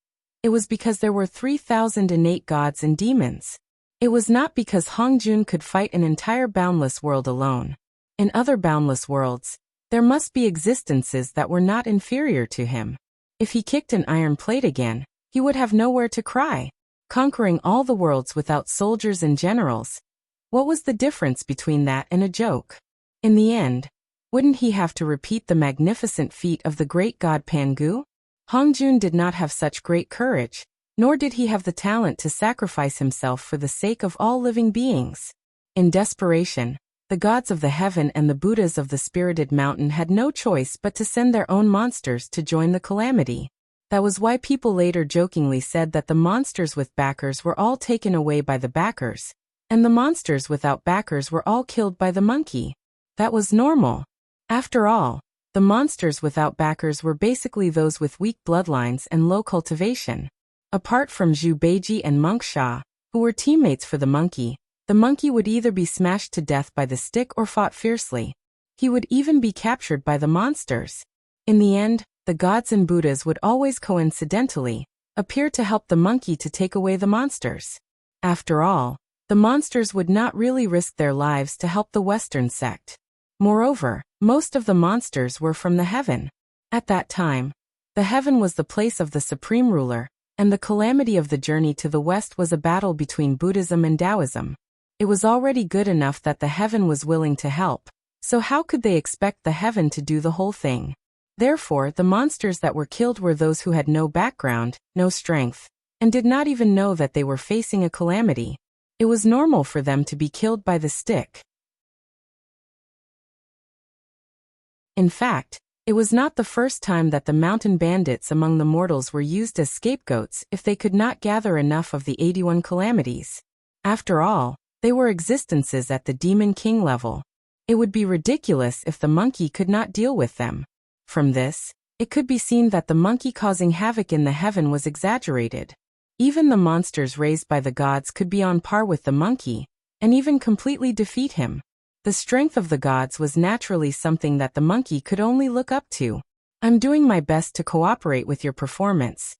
it was because there were 3,000 innate gods and demons. It was not because Hongjun could fight an entire boundless world alone. In other boundless worlds, there must be existences that were not inferior to him. If he kicked an iron plate again, he would have nowhere to cry. Conquering all the worlds without soldiers and generals. What was the difference between that and a joke? In the end, wouldn't he have to repeat the magnificent feat of the great god Pangu? Hongjun did not have such great courage, nor did he have the talent to sacrifice himself for the sake of all living beings. In desperation, the gods of the heaven and the Buddhas of the spirited mountain had no choice but to send their own monsters to join the calamity. That was why people later jokingly said that the monsters with backers were all taken away by the backers, and the monsters without backers were all killed by the monkey. That was normal. After all, the monsters without backers were basically those with weak bloodlines and low cultivation. Apart from Zhu Beiji and Monk Sha, who were teammates for the monkey would either be smashed to death by the stick or fought fiercely. He would even be captured by the monsters. In the end, the gods and Buddhas would always coincidentally appear to help the monkey to take away the monsters. After all, the monsters would not really risk their lives to help the Western sect. Moreover, most of the monsters were from the heaven. At that time, the heaven was the place of the supreme ruler, and the calamity of the journey to the West was a battle between Buddhism and Taoism. It was already good enough that the heaven was willing to help, so how could they expect the heaven to do the whole thing? Therefore, the monsters that were killed were those who had no background, no strength, and did not even know that they were facing a calamity. It was normal for them to be killed by the stick. In fact, it was not the first time that the mountain bandits among the mortals were used as scapegoats if they could not gather enough of the 81 calamities. After all, they were existences at the Demon King level. It would be ridiculous if the monkey could not deal with them. From this, it could be seen that the monkey causing havoc in the heaven was exaggerated. Even the monsters raised by the gods could be on par with the monkey, and even completely defeat him. The strength of the gods was naturally something that the monkey could only look up to. "I'm doing my best to cooperate with your performance."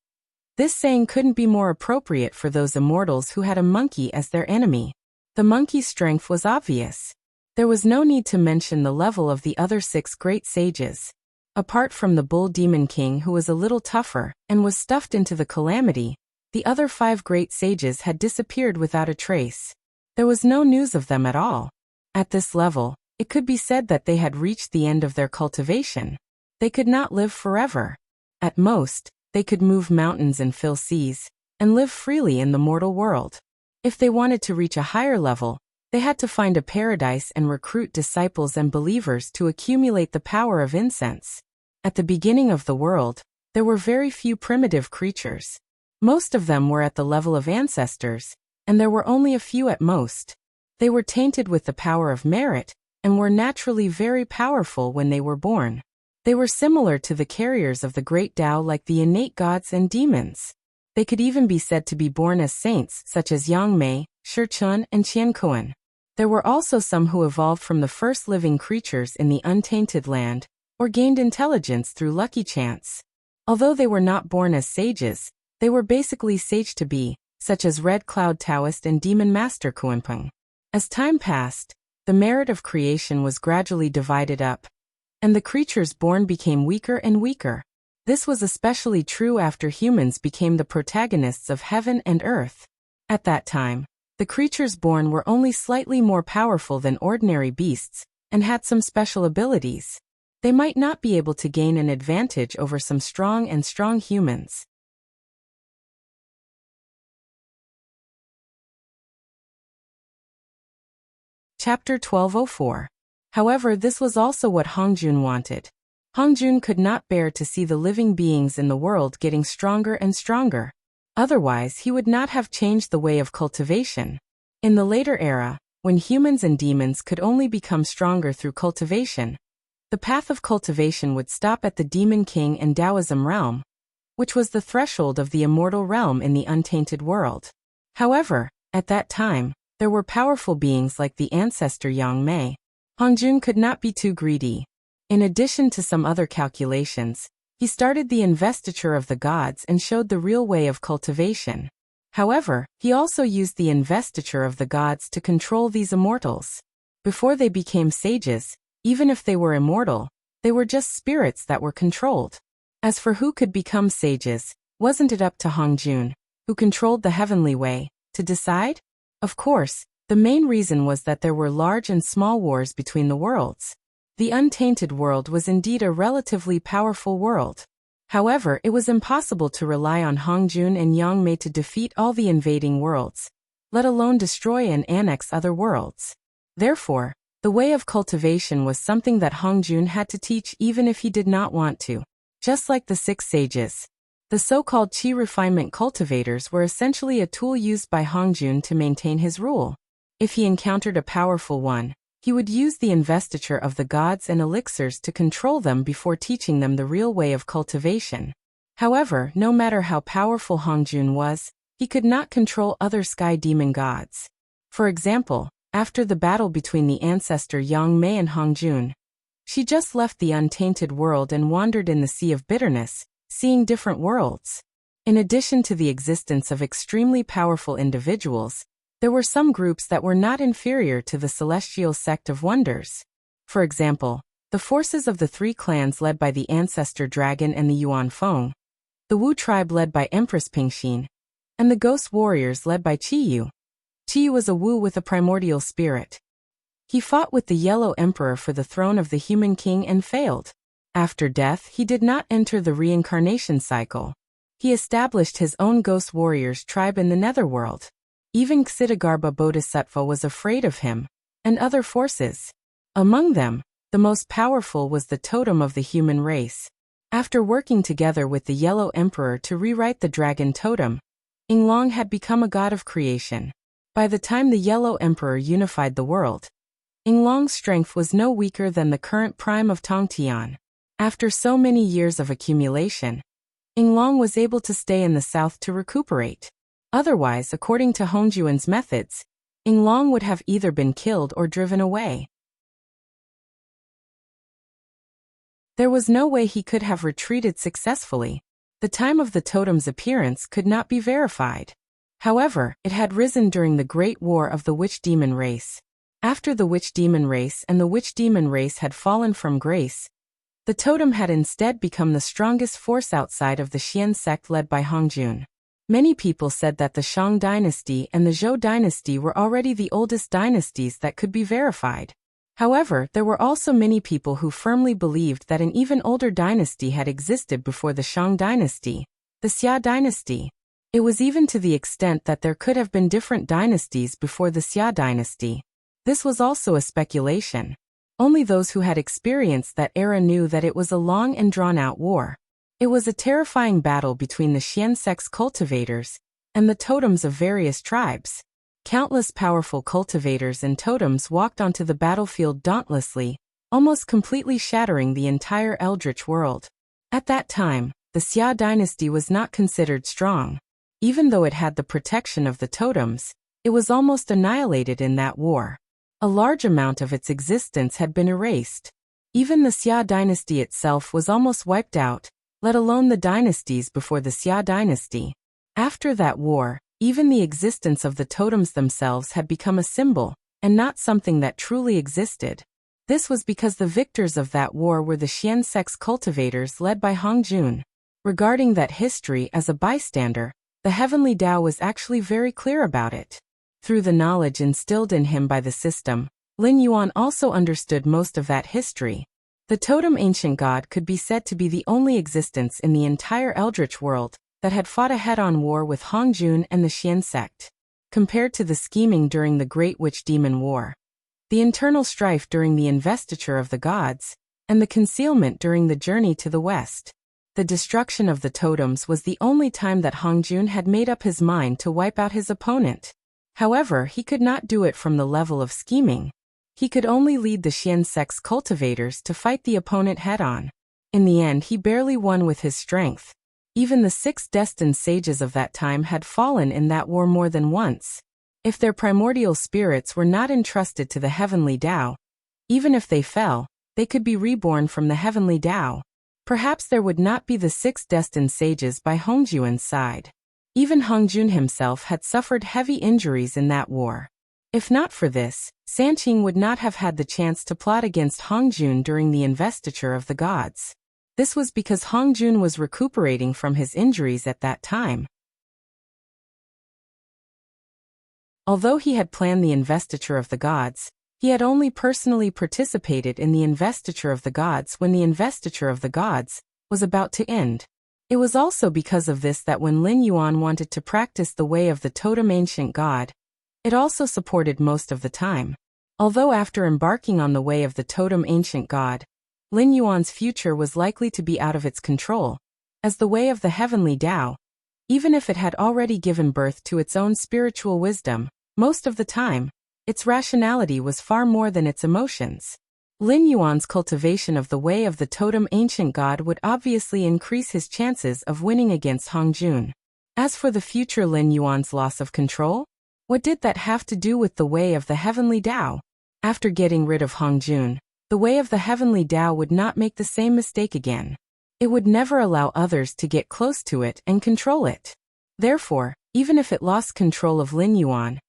This saying couldn't be more appropriate for those immortals who had a monkey as their enemy. The monkey's strength was obvious. There was no need to mention the level of the other 6 great sages. Apart from the Bull Demon King, who was a little tougher and was stuffed into the calamity, the other 5 great sages had disappeared without a trace. There was no news of them at all. At this level, it could be said that they had reached the end of their cultivation. They could not live forever. At most, they could move mountains and fill seas, and live freely in the mortal world. If they wanted to reach a higher level, they had to find a paradise and recruit disciples and believers to accumulate the power of incense. At the beginning of the world, there were very few primitive creatures. Most of them were at the level of ancestors, and there were only a few at most. They were tainted with the power of merit, and were naturally very powerful when they were born. They were similar to the carriers of the great Tao, like the innate gods and demons. They could even be said to be born as saints such as Yang Mei, Shi Chun, and Qian Kuan. There were also some who evolved from the first living creatures in the untainted land, or gained intelligence through lucky chance. Although they were not born as sages, they were basically sage-to-be, such as Red Cloud Taoist and Demon Master Kuanpeng. As time passed, the merit of creation was gradually divided up, and the creatures born became weaker and weaker. This was especially true after humans became the protagonists of heaven and earth. At that time, the creatures born were only slightly more powerful than ordinary beasts, and had some special abilities. They might not be able to gain an advantage over some strong humans. Chapter 1204. However, this was also what Hongjun wanted. Hongjun could not bear to see the living beings in the world getting stronger and stronger. Otherwise, he would not have changed the way of cultivation. In the later era, when humans and demons could only become stronger through cultivation, the path of cultivation would stop at the Demon King and Taoism realm, which was the threshold of the immortal realm in the untainted world. However, at that time, there were powerful beings like the ancestor Yang Mei. Hongjun could not be too greedy. In addition to some other calculations, he started the investiture of the gods and showed the real way of cultivation. However, he also used the investiture of the gods to control these immortals. Before they became sages, even if they were immortal, they were just spirits that were controlled. As for who could become sages, wasn't it up to Hongjun, who controlled the heavenly way, to decide? Of course, the main reason was that there were large and small wars between the worlds. The untainted world was indeed a relatively powerful world. However, it was impossible to rely on Hongjun and Yang Mei to defeat all the invading worlds, let alone destroy and annex other worlds. Therefore, the way of cultivation was something that Hongjun had to teach even if he did not want to. Just like the 6 sages, The so-called qi refinement cultivators were essentially a tool used by Hongjun to maintain his rule. If he encountered a powerful one, he would use the investiture of the gods and elixirs to control them before teaching them the real way of cultivation. However, no matter how powerful Hongjun was, he could not control other sky demon gods. For example, after the battle between the ancestor Yang Mei and Hongjun, she just left the untainted world and wandered in the sea of bitterness, seeing different worlds. In addition to the existence of extremely powerful individuals, there were some groups that were not inferior to the celestial sect of wonders. For example, the forces of the three clans led by the ancestor dragon and the Yuan Feng, the Wu tribe led by Empress Pingxin, and the ghost warriors led by Qiyu. Qiyu was a Wu with a primordial spirit. He fought with the Yellow Emperor for the throne of the human king and failed. After death, he did not enter the reincarnation cycle. He established his own ghost warriors tribe in the netherworld. Even Ksitigarbha Bodhisattva was afraid of him, and other forces. Among them, the most powerful was the totem of the human race. After working together with the Yellow Emperor to rewrite the dragon totem, Yinglong had become a god of creation. By the time the Yellow Emperor unified the world, Yinglong's strength was no weaker than the current prime of Tongtian. After so many years of accumulation, Yinglong was able to stay in the south to recuperate. Otherwise, according to Hongjuan's methods, Yinglong would have either been killed or driven away. There was no way he could have retreated successfully. The time of the totem's appearance could not be verified. However, it had risen during the Great War of the Witch Demon race. After the Witch Demon race and the Witch Demon race had fallen from grace, the totem had instead become the strongest force outside of the Xian sect led by Hongjun. Many people said that the Shang dynasty and the Zhou dynasty were already the oldest dynasties that could be verified. However, there were also many people who firmly believed that an even older dynasty had existed before the Shang dynasty, the Xia dynasty. It was even to the extent that there could have been different dynasties before the Xia dynasty. This was also a speculation. Only those who had experienced that era knew that it was a long and drawn-out war. It was a terrifying battle between the Xian sect's cultivators and the totems of various tribes. Countless powerful cultivators and totems walked onto the battlefield dauntlessly, almost completely shattering the entire Eldritch world. At that time, the Xia dynasty was not considered strong. Even though it had the protection of the totems, it was almost annihilated in that war. A large amount of its existence had been erased. Even the Xia dynasty itself was almost wiped out, let alone the dynasties before the Xia dynasty. After that war, even the existence of the totems themselves had become a symbol, and not something that truly existed. This was because the victors of that war were the Xian sect's cultivators led by Hongjun. Regarding that history as a bystander, the heavenly Tao was actually very clear about it. Through the knowledge instilled in him by the system, Lin Yuan also understood most of that history. The totem ancient god could be said to be the only existence in the entire Eldritch world that had fought a head-on war with Hongjun and the Xian sect. Compared to the scheming during the Great Witch Demon War, the internal strife during the investiture of the gods, and the concealment during the journey to the west, the destruction of the totems was the only time that Hongjun had made up his mind to wipe out his opponent. However, he could not do it from the level of scheming. He could only lead the Xian sect's cultivators to fight the opponent head-on. In the end, he barely won with his strength. Even the 6 destined sages of that time had fallen in that war more than once. If their primordial spirits were not entrusted to the heavenly Tao, even if they fell, they could be reborn from the heavenly Tao. Perhaps there would not be the 6 destined sages by Hongjuan's side. Even Hongjun himself had suffered heavy injuries in that war. If not for this, Sanqing would not have had the chance to plot against Hongjun during the investiture of the gods. This was because Hongjun was recuperating from his injuries at that time. Although he had planned the investiture of the gods, he had only personally participated in the investiture of the gods when the investiture of the gods was about to end. It was also because of this that when Lin Yuan wanted to practice the way of the totem ancient god, it also supported most of the time. Although after embarking on the way of the totem ancient god, Lin Yuan's future was likely to be out of its control. as the way of the heavenly Tao, even if it had already given birth to its own spiritual wisdom. Most of the time, its rationality was far more than its emotions. Lin Yuan's cultivation of the way of the totem ancient god would obviously increase his chances of winning against Hong Jun. As for the future Lin Yuan's loss of control, what did that have to do with the way of the heavenly Tao? After getting rid of Hong Jun, the way of the heavenly Tao would not make the same mistake again. It would never allow others to get close to it and control it. Therefore, even if it lost control of Lin Yuan,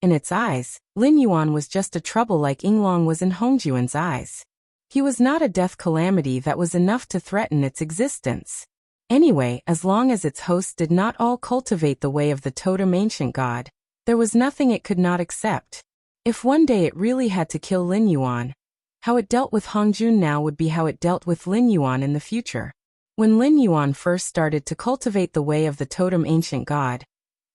in its eyes, Lin Yuan was just a trouble like Yinglong was in Hong Juan's eyes. He was not a death calamity that was enough to threaten its existence. Anyway, as long as its hosts did not all cultivate the way of the totem ancient god, there was nothing it could not accept. If one day it really had to kill Lin Yuan, how it dealt with Hong Jun now would be how it dealt with Lin Yuan in the future. When Lin Yuan first started to cultivate the way of the totem ancient god,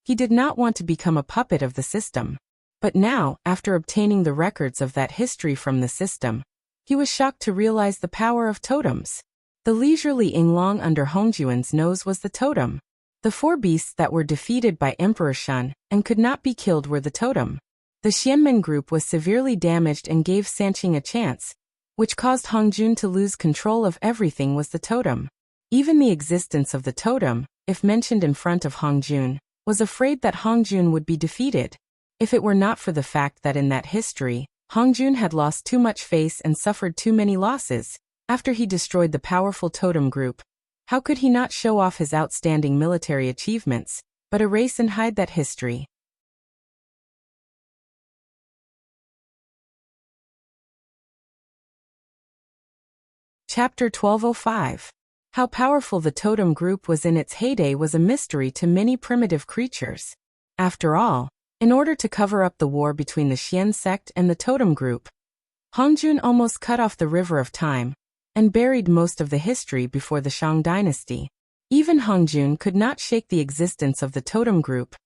he did not want to become a puppet of the system. But now, after obtaining the records of that history from the system, he was shocked to realize the power of totems. The leisurely Yinglong under Hongjuan's nose was the totem. The 4 beasts that were defeated by Emperor Shun and could not be killed were the totem. The Xianmen group was severely damaged and gave Sanqing a chance, which caused Hongjun to lose control of everything was the totem. Even the existence of the totem, if mentioned in front of Hongjun, was afraid that Hongjun would be defeated. If it were not for the fact that in that history, Hongjun had lost too much face and suffered too many losses, after he destroyed the powerful totem group, how could he not show off his outstanding military achievements, but erase and hide that history? Chapter 1205. How powerful the totem group was in its heyday was a mystery to many primitive creatures. After all, in order to cover up the war between the Xian sect and the totem group, Hongjun almost cut off the river of time and buried most of the history before the Shang dynasty. Even Hongjun could not shake the existence of the totem group,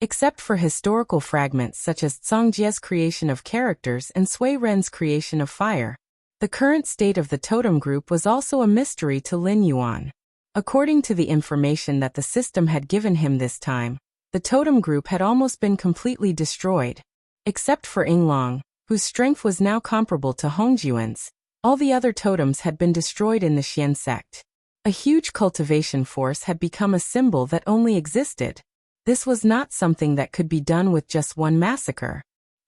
except for historical fragments such as Songjie's creation of characters and Sui Ren's creation of fire. The current state of the totem group was also a mystery to Lin Yuan. According to the information that the system had given him this time, the totem group had almost been completely destroyed. Except for Yinglong, whose strength was now comparable to Hongjuan's, all the other totems had been destroyed in the Xian sect. A huge cultivation force had become a symbol that only existed. This was not something that could be done with just one massacre.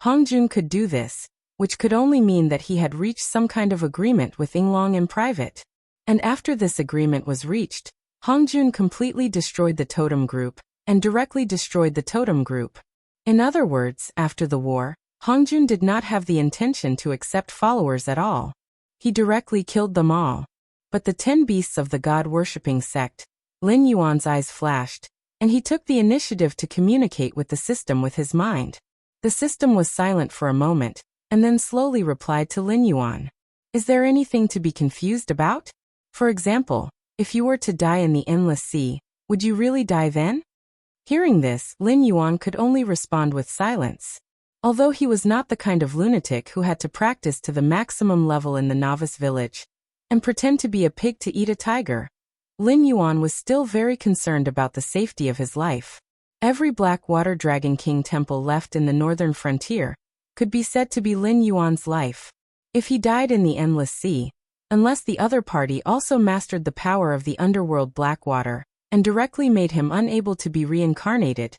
Hongjun could do this, which could only mean that he had reached some kind of agreement with Yinglong in private. And after this agreement was reached, Hongjun completely destroyed the totem group, and directly destroyed the totem group. In other words, after the war, Hongjun did not have the intention to accept followers at all. He directly killed them all. But the 10 beasts of the god-worshipping sect, Lin Yuan's eyes flashed, and he took the initiative to communicate with the system with his mind. The system was silent for a moment, and then slowly replied to Lin Yuan. Is there anything to be confused about? For example, if you were to die in the endless sea, would you really die then? Hearing this, Lin Yuan could only respond with silence. Although he was not the kind of lunatic who had to practice to the maximum level in the novice village and pretend to be a pig to eat a tiger, Lin Yuan was still very concerned about the safety of his life. Every Black Water Dragon King temple left in the northern frontier could be said to be Lin Yuan's life. If he died in the endless sea, unless the other party also mastered the power of the underworld Blackwater and directly made him unable to be reincarnated,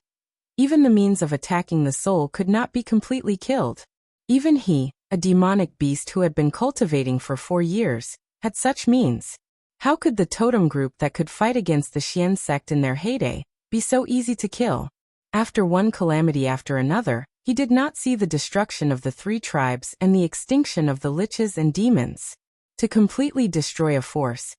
even the means of attacking the soul could not be completely killed. Even he, a demonic beast who had been cultivating for 4 years, had such means. How could the totem group that could fight against the Xian sect in their heyday be so easy to kill? After one calamity after another, he did not see the destruction of the 3 tribes and the extinction of the liches and demons. To completely destroy a force,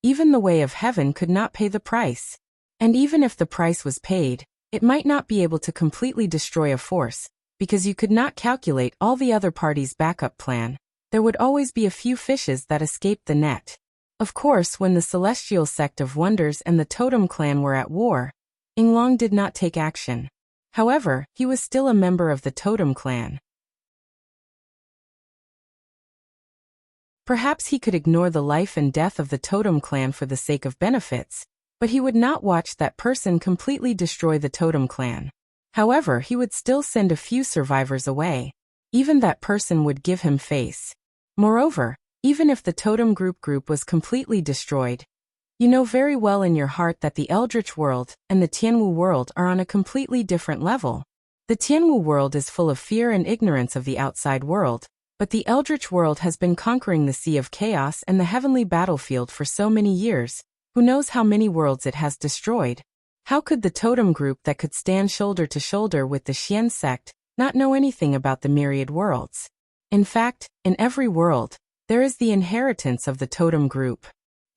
even the way of heaven could not pay the price. And even if the price was paid, it might not be able to completely destroy a force, because you could not calculate all the other parties' backup plan. There would always be a few fishes that escaped the net. Of course, when the Celestial Sect of Wonders and the Totem Clan were at war, Yinglong did not take action. However, he was still a member of the Totem Clan. Perhaps he could ignore the life and death of the Totem Clan for the sake of benefits, But he would not watch that person completely destroy the totem clan. However, he would still send a few survivors away. Even that person would give him face. Moreover, even if the totem group was completely destroyed, you know very well in your heart that the Eldritch world and the Tianwu world are on a completely different level. The Tianwu world is full of fear and ignorance of the outside world, but the Eldritch world has been conquering the Sea of Chaos and the heavenly battlefield for so many years. Who knows how many worlds it has destroyed? How could the totem group that could stand shoulder to shoulder with the Xian sect not know anything about the myriad worlds? In fact, in every world, there is the inheritance of the totem group.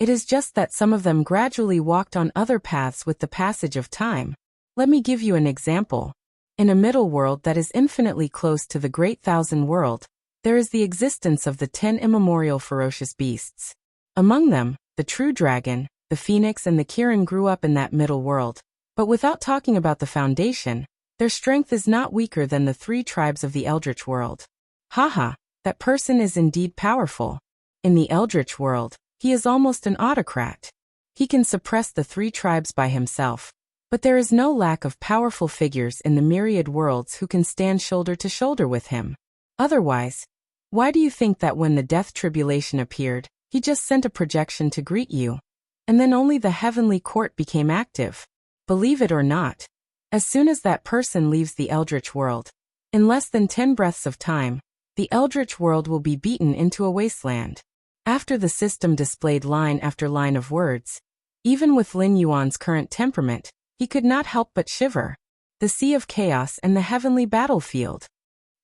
It is just that some of them gradually walked on other paths with the passage of time. Let me give you an example. In a middle world that is infinitely close to the Great Thousand World, there is the existence of the 10 immemorial ferocious beasts. Among them, the true dragon, the phoenix and the Kirin grew up in that middle world. But without talking about the foundation, their strength is not weaker than the 3 tribes of the Eldritch world. Haha, that person is indeed powerful. In the Eldritch world, he is almost an autocrat. He can suppress the 3 tribes by himself. But there is no lack of powerful figures in the myriad worlds who can stand shoulder to shoulder with him. Otherwise, why do you think that when the death tribulation appeared, he just sent a projection to greet you? And then only the heavenly court became active. Believe it or not, as soon as that person leaves the Eldritch world, in less than 10 breaths of time, the Eldritch world will be beaten into a wasteland. After the system displayed line after line of words, even with Lin Yuan's current temperament, he could not help but shiver. The Sea of Chaos and the heavenly battlefield.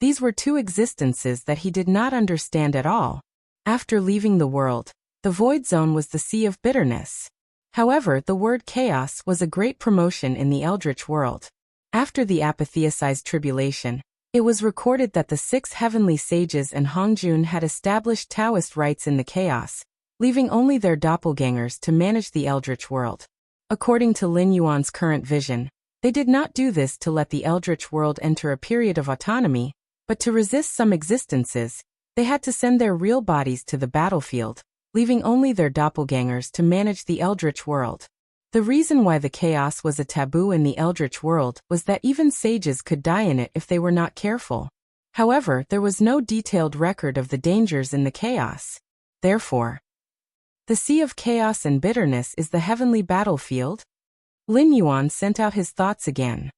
These were 2 existences that he did not understand at all. After leaving the world, the void zone was the Sea of Bitterness. However, the word chaos was a great promotion in the Eldritch world. After the apotheosized tribulation, it was recorded that the 6 heavenly sages and Hongjun had established Taoist rites in the chaos, leaving only their doppelgangers to manage the Eldritch world. According to Lin Yuan's current vision, they did not do this to let the Eldritch world enter a period of autonomy, but to resist some existences, they had to send their real bodies to the battlefield, leaving only their doppelgangers to manage the Eldritch world. The reason why the chaos was a taboo in the Eldritch world was that even sages could die in it if they were not careful. However, there was no detailed record of the dangers in the chaos. Therefore, the Sea of Chaos and Bitterness is the heavenly battlefield? Lin Yuan sent out his thoughts again.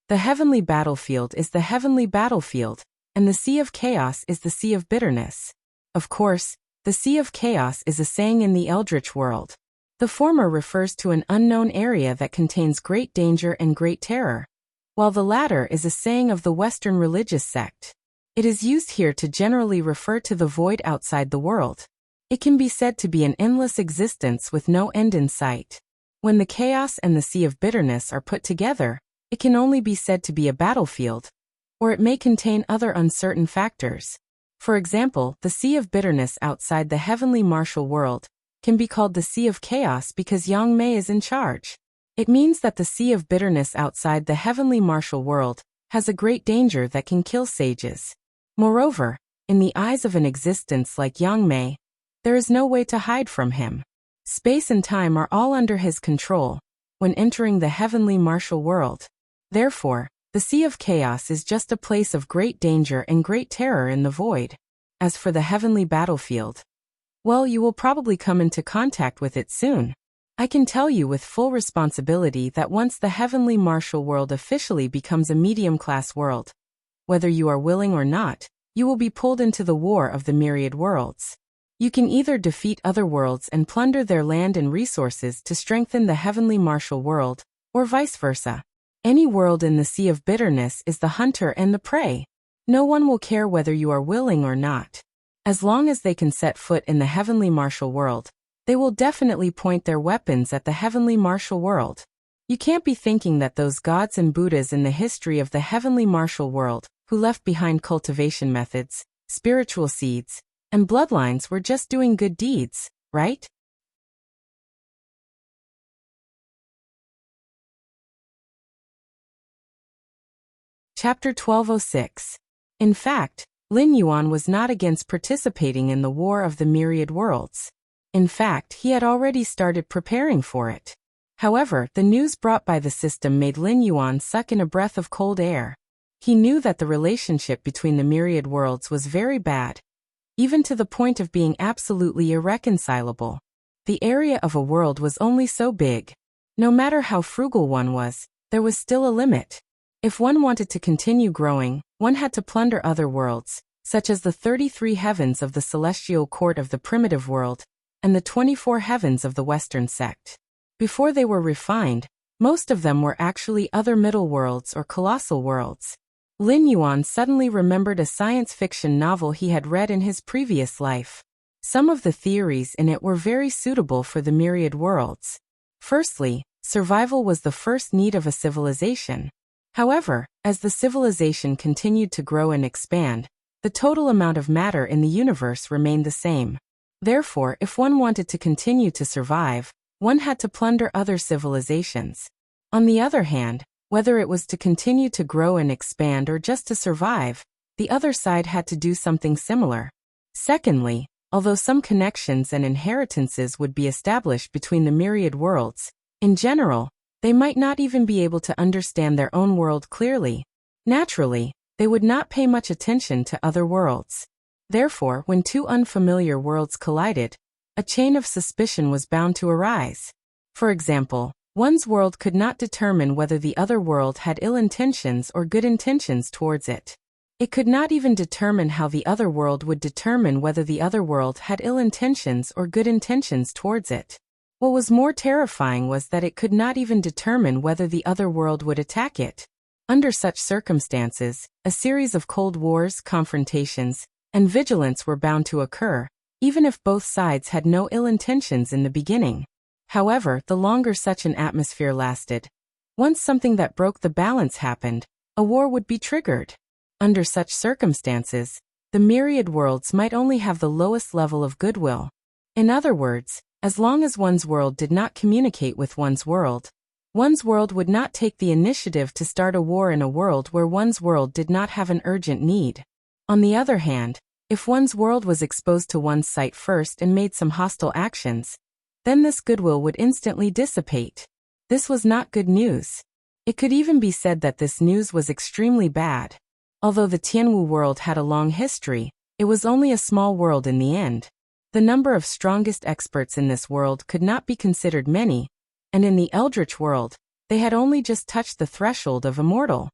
The heavenly battlefield is the heavenly battlefield, and the Sea of Chaos is the Sea of Bitterness. Of course, the Sea of Chaos is a saying in the Eldritch world. The former refers to an unknown area that contains great danger and great terror, while the latter is a saying of the Western religious sect. It is used here to generally refer to the void outside the world. It can be said to be an endless existence with no end in sight. When the chaos and the Sea of Bitterness are put together, it can only be said to be a battlefield, or it may contain other uncertain factors. For example, the Sea of Bitterness outside the heavenly martial world can be called the Sea of Chaos because Yang Mei is in charge. It means that the Sea of Bitterness outside the heavenly martial world has a great danger that can kill sages. Moreover, in the eyes of an existence like Yang Mei, there is no way to hide from him. Space and time are all under his control when entering the heavenly martial world. Therefore, the Sea of Chaos is just a place of great danger and great terror in the void. As for the heavenly battlefield, well, you will probably come into contact with it soon. I can tell you with full responsibility that once the heavenly martial world officially becomes a medium-class world, whether you are willing or not, you will be pulled into the war of the myriad worlds. You can either defeat other worlds and plunder their land and resources to strengthen the heavenly martial world, or vice versa. Any world in the Sea of Bitterness is the hunter and the prey. No one will care whether you are willing or not. As long as they can set foot in the heavenly martial world, they will definitely point their weapons at the heavenly martial world. You can't be thinking that those gods and Buddhas in the history of the heavenly martial world, who left behind cultivation methods, spiritual seeds, and bloodlines were just doing good deeds, right? Chapter 1206. In fact, Lin Yuan was not against participating in the War of the Myriad Worlds. In fact, he had already started preparing for it. However, the news brought by the system made Lin Yuan suck in a breath of cold air. He knew that the relationship between the myriad worlds was very bad, even to the point of being absolutely irreconcilable. The area of a world was only so big. No matter how frugal one was, there was still a limit. If one wanted to continue growing, one had to plunder other worlds, such as the 33 heavens of the celestial court of the primitive world, and the 24 heavens of the Western sect. Before they were refined, most of them were actually other middle worlds or colossal worlds. Lin Yuan suddenly remembered a science fiction novel he had read in his previous life. Some of the theories in it were very suitable for the myriad worlds. Firstly, survival was the first need of a civilization. However, as the civilization continued to grow and expand, the total amount of matter in the universe remained the same. Therefore, if one wanted to continue to survive, one had to plunder other civilizations. On the other hand, whether it was to continue to grow and expand or just to survive, the other side had to do something similar. Secondly, although some connections and inheritances would be established between the myriad worlds, in general, they might not even be able to understand their own world clearly. Naturally, they would not pay much attention to other worlds. Therefore, when two unfamiliar worlds collided, a chain of suspicion was bound to arise. For example, one's world could not determine whether the other world had ill intentions or good intentions towards it. It could not even determine how the other world would determine whether the other world had ill intentions or good intentions towards it. What was more terrifying was that it could not even determine whether the other world would attack it. Under such circumstances, a series of cold wars, confrontations, and vigilance were bound to occur, even if both sides had no ill intentions in the beginning. However, the longer such an atmosphere lasted, once something that broke the balance happened, a war would be triggered. Under such circumstances, the myriad worlds might only have the lowest level of goodwill. In other words, as long as one's world did not communicate with one's world would not take the initiative to start a war in a world where one's world did not have an urgent need. On the other hand, if one's world was exposed to one's sight first and made some hostile actions, then this goodwill would instantly dissipate. This was not good news. It could even be said that this news was extremely bad. Although the Tianwu world had a long history, it was only a small world in the end. The number of strongest experts in this world could not be considered many, and in the Eldritch world, they had only just touched the threshold of immortal.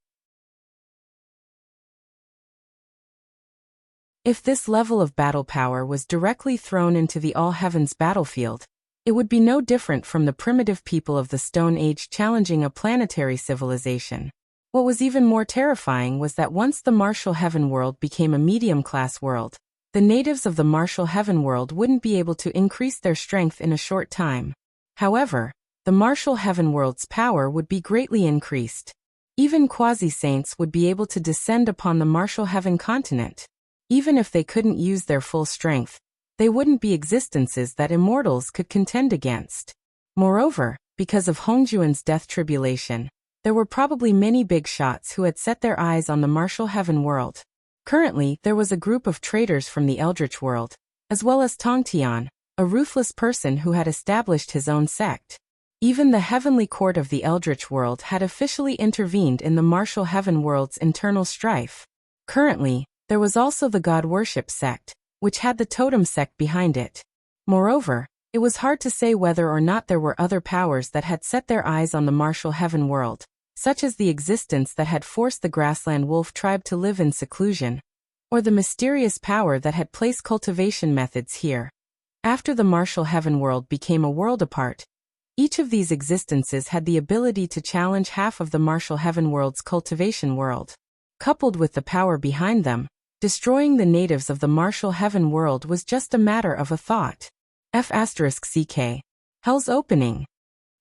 If this level of battle power was directly thrown into the all-heavens battlefield, it would be no different from the primitive people of the Stone Age challenging a planetary civilization. What was even more terrifying was that once the Martial Heaven world became a medium-class world, the natives of the Martial Heaven world wouldn't be able to increase their strength in a short time. However, the Martial Heaven world's power would be greatly increased. Even quasi-saints would be able to descend upon the Martial Heaven continent. Even if they couldn't use their full strength, they wouldn't be existences that immortals could contend against. Moreover, because of Hongjuan's death tribulation, there were probably many big shots who had set their eyes on the Martial Heaven world. Currently, there was a group of traitors from the Eldritch world, as well as Tongtian, a ruthless person who had established his own sect. Even the heavenly court of the Eldritch world had officially intervened in the Martial Heaven world's internal strife. Currently, there was also the God Worship sect, which had the totem sect behind it. Moreover, it was hard to say whether or not there were other powers that had set their eyes on the Martial Heaven world, such as the existence that had forced the grassland wolf tribe to live in seclusion, or the mysterious power that had placed cultivation methods here. After the Martial Heaven world became a world apart, each of these existences had the ability to challenge half of the Martial Heaven world's cultivation world. Coupled with the power behind them, destroying the natives of the Martial Heaven world was just a matter of a thought. F***CK. Hell's opening.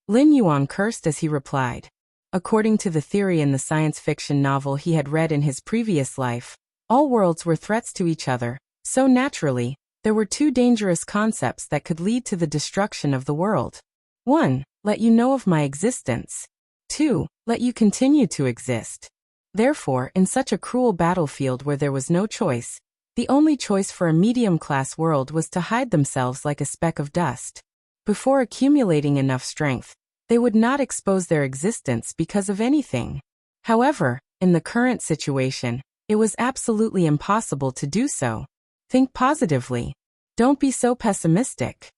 Lin Yuan cursed as he replied. According to the theory in the science fiction novel he had read in his previous life, all worlds were threats to each other, so naturally, there were two dangerous concepts that could lead to the destruction of the world. 1. Let you know of my existence. 2. Let you continue to exist. Therefore, in such a cruel battlefield where there was no choice, The only choice for a medium-class world was to hide themselves like a speck of dust. Before accumulating enough strength, they would not expose their existence because of anything. However, in the current situation, it was absolutely impossible to do so. Think positively. Don't be so pessimistic.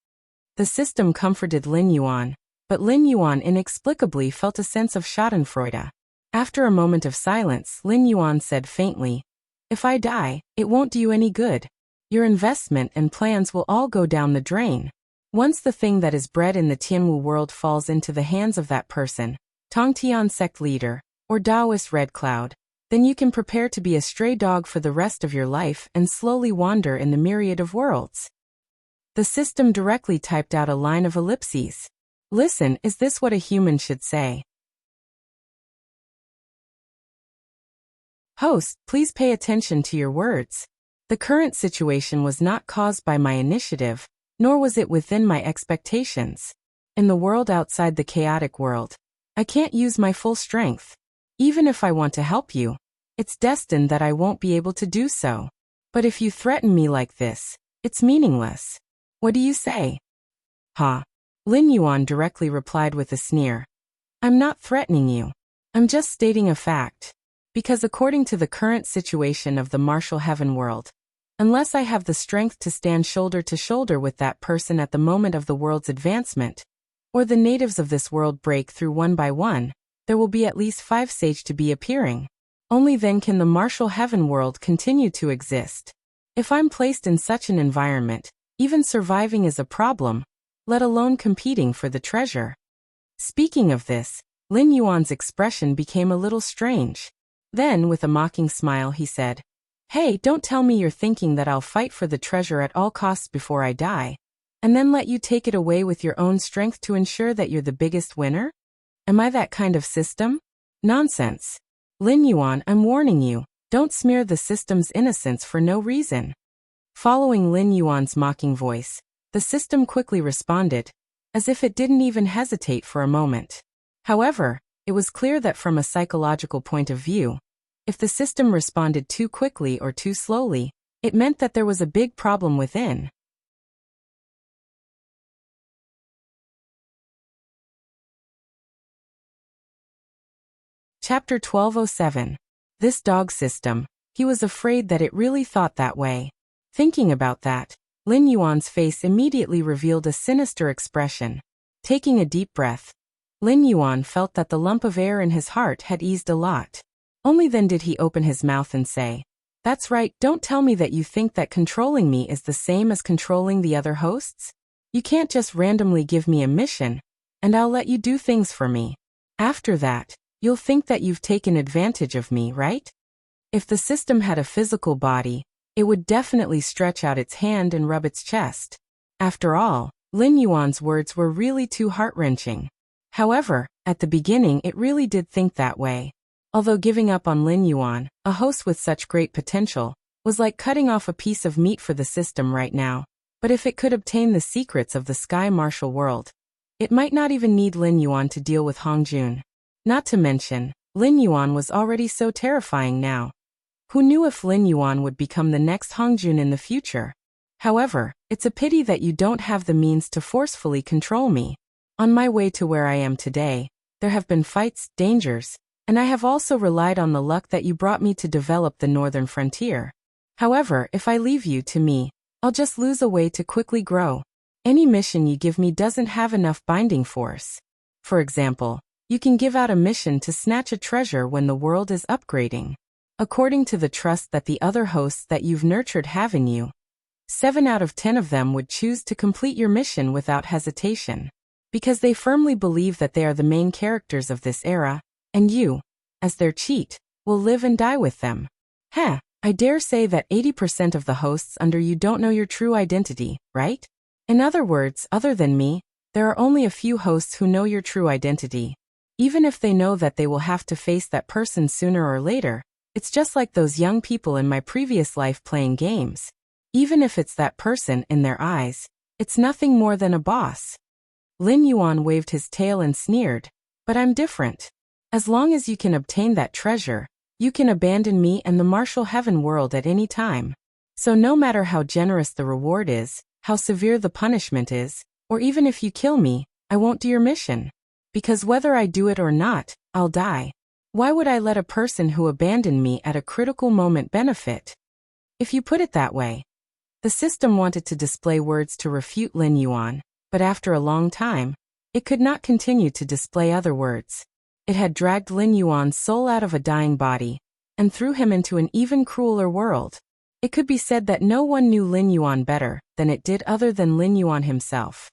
The system comforted Lin Yuan, but Lin Yuan inexplicably felt a sense of schadenfreude. After a moment of silence, Lin Yuan said faintly, "If I die, it won't do you any good. Your investment and plans will all go down the drain. Once the thing that is bred in the Tianwu world falls into the hands of that person, Tongtian sect leader, or Taoist Red Cloud, then you can prepare to be a stray dog for the rest of your life and slowly wander in the myriad of worlds." The system directly typed out a line of ellipses. Listen, is this what a human should say? Host, please pay attention to your words. The current situation was not caused by my initiative, nor was it within my expectations. In the world outside the chaotic world, I can't use my full strength. Even if I want to help you, it's destined that I won't be able to do so. But if you threaten me like this, it's meaningless. What do you say? Ha! Lin Yuan directly replied with a sneer. I'm not threatening you. I'm just stating a fact. Because according to the current situation of the martial heaven world, unless I have the strength to stand shoulder to shoulder with that person at the moment of the world's advancement, or the natives of this world break through one by one, there will be at least 5 sage to be appearing. Only then can the martial heaven world continue to exist. If I'm placed in such an environment, even surviving is a problem, let alone competing for the treasure. Speaking of this, Lin Yuan's expression became a little strange. Then, with a mocking smile, he said, "Hey, don't tell me you're thinking that I'll fight for the treasure at all costs before I die, and then let you take it away with your own strength to ensure that you're the biggest winner? Am I that kind of system? Nonsense. Lin Yuan, I'm warning you, don't smear the system's innocence for no reason." Following Lin Yuan's mocking voice, the system quickly responded, as if it didn't even hesitate for a moment. However, it was clear that from a psychological point of view, if the system responded too quickly or too slowly, it meant that there was a big problem within. Chapter 1207. This dog system. He was afraid that it really thought that way. Thinking about that, Lin Yuan's face immediately revealed a sinister expression. Taking a deep breath, Lin Yuan felt that the lump of air in his heart had eased a lot. Only then did he open his mouth and say, "That's right, don't tell me that you think that controlling me is the same as controlling the other hosts. You can't just randomly give me a mission, and I'll let you do things for me. After that, you'll think that you've taken advantage of me, right?" If the system had a physical body, it would definitely stretch out its hand and rub its chest. After all, Lin Yuan's words were really too heart-wrenching. However, at the beginning it really did think that way. Although giving up on Lin Yuan, a host with such great potential, was like cutting off a piece of meat for the system right now. But if it could obtain the secrets of the sky martial world, it might not even need Lin Yuan to deal with Hongjun. Not to mention, Lin Yuan was already so terrifying now. Who knew if Lin Yuan would become the next Hongjun in the future? However, it's a pity that you don't have the means to forcefully control me. On my way to where I am today, there have been fights, dangers, and I have also relied on the luck that you brought me to develop the northern frontier. However, if I leave you to me, I'll just lose a way to quickly grow. Any mission you give me doesn't have enough binding force. For example, you can give out a mission to snatch a treasure when the world is upgrading. According to the trust that the other hosts that you've nurtured have in you, 7 out of 10 of them would choose to complete your mission without hesitation. Because they firmly believe that they are the main characters of this era, and you, as their cheat, will live and die with them. I dare say that 80% of the hosts under you don't know your true identity, right? In other words, other than me, there are only a few hosts who know your true identity. Even if they know that they will have to face that person sooner or later, it's just like those young people in my previous life playing games. Even if it's that person, in their eyes, it's nothing more than a boss. Lin Yuan waved his tail and sneered, "But I'm different. As long as you can obtain that treasure, you can abandon me and the martial heaven world at any time. So no matter how generous the reward is, how severe the punishment is, or even if you kill me, I won't do your mission. Because whether I do it or not, I'll die. Why would I let a person who abandoned me at a critical moment benefit? If you put it that way. The system wanted to display words to refute Lin Yuan, but after a long time, it could not continue to display other words. It had dragged Lin Yuan's soul out of a dying body, and threw him into an even crueler world. It could be said that no one knew Lin Yuan better than it did other than Lin Yuan himself.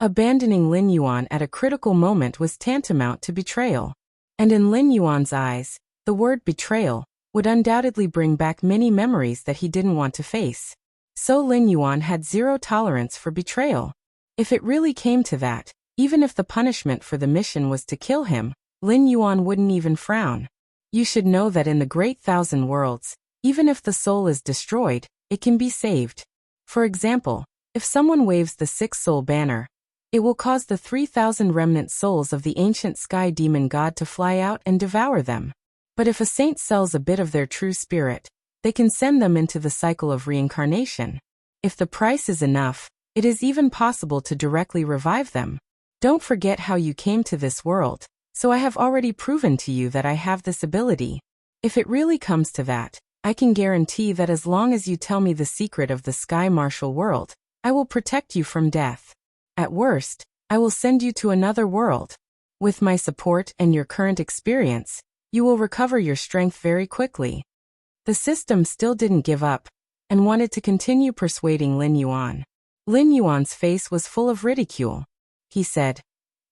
Abandoning Lin Yuan at a critical moment was tantamount to betrayal. And in Lin Yuan's eyes, the word betrayal would undoubtedly bring back many memories that he didn't want to face. So Lin Yuan had zero tolerance for betrayal. If it really came to that, even if the punishment for the mission was to kill him, Lin Yuan wouldn't even frown. You should know that in the Great Thousand Worlds, even if the soul is destroyed, it can be saved. For example, if someone waves the six-soul banner, it will cause the 3,000 remnant souls of the ancient sky demon god to fly out and devour them. But if a saint sells a bit of their true spirit, they can send them into the cycle of reincarnation. If the price is enough, it is even possible to directly revive them. Don't forget how you came to this world, so I have already proven to you that I have this ability. If it really comes to that, I can guarantee that as long as you tell me the secret of the sky martial world, I will protect you from death. At worst, I will send you to another world. With my support and your current experience, you will recover your strength very quickly. The system still didn't give up, and wanted to continue persuading Lin Yuan. Lin Yuan's face was full of ridicule. He said,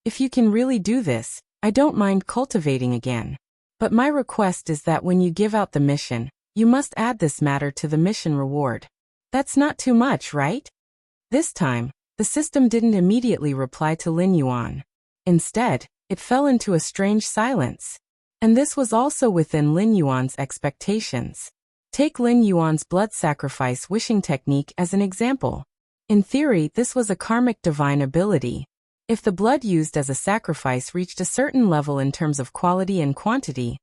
"If you can really do this, I don't mind cultivating again. But my request is that when you give out the mission, you must add this matter to the mission reward. That's not too much, right?" This time, the system didn't immediately reply to Lin Yuan. Instead, it fell into a strange silence. And this was also within Lin Yuan's expectations. Take Lin Yuan's blood sacrifice wishing technique as an example. In theory, this was a karmic divine ability. If the blood used as a sacrifice reached a certain level in terms of quality and quantity,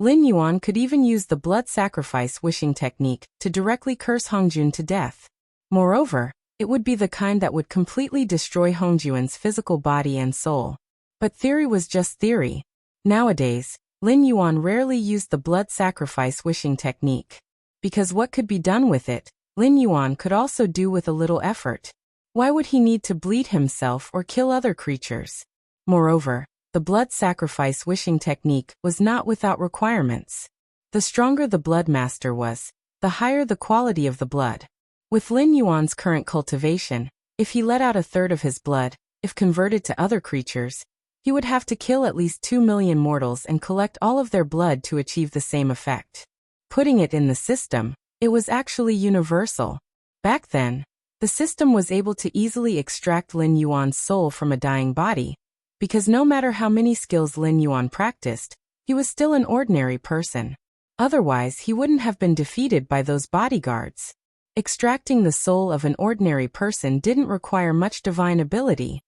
Lin Yuan could even use the blood sacrifice wishing technique to directly curse Hongjun to death. Moreover, it would be the kind that would completely destroy Hongjun's physical body and soul. But theory was just theory. Nowadays, Lin Yuan rarely used the blood sacrifice wishing technique. Because what could be done with it, Lin Yuan could also do with a little effort. Why would he need to bleed himself or kill other creatures? Moreover, the blood sacrifice wishing technique was not without requirements. The stronger the blood master was, the higher the quality of the blood. With Lin Yuan's current cultivation, if he let out a third of his blood, if converted to other creatures, he would have to kill at least 2 million mortals and collect all of their blood to achieve the same effect. Putting it in the system, it was actually universal. Back then, the system was able to easily extract Lin Yuan's soul from a dying body, because no matter how many skills Lin Yuan practiced, he was still an ordinary person. Otherwise, he wouldn't have been defeated by those bodyguards. Extracting the soul of an ordinary person didn't require much divine ability.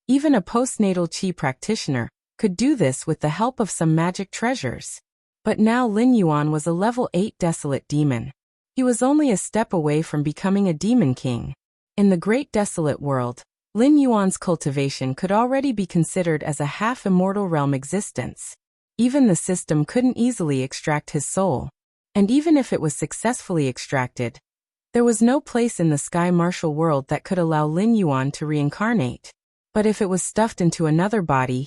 Even a postnatal qi practitioner could do this with the help of some magic treasures. But now Lin Yuan was a level 8 desolate demon. He was only a step away from becoming a demon king. In the great desolate world, Lin Yuan's cultivation could already be considered as a half-immortal realm existence. Even the system couldn't easily extract his soul. And even if it was successfully extracted, there was no place in the sky martial world that could allow Lin Yuan to reincarnate. But if it was stuffed into another body,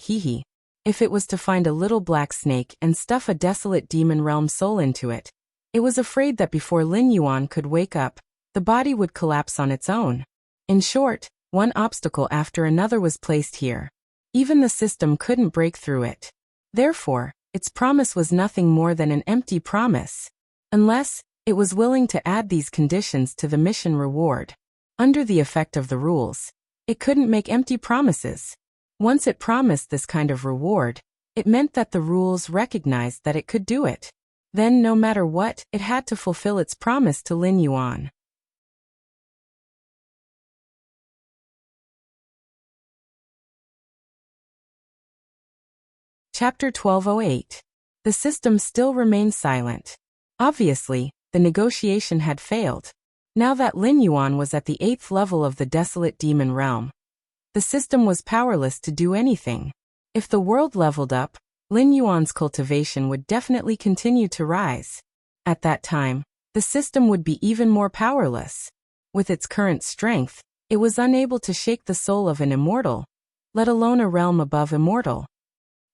if it was to find a little black snake and stuff a desolate demon realm soul into it, it was afraid that before Lin Yuan could wake up, the body would collapse on its own. In short, one obstacle after another was placed here. Even the system couldn't break through it. Therefore, its promise was nothing more than an empty promise. Unless, it was willing to add these conditions to the mission reward. Under the effect of the rules, it couldn't make empty promises. Once it promised this kind of reward, it meant that the rules recognized that it could do it. Then no matter what, it had to fulfill its promise to Lin Yuan. Chapter 1208. The system still remained silent. Obviously, the negotiation had failed. Now that Lin Yuan was at the 8th level of the desolate demon realm, the system was powerless to do anything. If the world leveled up, Lin Yuan's cultivation would definitely continue to rise. At that time, the system would be even more powerless. With its current strength, it was unable to shake the soul of an immortal, let alone a realm above immortal.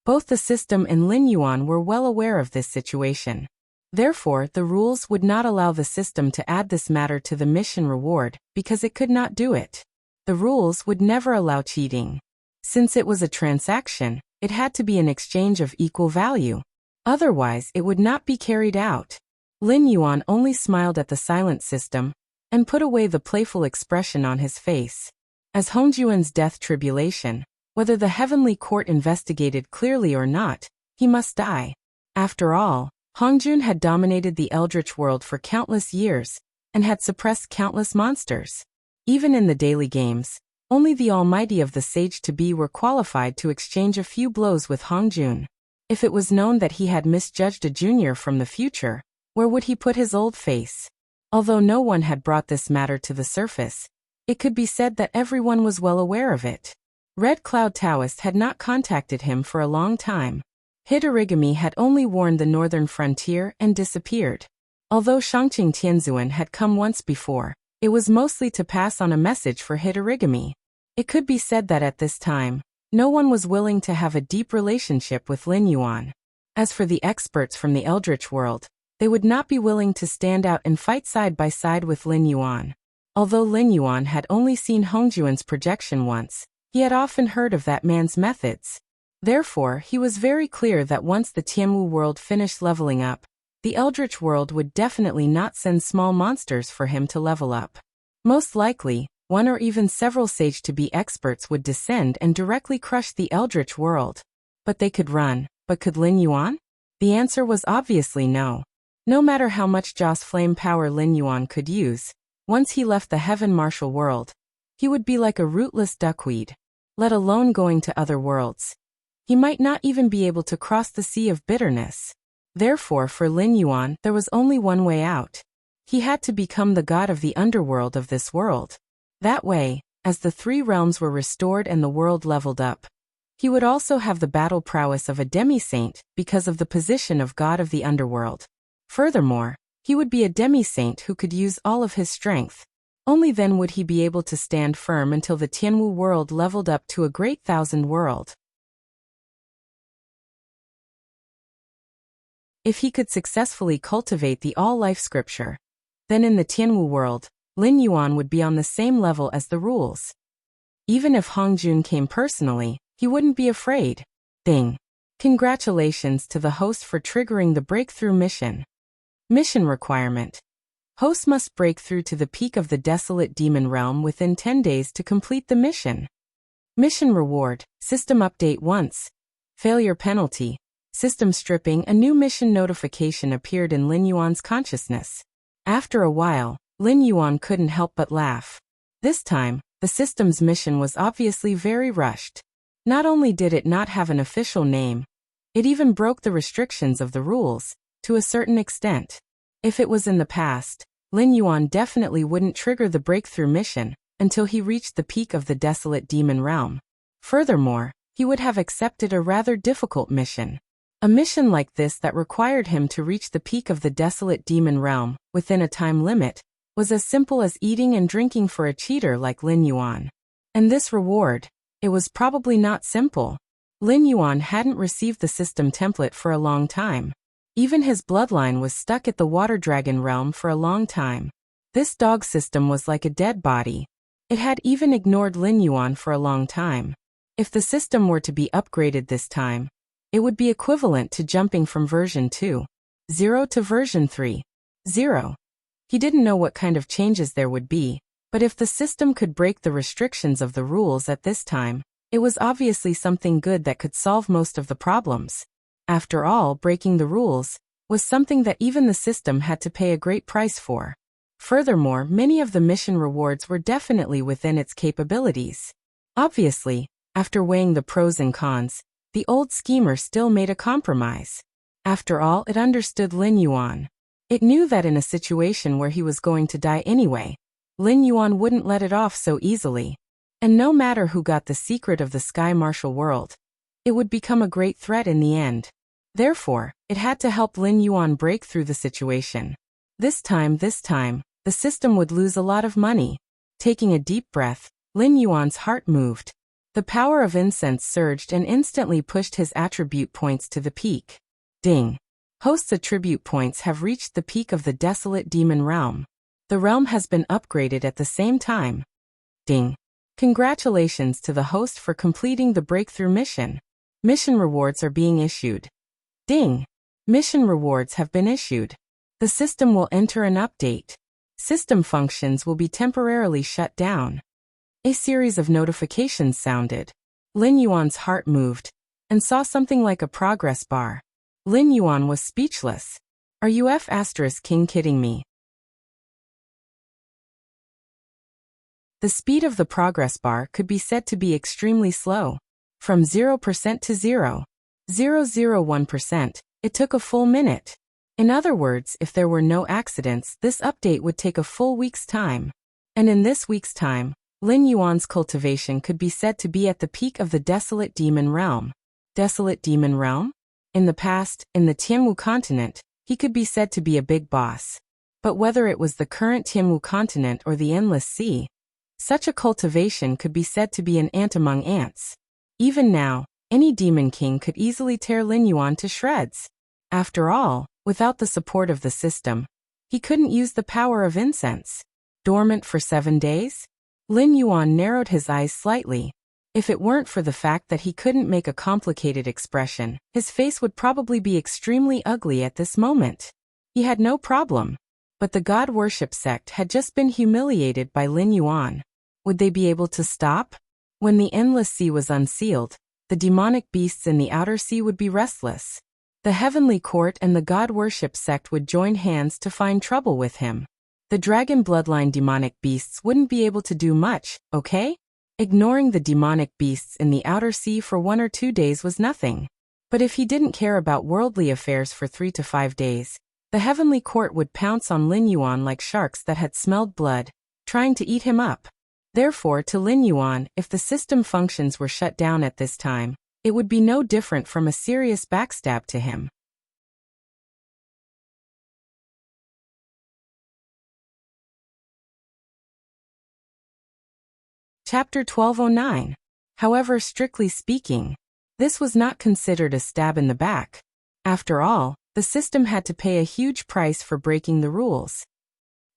Both the system and Lin Yuan were well aware of this situation. Therefore, the rules would not allow the system to add this matter to the mission reward, because it could not do it. The rules would never allow cheating. Since it was a transaction, it had to be an exchange of equal value. Otherwise, it would not be carried out. Lin Yuan only smiled at the silent system and put away the playful expression on his face. As Hongjuan's death tribulation, whether the heavenly court investigated clearly or not, he must die. After all, Hongjun had dominated the Eldritch world for countless years and had suppressed countless monsters. Even in the daily games, only the almighty of the sage-to-be were qualified to exchange a few blows with Hongjun. If it was known that he had misjudged a junior from the future, where would he put his old face? Although no one had brought this matter to the surface, it could be said that everyone was well aware of it. Red Cloud Taoist had not contacted him for a long time. Hidorigami had only warned the northern frontier and disappeared. Although Shangqing Tianzuan had come once before, it was mostly to pass on a message for Hidorigami. It could be said that at this time, no one was willing to have a deep relationship with Lin Yuan. As for the experts from the Eldritch world, they would not be willing to stand out and fight side by side with Lin Yuan. Although Lin Yuan had only seen Hongjuan's projection once, he had often heard of that man's methods. Therefore, he was very clear that once the Tianwu world finished leveling up, the Eldritch world would definitely not send small monsters for him to level up. Most likely, one or even several sage-to-be experts would descend and directly crush the Eldritch world. But they could run, but could Lin Yuan? The answer was obviously no. No matter how much Joss flame power Lin Yuan could use, once he left the Heaven Martial world, he would be like a rootless duckweed, let alone going to other worlds. He might not even be able to cross the sea of bitterness. Therefore, for Lin Yuan, there was only one way out. He had to become the god of the underworld of this world. That way, as the 3 realms were restored and the world leveled up, he would also have the battle prowess of a demi-saint because of the position of god of the underworld. Furthermore, he would be a demi-saint who could use all of his strength. Only then would he be able to stand firm until the Tianwu world leveled up to a great 1,000 world. If he could successfully cultivate the all-life scripture, then in the Tianwu world, Lin Yuan would be on the same level as the rules. Even if Hongjun came personally, he wouldn't be afraid. Ding! Congratulations to the host for triggering the breakthrough mission. Mission requirement. Host must break through to the peak of the desolate demon realm within 10 days to complete the mission. Mission reward, system update once. Failure penalty. System stripping. A new mission notification appeared in Lin Yuan's consciousness. After a while, Lin Yuan couldn't help but laugh. This time, the system's mission was obviously very rushed. Not only did it not have an official name, it even broke the restrictions of the rules, to a certain extent. If it was in the past, Lin Yuan definitely wouldn't trigger the breakthrough mission until he reached the peak of the desolate demon realm. Furthermore, he would have accepted a rather difficult mission. A mission like this that required him to reach the peak of the desolate demon realm within a time limit was as simple as eating and drinking for a cheater like Lin Yuan. And this reward, it was probably not simple. Lin Yuan hadn't received the system template for a long time. Even his bloodline was stuck at the water dragon realm for a long time. This dog system was like a dead body. It had even ignored Lin Yuan for a long time. If the system were to be upgraded this time, it would be equivalent to jumping from version 2.0 to version 3.0. He didn't know what kind of changes there would be, but if the system could break the restrictions of the rules at this time, it was obviously something good that could solve most of the problems. After all, breaking the rules was something that even the system had to pay a great price for. Furthermore, many of the mission rewards were definitely within its capabilities. Obviously, after weighing the pros and cons, the old schemer still made a compromise. After all, it understood Lin Yuan. It knew that in a situation where he was going to die anyway, Lin Yuan wouldn't let it off so easily. And no matter who got the secret of the sky martial world, it would become a great threat in the end. Therefore, it had to help Lin Yuan break through the situation. This time, the system would lose a lot of money. Taking a deep breath, Lin Yuan's heart moved. The power of incense surged and instantly pushed his attribute points to the peak. Ding! Host's attribute points have reached the peak of the desolate demon realm. The realm has been upgraded at the same time. Ding! Congratulations to the host for completing the breakthrough mission. Mission rewards are being issued. Ding! Mission rewards have been issued. The system will enter an update. System functions will be temporarily shut down. A series of notifications sounded. Lin Yuan's heart moved and saw something like a progress bar. Lin Yuan was speechless. Are you King kidding me? The speed of the progress bar could be said to be extremely slow. From 0% to 0.001%, it took a full minute. In other words, if there were no accidents, this update would take a full week's time. And in this week's time, Lin Yuan's cultivation could be said to be at the peak of the desolate demon realm. Desolate demon realm? In the past, in the Tianwu continent, he could be said to be a big boss. But whether it was the current Tianwu continent or the endless sea, such a cultivation could be said to be an ant among ants. Even now, any demon king could easily tear Lin Yuan to shreds. After all, without the support of the system, he couldn't use the power of incense. Dormant for 7 days? Lin Yuan narrowed his eyes slightly. If it weren't for the fact that he couldn't make a complicated expression, his face would probably be extremely ugly at this moment. He had no problem. But the god worship sect had just been humiliated by Lin Yuan. Would they be able to stop? When the endless sea was unsealed, the demonic beasts in the outer sea would be restless. The heavenly court and the god worship sect would join hands to find trouble with him. The dragon bloodline demonic beasts wouldn't be able to do much, okay? Ignoring the demonic beasts in the outer sea for 1 or 2 days was nothing. But if he didn't care about worldly affairs for 3 to 5 days, the heavenly court would pounce on Lin Yuan like sharks that had smelled blood, trying to eat him up. Therefore, to Lin Yuan, if the system functions were shut down at this time, it would be no different from a serious backstab to him. Chapter 1209. However, strictly speaking, this was not considered a stab in the back. After all, the system had to pay a huge price for breaking the rules.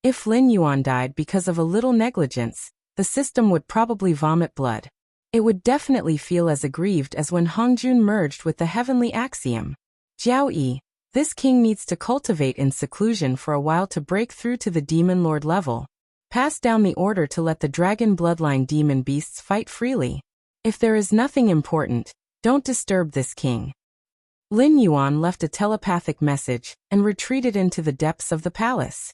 If Lin Yuan died because of a little negligence, the system would probably vomit blood. It would definitely feel as aggrieved as when Hongjun merged with the heavenly axiom. Jiao Yi, this king needs to cultivate in seclusion for a while to break through to the demon lord level. Pass down the order to let the dragon bloodline demon beasts fight freely. If there is nothing important, don't disturb this king. Lin Yuan left a telepathic message and retreated into the depths of the palace.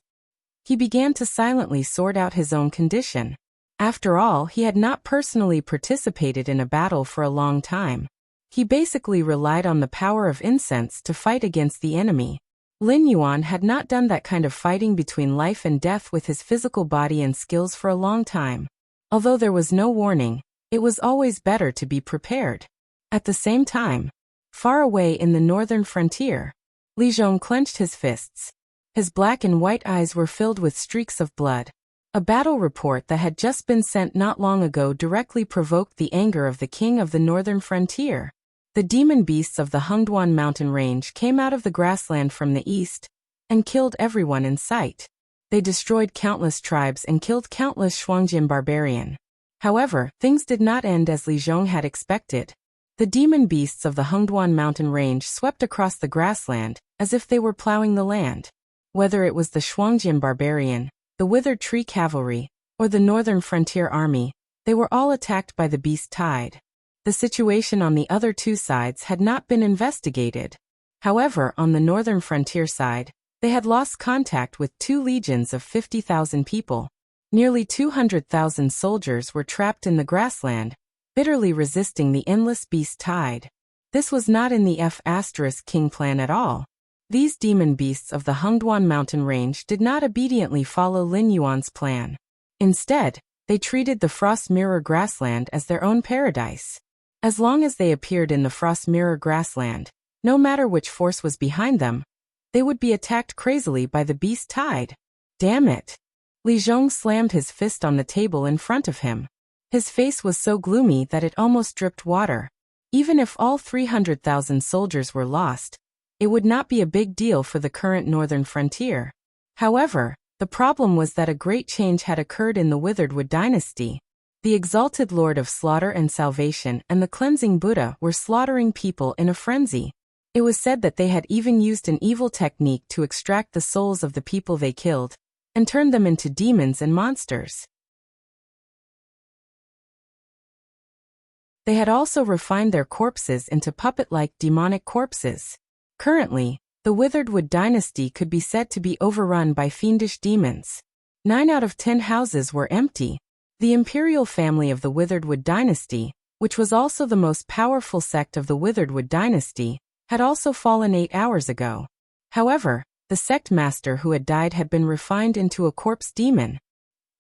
He began to silently sort out his own condition. After all, he had not personally participated in a battle for a long time. He basically relied on the power of incense to fight against the enemy. Lin Yuan had not done that kind of fighting between life and death with his physical body and skills for a long time. Although there was no warning, it was always better to be prepared. At the same time, far away in the northern frontier, Li Zhong clenched his fists. His black and white eyes were filled with streaks of blood. A battle report that had just been sent not long ago directly provoked the anger of the king of the northern frontier. The demon beasts of the Hengduan mountain range came out of the grassland from the east and killed everyone in sight. They destroyed countless tribes and killed countless Shuangjin barbarian. However, things did not end as Li Zhong had expected. The demon beasts of the Hengduan mountain range swept across the grassland as if they were plowing the land. Whether it was the Shuangjin barbarian, the withered tree cavalry, or the northern frontier army, they were all attacked by the beast tide. The situation on the other two sides had not been investigated. However, on the northern frontier side, they had lost contact with 2 legions of 50,000 people. Nearly 200,000 soldiers were trapped in the grassland, bitterly resisting the endless beast tide. This was not in the King plan at all. These demon beasts of the Hengduan mountain range did not obediently follow Lin Yuan's plan. Instead, they treated the Frost Mirror grassland as their own paradise. As long as they appeared in the Frost Mirror grassland, no matter which force was behind them, they would be attacked crazily by the beast tide. Damn it! Li Zhong slammed his fist on the table in front of him. His face was so gloomy that it almost dripped water. Even if all 300,000 soldiers were lost, it would not be a big deal for the current northern frontier. However, the problem was that a great change had occurred in the Withered Wood dynasty. The exalted Lord of Slaughter and Salvation and the Cleansing Buddha were slaughtering people in a frenzy. It was said that they had even used an evil technique to extract the souls of the people they killed and turn them into demons and monsters. They had also refined their corpses into puppet-like demonic corpses. Currently, the Withered Wood dynasty could be said to be overrun by fiendish demons. 9 out of 10 houses were empty. The imperial family of the Withered Wood dynasty, which was also the most powerful sect of the Withered Wood dynasty, had also fallen 8 hours ago. However, the sect master who had died had been refined into a corpse demon.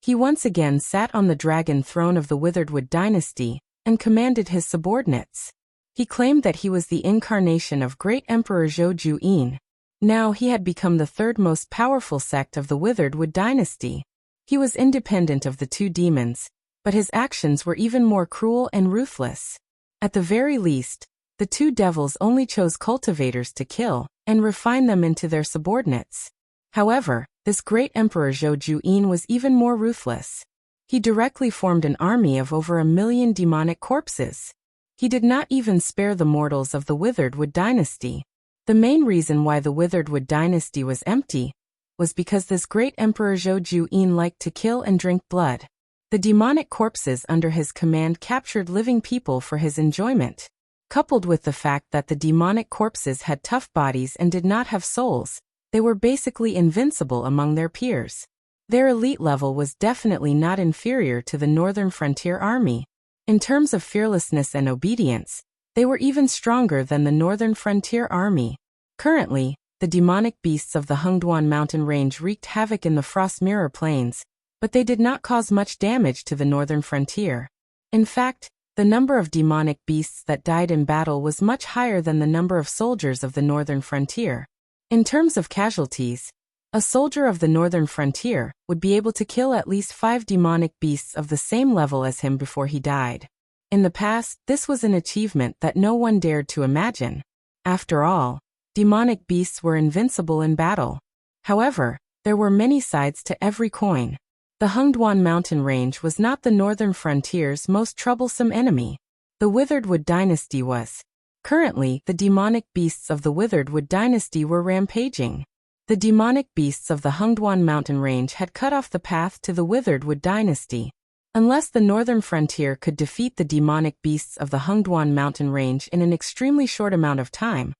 He once again sat on the dragon throne of the Withered Wood dynasty and commanded his subordinates. He claimed that he was the incarnation of great Emperor Zhou Juyin. Now he had become the third most powerful sect of the Withered Wood dynasty. He was independent of the two demons, but his actions were even more cruel and ruthless. At the very least, the two devils only chose cultivators to kill and refine them into their subordinates. However, this great Emperor Zhou Juyin was even more ruthless. He directly formed an army of over 1 million demonic corpses. He did not even spare the mortals of the Withered Wood dynasty. The main reason why the Withered Wood dynasty was empty was because this great Emperor Zhou Juyin liked to kill and drink blood. The demonic corpses under his command captured living people for his enjoyment. Coupled with the fact that the demonic corpses had tough bodies and did not have souls, they were basically invincible among their peers. Their elite level was definitely not inferior to the Northern Frontier Army. In terms of fearlessness and obedience, they were even stronger than the Northern Frontier Army. Currently, the demonic beasts of the Hengduan mountain range wreaked havoc in the Frost Mirror Plains, but they did not cause much damage to the Northern Frontier. In fact, the number of demonic beasts that died in battle was much higher than the number of soldiers of the Northern Frontier. In terms of casualties, a soldier of the Northern Frontier would be able to kill at least 5 demonic beasts of the same level as him before he died. In the past, this was an achievement that no one dared to imagine. After all, demonic beasts were invincible in battle. However, there were many sides to every coin. The Hengduan mountain range was not the Northern Frontier's most troublesome enemy. The Withered Wood dynasty was. Currently, the demonic beasts of the Withered Wood dynasty were rampaging. The demonic beasts of the Hengduan mountain range had cut off the path to the Withered Wood dynasty. Unless the Northern Frontier could defeat the demonic beasts of the Hengduan mountain range in an extremely short amount of time,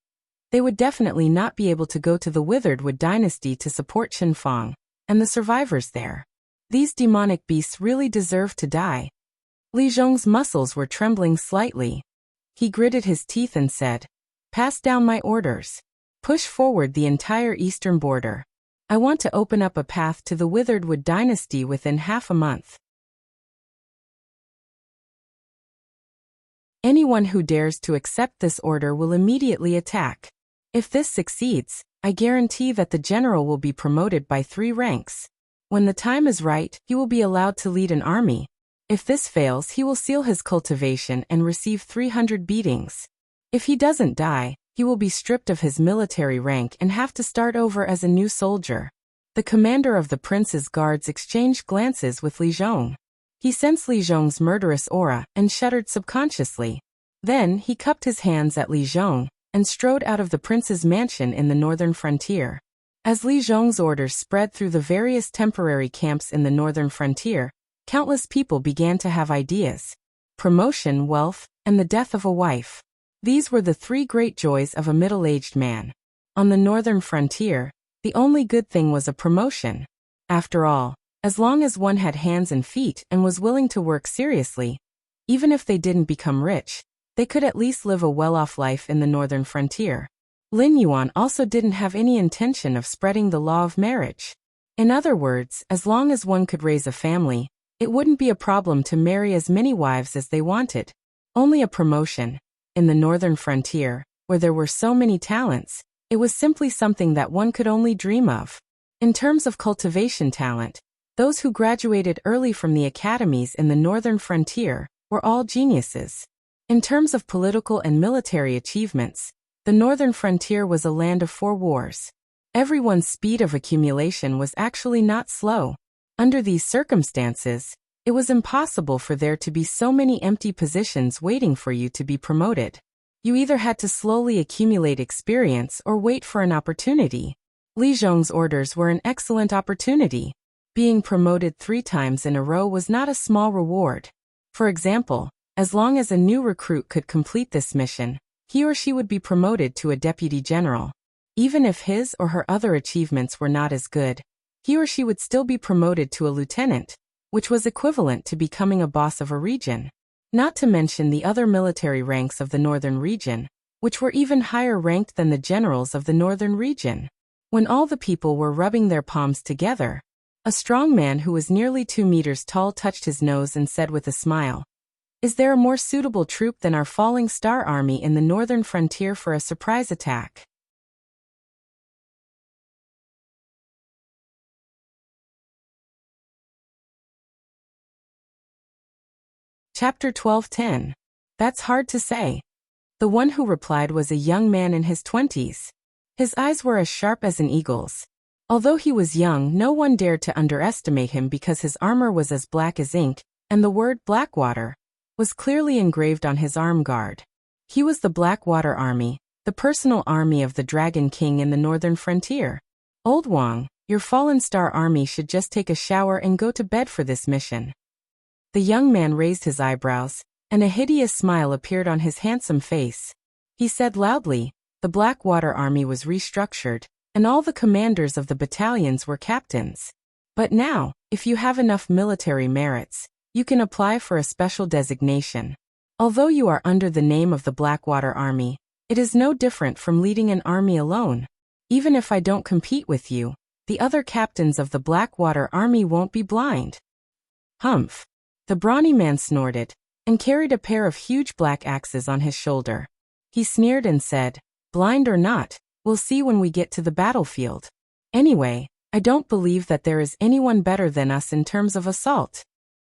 they would definitely not be able to go to the Withered Wood dynasty to support Qinfang and the survivors there. These demonic beasts really deserve to die. Li Zhong's muscles were trembling slightly. He gritted his teeth and said, "Pass down my orders. Push forward the entire eastern border. I want to open up a path to the Withered Wood dynasty within half a month. Anyone who dares to accept this order will immediately attack. If this succeeds, I guarantee that the general will be promoted by 3 ranks. When the time is right, he will be allowed to lead an army. If this fails, he will seal his cultivation and receive 300 beatings. If he doesn't die, he will be stripped of his military rank and have to start over as a new soldier." The commander of the prince's guards exchanged glances with Li Zhong. He sensed Li Zhong's murderous aura and shuddered subconsciously. Then he cupped his hands at Li Zhong and strode out of the prince's mansion in the Northern Frontier. As Li Zhong's orders spread through the various temporary camps in the Northern Frontier, countless people began to have ideas. Promotion, wealth, and the death of a wife. These were the 3 great joys of a middle-aged man. On the Northern Frontier, the only good thing was a promotion. After all, as long as one had hands and feet and was willing to work seriously, even if they didn't become rich, they could at least live a well-off life in the northern frontier. Lin Yuan also didn't have any intention of spreading the law of marriage. In other words, as long as one could raise a family, it wouldn't be a problem to marry as many wives as they wanted. Only a promotion. In the northern frontier, where there were so many talents, it was simply something that one could only dream of. In terms of cultivation talent, those who graduated early from the academies in the northern frontier were all geniuses. In terms of political and military achievements, the northern frontier was a land of 4 wars. Everyone's speed of accumulation was actually not slow. Under these circumstances, it was impossible for there to be so many empty positions waiting for you to be promoted. You either had to slowly accumulate experience or wait for an opportunity. Li Zhong's orders were an excellent opportunity. Being promoted 3 times in a row was not a small reward. For example, as long as a new recruit could complete this mission, he or she would be promoted to a deputy general. Even if his or her other achievements were not as good, he or she would still be promoted to a lieutenant, which was equivalent to becoming a boss of a region. Not to mention the other military ranks of the northern region, which were even higher ranked than the generals of the northern region. When all the people were rubbing their palms together, a strong man who was nearly 2 meters tall touched his nose and said with a smile, "Is there a more suitable troop than our falling star army in the northern frontier for a surprise attack?" Chapter 12:10. That's hard to say. The one who replied was a young man in his 20s. His eyes were as sharp as an eagle's. Although he was young, no one dared to underestimate him because his armor was as black as ink, and the word Blackwater was clearly engraved on his arm guard. He was the Blackwater Army, the personal army of the Dragon King in the northern frontier. Old Wang, your fallen star army should just take a shower and go to bed for this mission. The young man raised his eyebrows, and a hideous smile appeared on his handsome face. He said loudly, the Blackwater Army was restructured, and all the commanders of the battalions were captains. But now, if you have enough military merits, you can apply for a special designation. Although you are under the name of the Blackwater Army, it is no different from leading an army alone. Even if I don't compete with you, the other captains of the Blackwater Army won't be blind. Humph. The brawny man snorted, and carried a pair of huge black axes on his shoulder. He sneered and said, "Blind or not, we'll see when we get to the battlefield. Anyway, I don't believe that there is anyone better than us in terms of assault."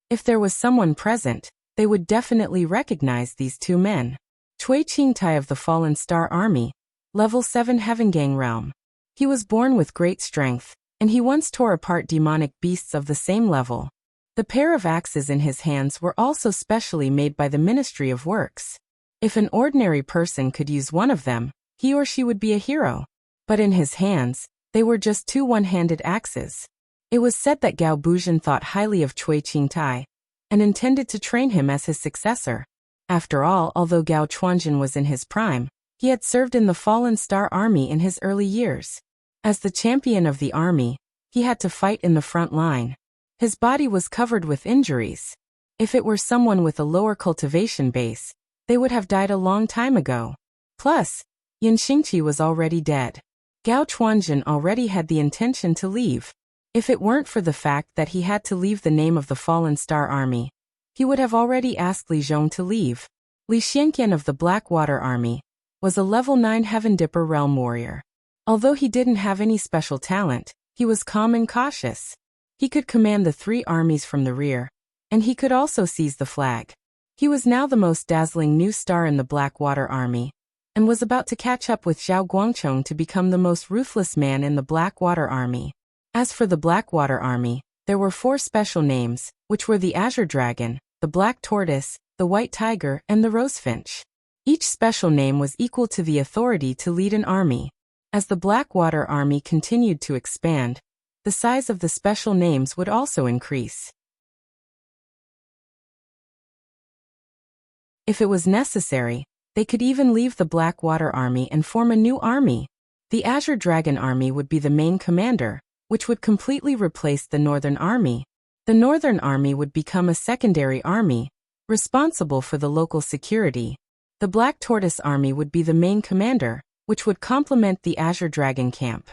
If there was someone present, they would definitely recognize these 2 men. Cui Qingtai of the Fallen Star Army, level 7 Heavengang Realm. He was born with great strength, and he once tore apart demonic beasts of the same level. The pair of axes in his hands were also specially made by the Ministry of Works. If an ordinary person could use one of them, he or she would be a hero. But in his hands, they were just 2 one-handed axes. It was said that Gao Buzhan thought highly of Cui Qingtai, and intended to train him as his successor. After all, although Gao Chuanjin was in his prime, he had served in the Fallen Star Army in his early years. As the champion of the army, he had to fight in the front line. His body was covered with injuries. If it were someone with a lower cultivation base, they would have died a long time ago. Plus, Yin Xingqi was already dead. Gao Chuanjin already had the intention to leave. If it weren't for the fact that he had to leave the name of the Fallen Star Army, he would have already asked Li Zhong to leave. Li Xianqian of the Blackwater Army was a level 9 Heaven Dipper Realm warrior. Although he didn't have any special talent, he was calm and cautious. He could command the 3 armies from the rear, and he could also seize the flag. He was now the most dazzling new star in the Blackwater Army, and was about to catch up with Zhao Guangchong to become the most ruthless man in the Blackwater Army. As for the Blackwater Army, there were 4 special names, which were the Azure Dragon, the Black Tortoise, the White Tiger, and the Rosefinch. Each special name was equal to the authority to lead an army. As the Blackwater Army continued to expand, the size of the special names would also increase. If it was necessary, they could even leave the Blackwater Army and form a new army. The Azure Dragon Army would be the main commander, which would completely replace the Northern Army. The Northern Army would become a secondary army, responsible for the local security. The Black Tortoise Army would be the main commander, which would complement the Azure Dragon camp.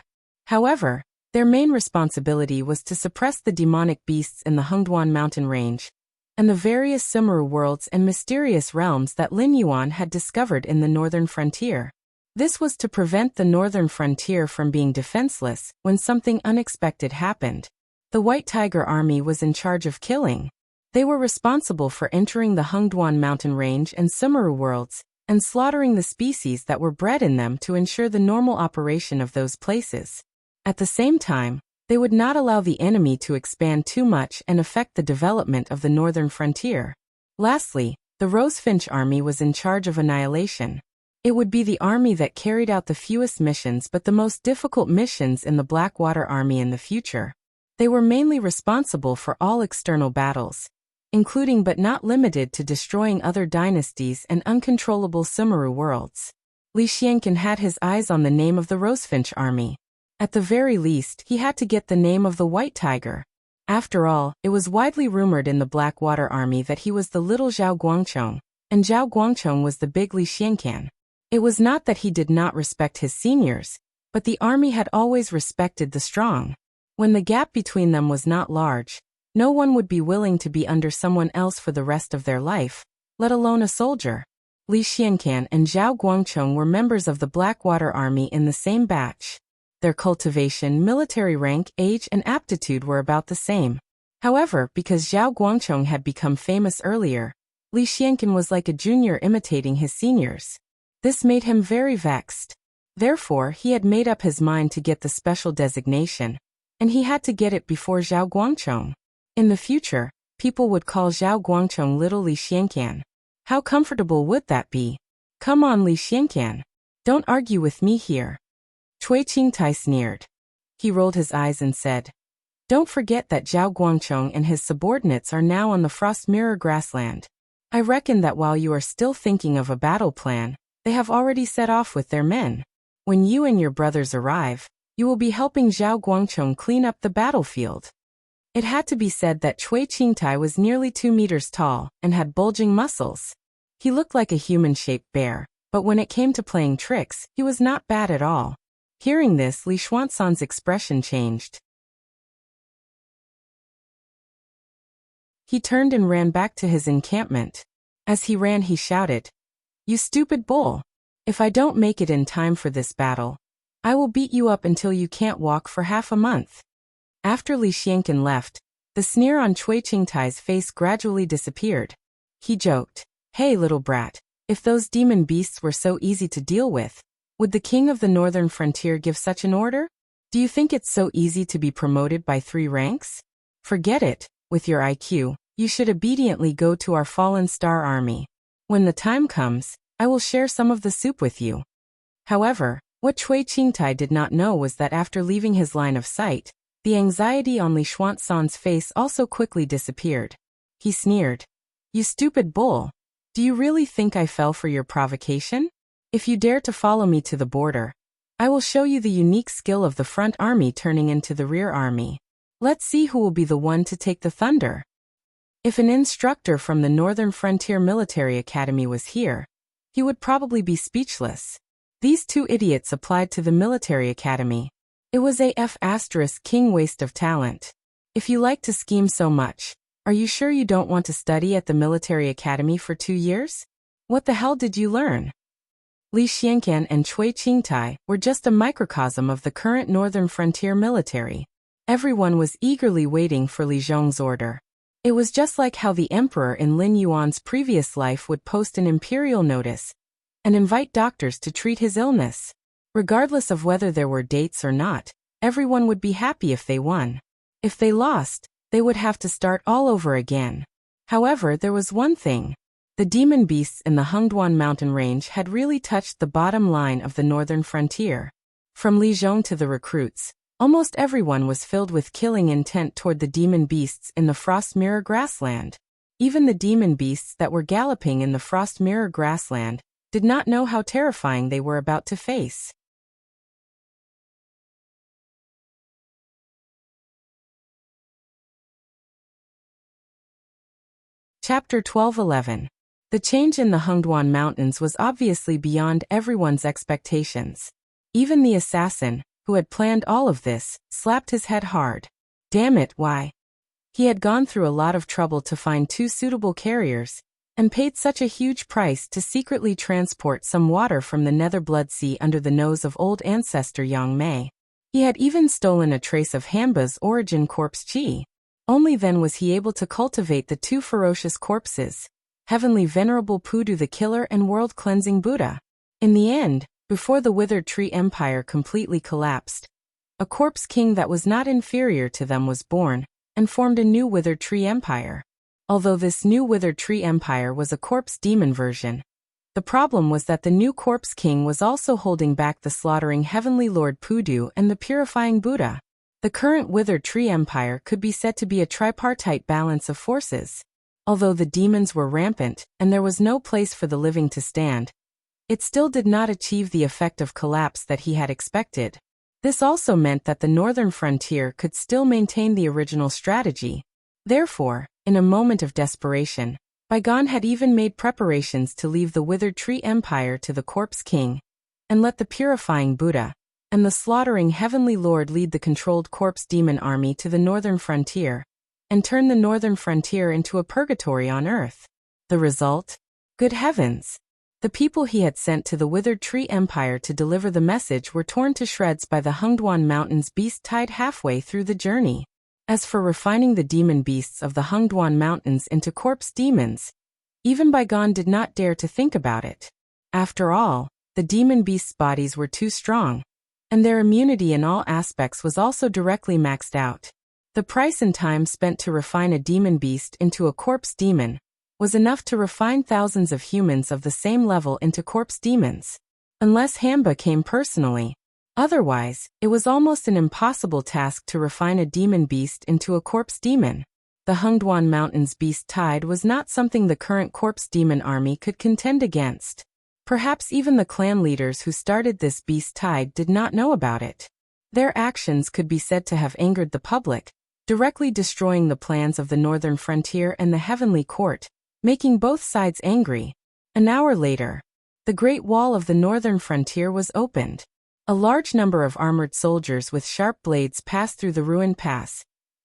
However, their main responsibility was to suppress the demonic beasts in the Hengduan mountain range, and the various Sumeru worlds and mysterious realms that Lin Yuan had discovered in the northern frontier. This was to prevent the northern frontier from being defenseless when something unexpected happened. The White Tiger Army was in charge of killing. They were responsible for entering the Hengduan mountain range and Sumeru worlds, and slaughtering the species that were bred in them to ensure the normal operation of those places. At the same time, they would not allow the enemy to expand too much and affect the development of the northern frontier. Lastly, the Rosefinch Army was in charge of annihilation. It would be the army that carried out the fewest missions but the most difficult missions in the Blackwater Army in the future. They were mainly responsible for all external battles, including but not limited to destroying other dynasties and uncontrollable Sumeru worlds. Li Xianqian had his eyes on the name of the Rosefinch Army. At the very least, he had to get the name of the White Tiger. After all, it was widely rumored in the Blackwater Army that he was the little Zhao Guangchong, and Zhao Guangchong was the big Li Xianqian. It was not that he did not respect his seniors, but the army had always respected the strong. When the gap between them was not large, no one would be willing to be under someone else for the rest of their life, let alone a soldier. Li Xianqian and Zhao Guangchong were members of the Blackwater Army in the same batch. Their cultivation, military rank, age, and aptitude were about the same. However, because Zhao Guangchong had become famous earlier, Li Xianqian was like a junior imitating his seniors. This made him very vexed. Therefore, he had made up his mind to get the special designation, and he had to get it before Zhao Guangchong. In the future, people would call Zhao Guangchong Little Li Xianqian. How comfortable would that be? Come on, Li Xianqian. Don't argue with me here. Cui Qingtai sneered. He rolled his eyes and said, "Don't forget that Zhao Guangchong and his subordinates are now on the Frost Mirror grassland. I reckon that while you are still thinking of a battle plan, they have already set off with their men. When you and your brothers arrive, you will be helping Zhao Guangchong clean up the battlefield." It had to be said that Cui Qingtai was nearly 2 meters tall and had bulging muscles. He looked like a human-shaped bear, but when it came to playing tricks, he was not bad at all. Hearing this, Li Xuanzan's expression changed. He turned and ran back to his encampment. As he ran, he shouted, "You stupid bull! If I don't make it in time for this battle, I will beat you up until you can't walk for half a month." After Li Xianqian left, the sneer on Cui Qingtai's face gradually disappeared. He joked, "Hey little brat, if those demon beasts were so easy to deal with, would the king of the northern frontier give such an order? Do you think it's so easy to be promoted by 3 ranks? Forget it. With your IQ, you should obediently go to our fallen star army. When the time comes, I will share some of the soup with you." However, what Cui Qingtai did not know was that after leaving his line of sight, the anxiety on Li Xuanzan's face also quickly disappeared. He sneered, "You stupid bull! Do you really think I fell for your provocation? If you dare to follow me to the border, I will show you the unique skill of the front army turning into the rear army. Let's see who will be the one to take the thunder." If an instructor from the Northern Frontier Military Academy was here, he would probably be speechless. These 2 idiots applied to the military academy. It was a King waste of talent. If you like to scheme so much, are you sure you don't want to study at the military academy for 2 years? What the hell did you learn? Li Xianqian and Cui Qingtai were just a microcosm of the current Northern Frontier military. Everyone was eagerly waiting for Li Zhong's order. It was just like how the emperor in Lin Yuan's previous life would post an imperial notice and invite doctors to treat his illness. Regardless of whether there were dates or not, everyone would be happy if they won. If they lost, they would have to start all over again. However, there was one thing. The demon beasts in the Hengduan mountain range had really touched the bottom line of the northern frontier. From Li Zhong to the recruits, almost everyone was filled with killing intent toward the demon beasts in the Frost Mirror grassland. Even the demon beasts that were galloping in the Frost Mirror grassland did not know how terrifying they were about to face. Chapter 12:11. The change in the Hungduan Mountains was obviously beyond everyone's expectations. Even the assassin, who had planned all of this, slapped his head hard. Damn it, why? He had gone through a lot of trouble to find 2 suitable carriers, and paid such a huge price to secretly transport some water from the Nether Blood Sea under the nose of old ancestor Yang Mei. He had even stolen a trace of Hanba's origin corpse chi. Only then was he able to cultivate the 2 ferocious corpses, Heavenly Venerable Pudu the Killer and World-Cleansing Buddha. In the end, before the Withered Tree Empire completely collapsed, a corpse king that was not inferior to them was born, and formed a new Withered Tree Empire. Although this new Withered Tree Empire was a corpse demon version, the problem was that the new corpse king was also holding back the slaughtering Heavenly Lord Pudu and the purifying Buddha. The current Withered Tree Empire could be said to be a tripartite balance of forces. Although the demons were rampant, and there was no place for the living to stand, it still did not achieve the effect of collapse that he had expected. This also meant that the northern frontier could still maintain the original strategy. Therefore, in a moment of desperation, Baigon had even made preparations to leave the Withered Tree Empire to the Corpse King, and let the purifying Buddha and the slaughtering Heavenly Lord lead the controlled corpse demon army to the northern frontier, and turn the northern frontier into a purgatory on earth. The result? Good heavens! The people he had sent to the Withered Tree Empire to deliver the message were torn to shreds by the Hungduan Mountains beast tied halfway through the journey. As for refining the demon beasts of the Hungduan Mountains into corpse demons, even Baigon did not dare to think about it. After all, the demon beasts' bodies were too strong, and their immunity in all aspects was also directly maxed out. The price and time spent to refine a demon beast into a corpse demon was enough to refine thousands of humans of the same level into corpse demons. Unless Hanba came personally. Otherwise, it was almost an impossible task to refine a demon beast into a corpse demon. The Hungduan Mountains beast tide was not something the current corpse demon army could contend against. Perhaps even the clan leaders who started this beast tide did not know about it. Their actions could be said to have angered the public, directly destroying the plans of the northern frontier and the heavenly court, making both sides angry. An hour later, the Great Wall of the northern frontier was opened. A large number of armored soldiers with sharp blades passed through the ruined pass,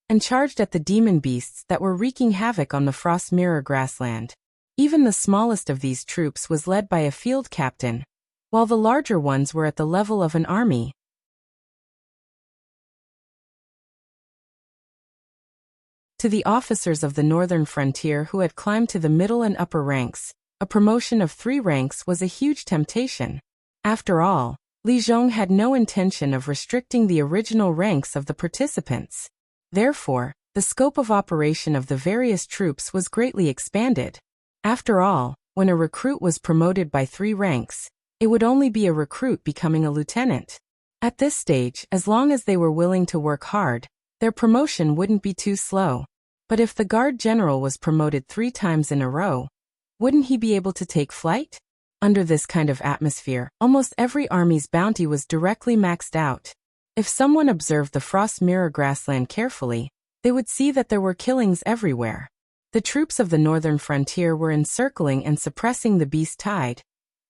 and charged at the demon beasts that were wreaking havoc on the Frost Mirror grassland. Even the smallest of these troops was led by a field captain, while the larger ones were at the level of an army. To the officers of the northern frontier who had climbed to the middle and upper ranks, a promotion of 3 ranks was a huge temptation. After all, Li Zhong had no intention of restricting the original ranks of the participants. Therefore, the scope of operation of the various troops was greatly expanded. After all, when a recruit was promoted by 3 ranks, it would only be a recruit becoming a lieutenant. At this stage, as long as they were willing to work hard, their promotion wouldn't be too slow. But if the guard general was promoted 3 times in a row, wouldn't he be able to take flight? Under this kind of atmosphere, almost every army's bounty was directly maxed out. If someone observed the Frost Mirror grassland carefully, they would see that there were killings everywhere. The troops of the northern frontier were encircling and suppressing the beast tide,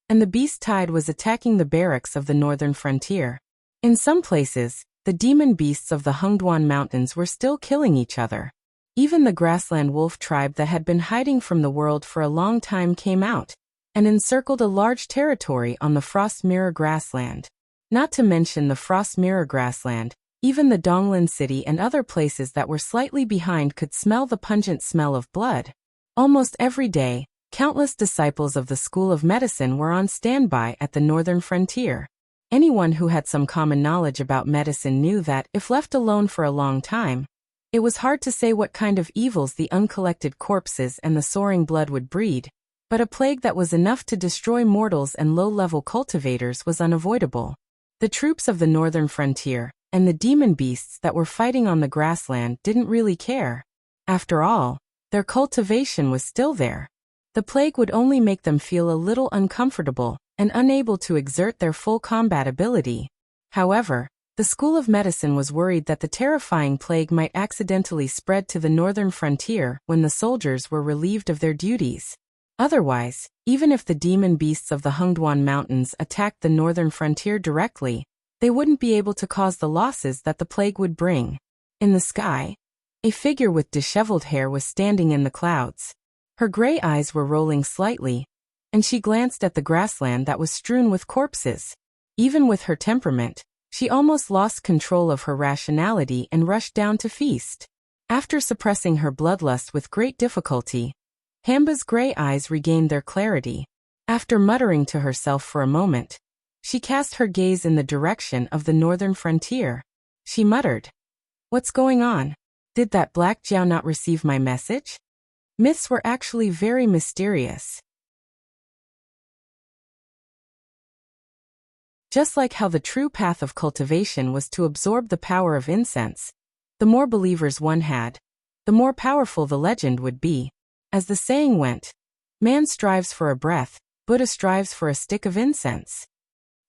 and the beast tide was attacking the barracks of the northern frontier. In some places, the demon beasts of the Hungduan Mountains were still killing each other. Even the grassland wolf tribe that had been hiding from the world for a long time came out, and encircled a large territory on the Frost Mirror grassland. Not to mention the Frost Mirror grassland, even the Donglin city and other places that were slightly behind could smell the pungent smell of blood. Almost every day, countless disciples of the School of Medicine were on standby at the northern frontier. Anyone who had some common knowledge about medicine knew that, if left alone for a long time, it was hard to say what kind of evils the uncollected corpses and the soaring blood would breed, but a plague that was enough to destroy mortals and low-level cultivators was unavoidable. The troops of the northern frontier, and the demon beasts that were fighting on the grassland didn't really care. After all, their cultivation was still there. The plague would only make them feel a little uncomfortable, and unable to exert their full combat ability. However, the School of Medicine was worried that the terrifying plague might accidentally spread to the northern frontier when the soldiers were relieved of their duties. Otherwise, even if the demon beasts of the Hungduan Mountains attacked the northern frontier directly, they wouldn't be able to cause the losses that the plague would bring. In the sky, a figure with disheveled hair was standing in the clouds. Her gray eyes were rolling slightly, and she glanced at the grassland that was strewn with corpses. Even with her temperament, she almost lost control of her rationality and rushed down to feast. After suppressing her bloodlust with great difficulty, Hamba's gray eyes regained their clarity. After muttering to herself for a moment, she cast her gaze in the direction of the northern frontier. She muttered, "What's going on? Did that black Jiao not receive my message?" Myths were actually very mysterious. Just like how the true path of cultivation was to absorb the power of incense, the more believers one had, the more powerful the legend would be. As the saying went, man strives for a breath, Buddha strives for a stick of incense.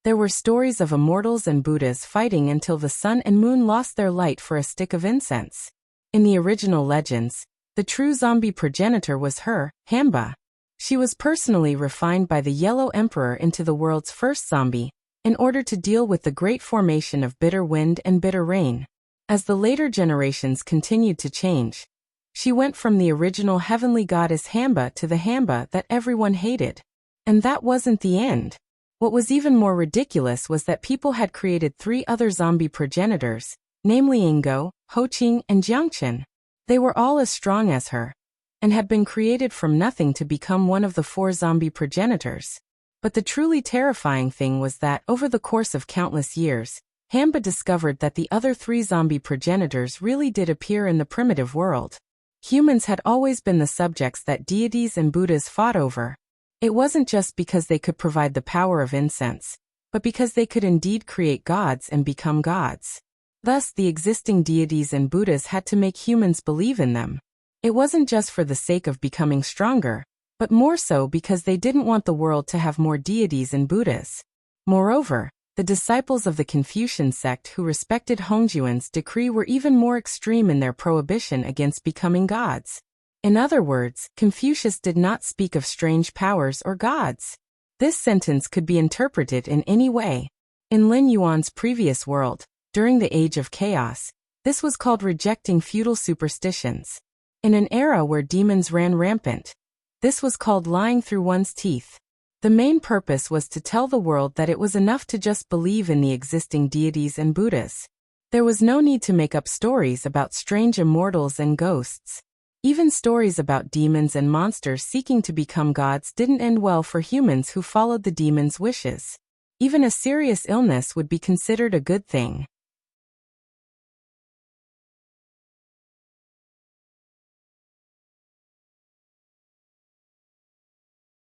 There were stories of immortals and Buddhas fighting until the sun and moon lost their light for a stick of incense. In the original legends, the true zombie progenitor was her, Hamba. She was personally refined by the Yellow Emperor into the world's first zombie, in order to deal with the great formation of bitter wind and bitter rain. As the later generations continued to change, she went from the original heavenly goddess Hamba to the Hamba that everyone hated. And that wasn't the end. What was even more ridiculous was that people had created 3 other zombie progenitors, namely Ingo, Hoqing, and Jiangchen. They were all as strong as her, and had been created from nothing to become one of the 4 zombie progenitors. But the truly terrifying thing was that, over the course of countless years, Hamba discovered that the other 3 zombie progenitors really did appear in the primitive world. Humans had always been the subjects that deities and Buddhas fought over. It wasn't just because they could provide the power of incense, but because they could indeed create gods and become gods. Thus, the existing deities and Buddhas had to make humans believe in them. It wasn't just for the sake of becoming stronger, but more so because they didn't want the world to have more deities and Buddhas. Moreover, the disciples of the Confucian sect who respected Hongzhuan's decree were even more extreme in their prohibition against becoming gods. In other words, Confucius did not speak of strange powers or gods. This sentence could be interpreted in any way. In Lin Yuan's previous world, during the Age of Chaos, this was called rejecting feudal superstitions. In an era where demons ran rampant, this was called lying through one's teeth. The main purpose was to tell the world that it was enough to just believe in the existing deities and Buddhas. There was no need to make up stories about strange immortals and ghosts. Even stories about demons and monsters seeking to become gods didn't end well for humans who followed the demons' wishes. Even a serious illness would be considered a good thing.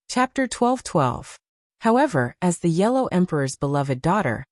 Chapter 12:12. However, as the Yellow Emperor's beloved daughter,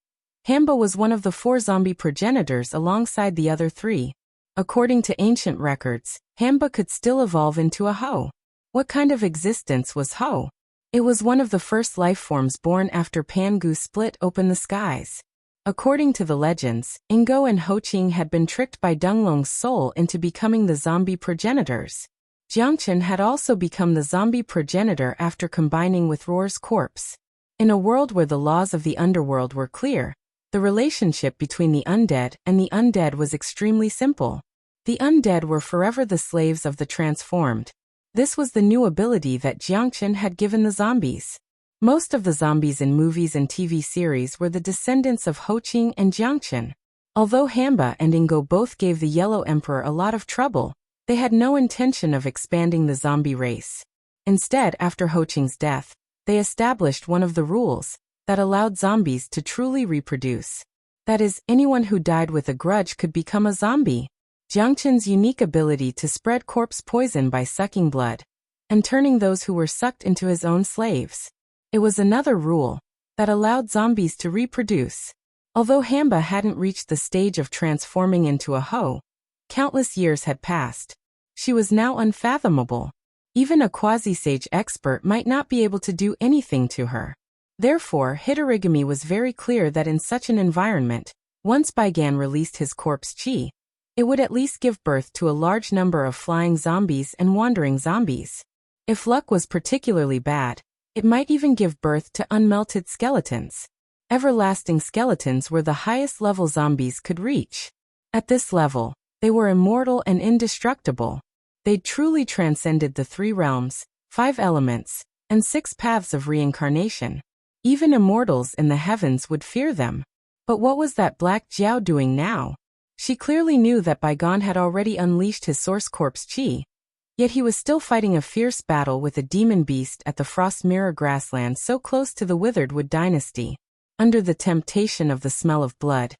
Hamba was one of the 4 zombie progenitors alongside the other 3. According to ancient records, Hamba could still evolve into a Ho. What kind of existence was Ho? It was one of the first life forms born after Pangu split open the skies. According to the legends, Ingo and Hoqing had been tricked by Dunglong's soul into becoming the zombie progenitors. Jiangchen had also become the zombie progenitor after combining with Roar's corpse. In a world where the laws of the underworld were clear, the relationship between the undead was extremely simple. The undead were forever the slaves of the transformed. This was the new ability that Jiangchen had given the zombies. Most of the zombies in movies and TV series were the descendants of Hoqing and Jiangchen. Although Hamba and Ingo both gave the Yellow Emperor a lot of trouble, they had no intention of expanding the zombie race. Instead, after Hoqing's death, they established one of the rules that allowed zombies to truly reproduce. That is, anyone who died with a grudge could become a zombie. Jiangchen's unique ability to spread corpse poison by sucking blood, and turning those who were sucked into his own slaves. It was another rule that allowed zombies to reproduce. Although Hamba hadn't reached the stage of transforming into a Ho, countless years had passed. She was now unfathomable. Even a quasi-sage expert might not be able to do anything to her. Therefore, Hitorigami was very clear that in such an environment, once Baigan released his corpse chi, it would at least give birth to a large number of flying zombies and wandering zombies. If luck was particularly bad, it might even give birth to unmelted skeletons. Everlasting skeletons were the highest level zombies could reach. At this level, they were immortal and indestructible. They truly transcended the 3 realms, 5 elements, and 6 paths of reincarnation. Even immortals in the heavens would fear them. But what was that Black Jiao doing now? She clearly knew that Bygone had already unleashed his source corpse chi. Yet he was still fighting a fierce battle with a demon beast at the Frost Mirror grassland so close to the Withered Wood dynasty, under the temptation of the smell of blood.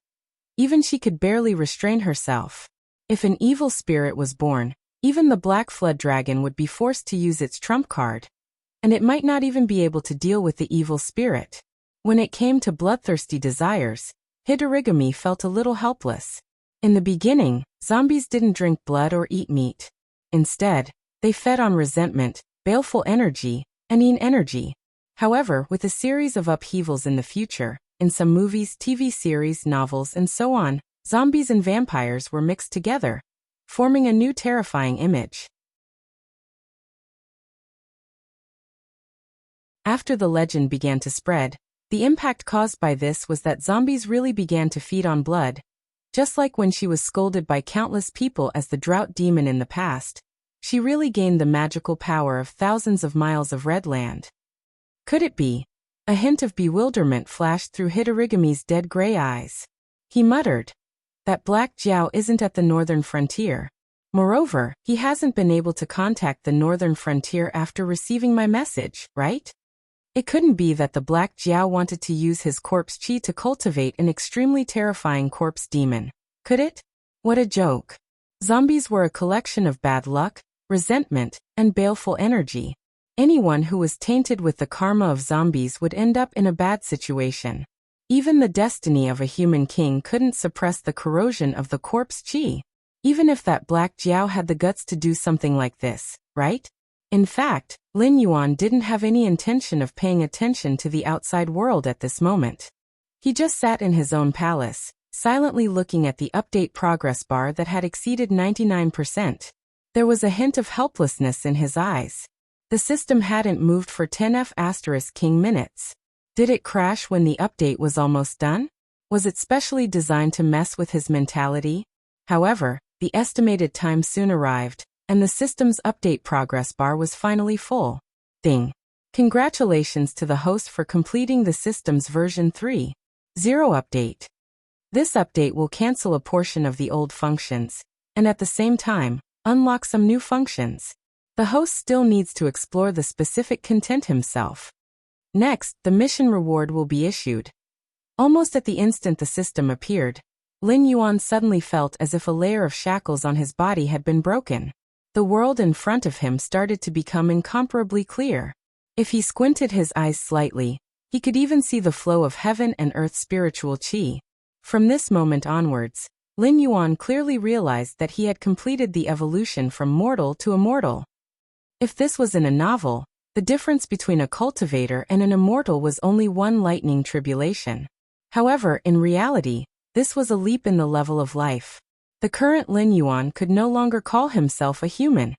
Even she could barely restrain herself. If an evil spirit was born, even the Black Flood Dragon would be forced to use its trump card. And it might not even be able to deal with the evil spirit. When it came to bloodthirsty desires, Hidorigami felt a little helpless. In the beginning, zombies didn't drink blood or eat meat. Instead, they fed on resentment, baleful energy, and yin energy. However, with a series of upheavals in the future, in some movies, TV series, novels, and so on, zombies and vampires were mixed together, forming a new terrifying image. After the legend began to spread, the impact caused by this was that zombies really began to feed on blood. Just like when she was scolded by countless people as the drought demon in the past, she really gained the magical power of thousands of miles of red land. Could it be? A hint of bewilderment flashed through Hidorigami's dead gray eyes. He muttered, "That Black Jiao isn't at the northern frontier. Moreover, he hasn't been able to contact the northern frontier after receiving my message, right? It couldn't be that the Black Jiao wanted to use his corpse chi to cultivate an extremely terrifying corpse demon, could it? What a joke. Zombies were a collection of bad luck, resentment, and baleful energy. Anyone who was tainted with the karma of zombies would end up in a bad situation. Even the destiny of a human king couldn't suppress the corrosion of the corpse chi. Even if that Black Jiao had the guts to do something like this, right? In fact, Lin Yuan didn't have any intention of paying attention to the outside world at this moment. He just sat in his own palace, silently looking at the update progress bar that had exceeded 99%. There was a hint of helplessness in his eyes. The system hadn't moved for 10F*King minutes. Did it crash when the update was almost done? Was it specially designed to mess with his mentality? However, the estimated time soon arrived, and the system's update progress bar was finally full. Ding. Congratulations to the host for completing the system's version 3.0 update. This update will cancel a portion of the old functions, and at the same time, unlock some new functions. The host still needs to explore the specific content himself. Next, the mission reward will be issued. Almost at the instant the system appeared, Lin Yuan suddenly felt as if a layer of shackles on his body had been broken. The world in front of him started to become incomparably clear. If he squinted his eyes slightly, he could even see the flow of heaven and earth spiritual chi. From this moment onwards, Lin Yuan clearly realized that he had completed the evolution from mortal to immortal. If this was in a novel, the difference between a cultivator and an immortal was only one lightning tribulation. However, in reality, this was a leap in the level of life. The current Lin Yuan could no longer call himself a human,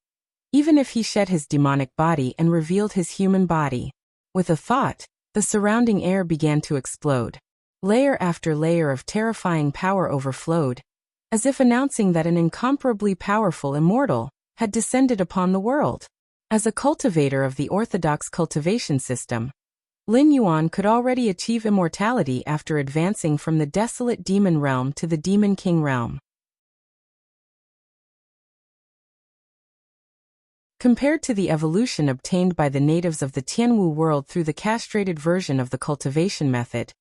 even if he shed his demonic body and revealed his human body. With a thought, the surrounding air began to explode. Layer after layer of terrifying power overflowed, as if announcing that an incomparably powerful immortal had descended upon the world. As a cultivator of the orthodox cultivation system, Lin Yuan could already achieve immortality after advancing from the desolate demon realm to the demon king realm. Compared to the evolution obtained by the natives of the Tianwu world through the castrated version of the cultivation method,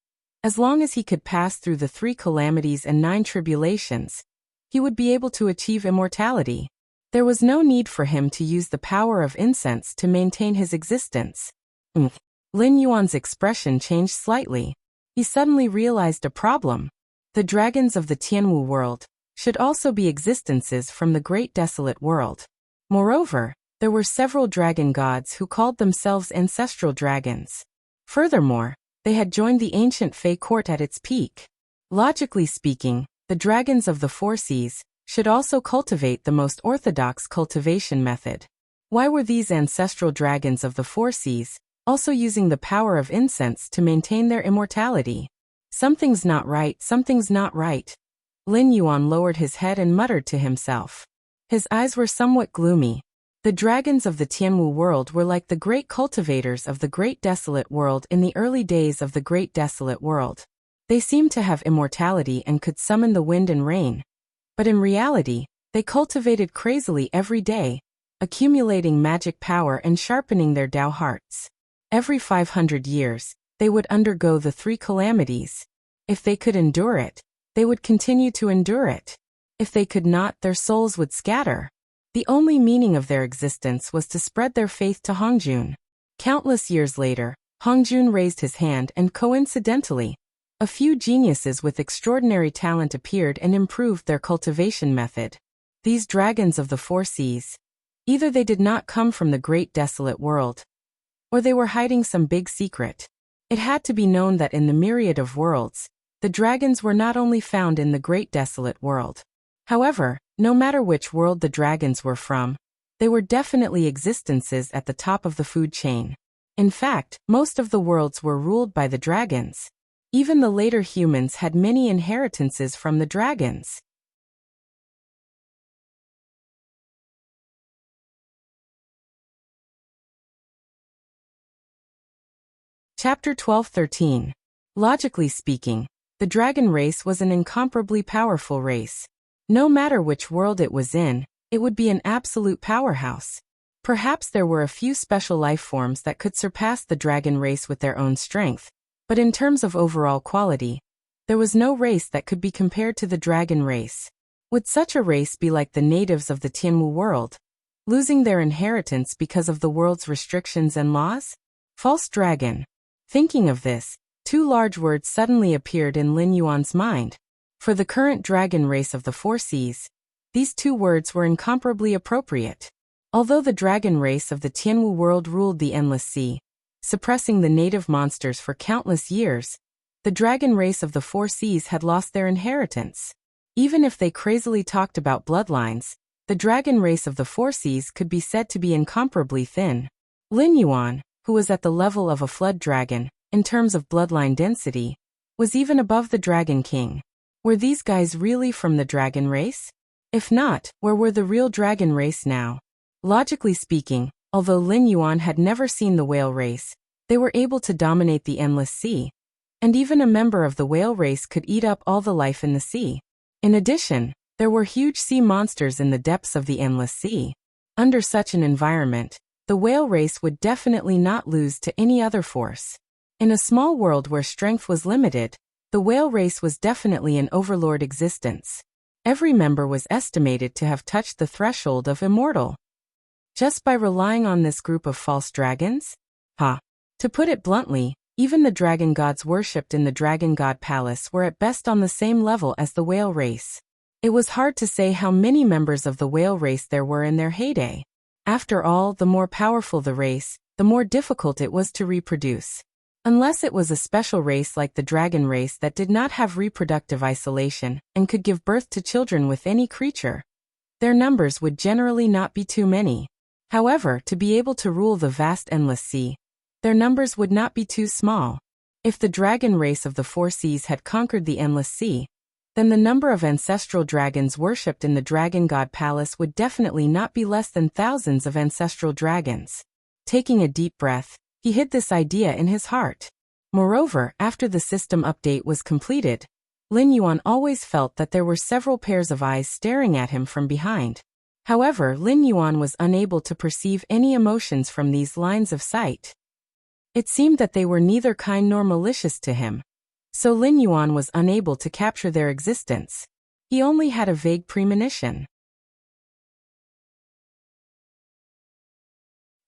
as long as he could pass through the 3 calamities and 9 tribulations, he would be able to achieve immortality. There was no need for him to use the power of incense to maintain his existence. Lin Yuan's expression changed slightly. He suddenly realized a problem. The dragons of the Tianwu world should also be existences from the great desolate world. Moreover, there were several dragon gods who called themselves ancestral dragons. Furthermore, they had joined the ancient Fey court at its peak. Logically speaking, the dragons of the 4 seas should also cultivate the most orthodox cultivation method. Why were these ancestral dragons of the four seas also using the power of incense to maintain their immortality? Something's not right, something's not right. Lin Yuan lowered his head and muttered to himself. His eyes were somewhat gloomy. The dragons of the Tianwu world were like the great cultivators of the Great Desolate World in the early days of the Great Desolate World. They seemed to have immortality and could summon the wind and rain. But in reality, they cultivated crazily every day, accumulating magic power and sharpening their Dao hearts. Every 500 years, they would undergo the three calamities. If they could endure it, they would continue to endure it. If they could not, their souls would scatter. The only meaning of their existence was to spread their faith to Hongjun. Countless years later, Hongjun raised his hand and coincidentally, a few geniuses with extraordinary talent appeared and improved their cultivation method. These dragons of the four seas. Either they did not come from the Great Desolate World, or they were hiding some big secret. It had to be known that in the myriad of worlds, the dragons were not only found in the Great Desolate World. However, no matter which world the dragons were from, they were definitely existences at the top of the food chain. In fact, most of the worlds were ruled by the dragons. Even the later humans had many inheritances from the dragons. Chapter 12-13. Logically speaking, the dragon race was an incomparably powerful race. No matter which world it was in, it would be an absolute powerhouse. Perhaps there were a few special life forms that could surpass the dragon race with their own strength, but in terms of overall quality, there was no race that could be compared to the dragon race. Would such a race be like the natives of the Tianwu world, losing their inheritance because of the world's restrictions and laws? False dragon. Thinking of this, two large words suddenly appeared in Lin Yuan's mind. For the current dragon race of the four seas, these two words were incomparably appropriate. Although the dragon race of the Tianwu world ruled the endless sea, suppressing the native monsters for countless years, the dragon race of the four seas had lost their inheritance. Even if they crazily talked about bloodlines, the dragon race of the four seas could be said to be incomparably thin. Lin Yuan, who was at the level of a flood dragon, in terms of bloodline density, was even above the Dragon King. Were these guys really from the dragon race? If not, where were the real dragon race now? Logically speaking, although Lin Yuan had never seen the whale race, they were able to dominate the endless sea. And even a member of the whale race could eat up all the life in the sea. In addition, there were huge sea monsters in the depths of the endless sea. Under such an environment, the whale race would definitely not lose to any other force. In a small world where strength was limited, the whale race was definitely an overlord existence. Every member was estimated to have touched the threshold of immortal. Just by relying on this group of false dragons? To put it bluntly, even the dragon gods worshipped in the Dragon God Palace were at best on the same level as the whale race. It was hard to say how many members of the whale race there were in their heyday. After all, the more powerful the race, the more difficult it was to reproduce. Unless it was a special race like the dragon race that did not have reproductive isolation and could give birth to children with any creature, their numbers would generally not be too many. However, to be able to rule the vast endless sea, their numbers would not be too small. If the dragon race of the four seas had conquered the endless sea, then the number of ancestral dragons worshipped in the Dragon God Palace would definitely not be less than thousands of ancestral dragons. Taking a deep breath, he hid this idea in his heart. Moreover, after the system update was completed, Lin Yuan always felt that there were several pairs of eyes staring at him from behind. However, Lin Yuan was unable to perceive any emotions from these lines of sight. It seemed that they were neither kind nor malicious to him. So Lin Yuan was unable to capture their existence. He only had a vague premonition.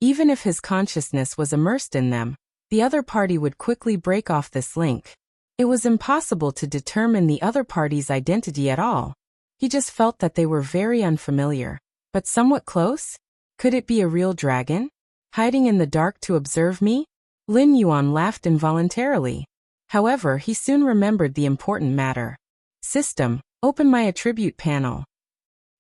Even if his consciousness was immersed in them, the other party would quickly break off this link. It was impossible to determine the other party's identity at all. He just felt that they were very unfamiliar, but somewhat close. Could it be a real dragon, hiding in the dark to observe me? Lin Yuan laughed involuntarily. However, he soon remembered the important matter. System, open my attribute panel.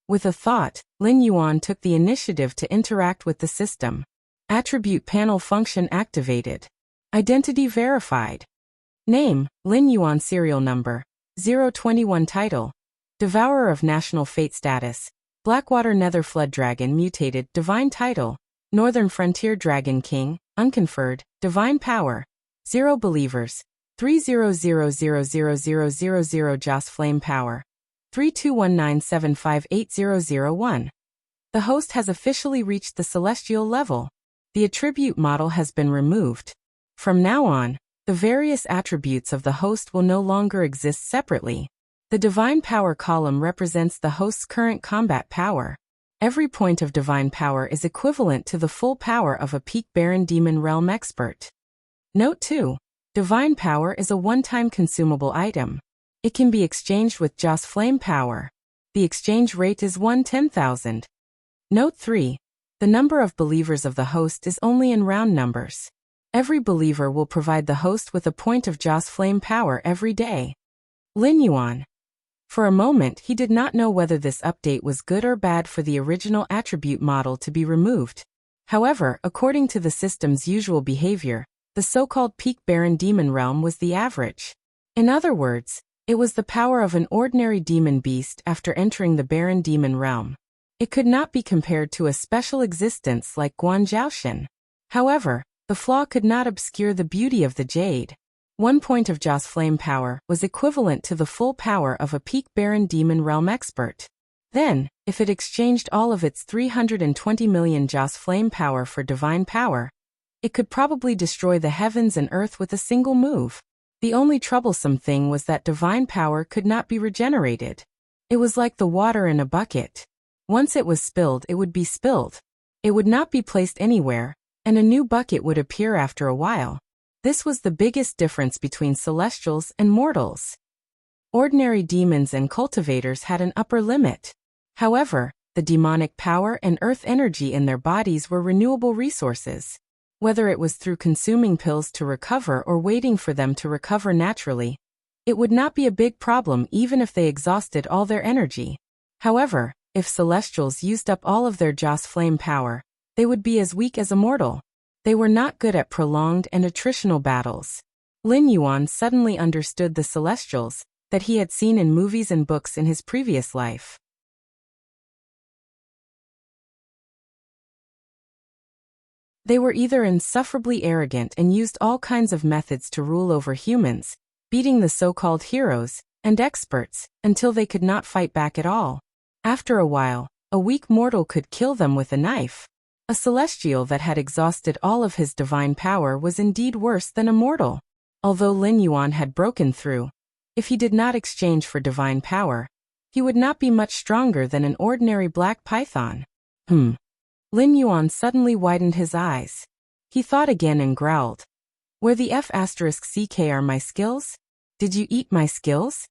With a thought, Lin Yuan took the initiative to interact with the system. Attribute panel function activated. Identity verified. Name, Lin Yuan. Serial number, 021. Title, Devourer of National Fate. Status, Blackwater Nether Flood Dragon mutated. Divine title, Northern Frontier Dragon King, unconferred. Divine power, 0 believers, 300000000. Joss Flame power, 3219758001. The host has officially reached the celestial level. The attribute model has been removed. From now on, the various attributes of the host will no longer exist separately. The divine power column represents the host's current combat power. Every point of divine power is equivalent to the full power of a peak Baron Demon Realm expert. Note 2. Divine power is a one-time consumable item. It can be exchanged with Joss Flame power. The exchange rate is 1/10,000. Note 3. The number of believers of the host is only in round numbers. Every believer will provide the host with a point of Joss Flame power every day. Lin Yuan. For a moment he did not know whether this update was good or bad for the original attribute model to be removed. However, according to the system's usual behavior, the so-called peak Baron Demon Realm was the average. In other words, it was the power of an ordinary demon beast after entering the Baron Demon Realm. It could not be compared to a special existence like Guanzhaoshan. However, the flaw could not obscure the beauty of the jade. 1 point of Joss Flame power was equivalent to the full power of a peak Baron Demon Realm expert. Then, if it exchanged all of its 320 million Joss Flame power for divine power, it could probably destroy the heavens and earth with a single move. The only troublesome thing was that divine power could not be regenerated. It was like the water in a bucket. Once it was spilled, it would be spilled. It would not be placed anywhere, and a new bucket would appear after a while. This was the biggest difference between celestials and mortals. Ordinary demons and cultivators had an upper limit. However, the demonic power and earth energy in their bodies were renewable resources. Whether it was through consuming pills to recover or waiting for them to recover naturally, it would not be a big problem even if they exhausted all their energy. However, if celestials used up all of their Joss Flame power, they would be as weak as a mortal. They were not good at prolonged and attritional battles. Lin Yuan suddenly understood the celestials that he had seen in movies and books in his previous life. They were either insufferably arrogant and used all kinds of methods to rule over humans, beating the so-called heroes and experts until they could not fight back at all. After a while, a weak mortal could kill them with a knife. A celestial that had exhausted all of his divine power was indeed worse than a mortal. Although Lin Yuan had broken through, if he did not exchange for divine power, he would not be much stronger than an ordinary black python. Lin Yuan suddenly widened his eyes. He thought again and growled. Where the F***ck are my skills? Did you eat my skills?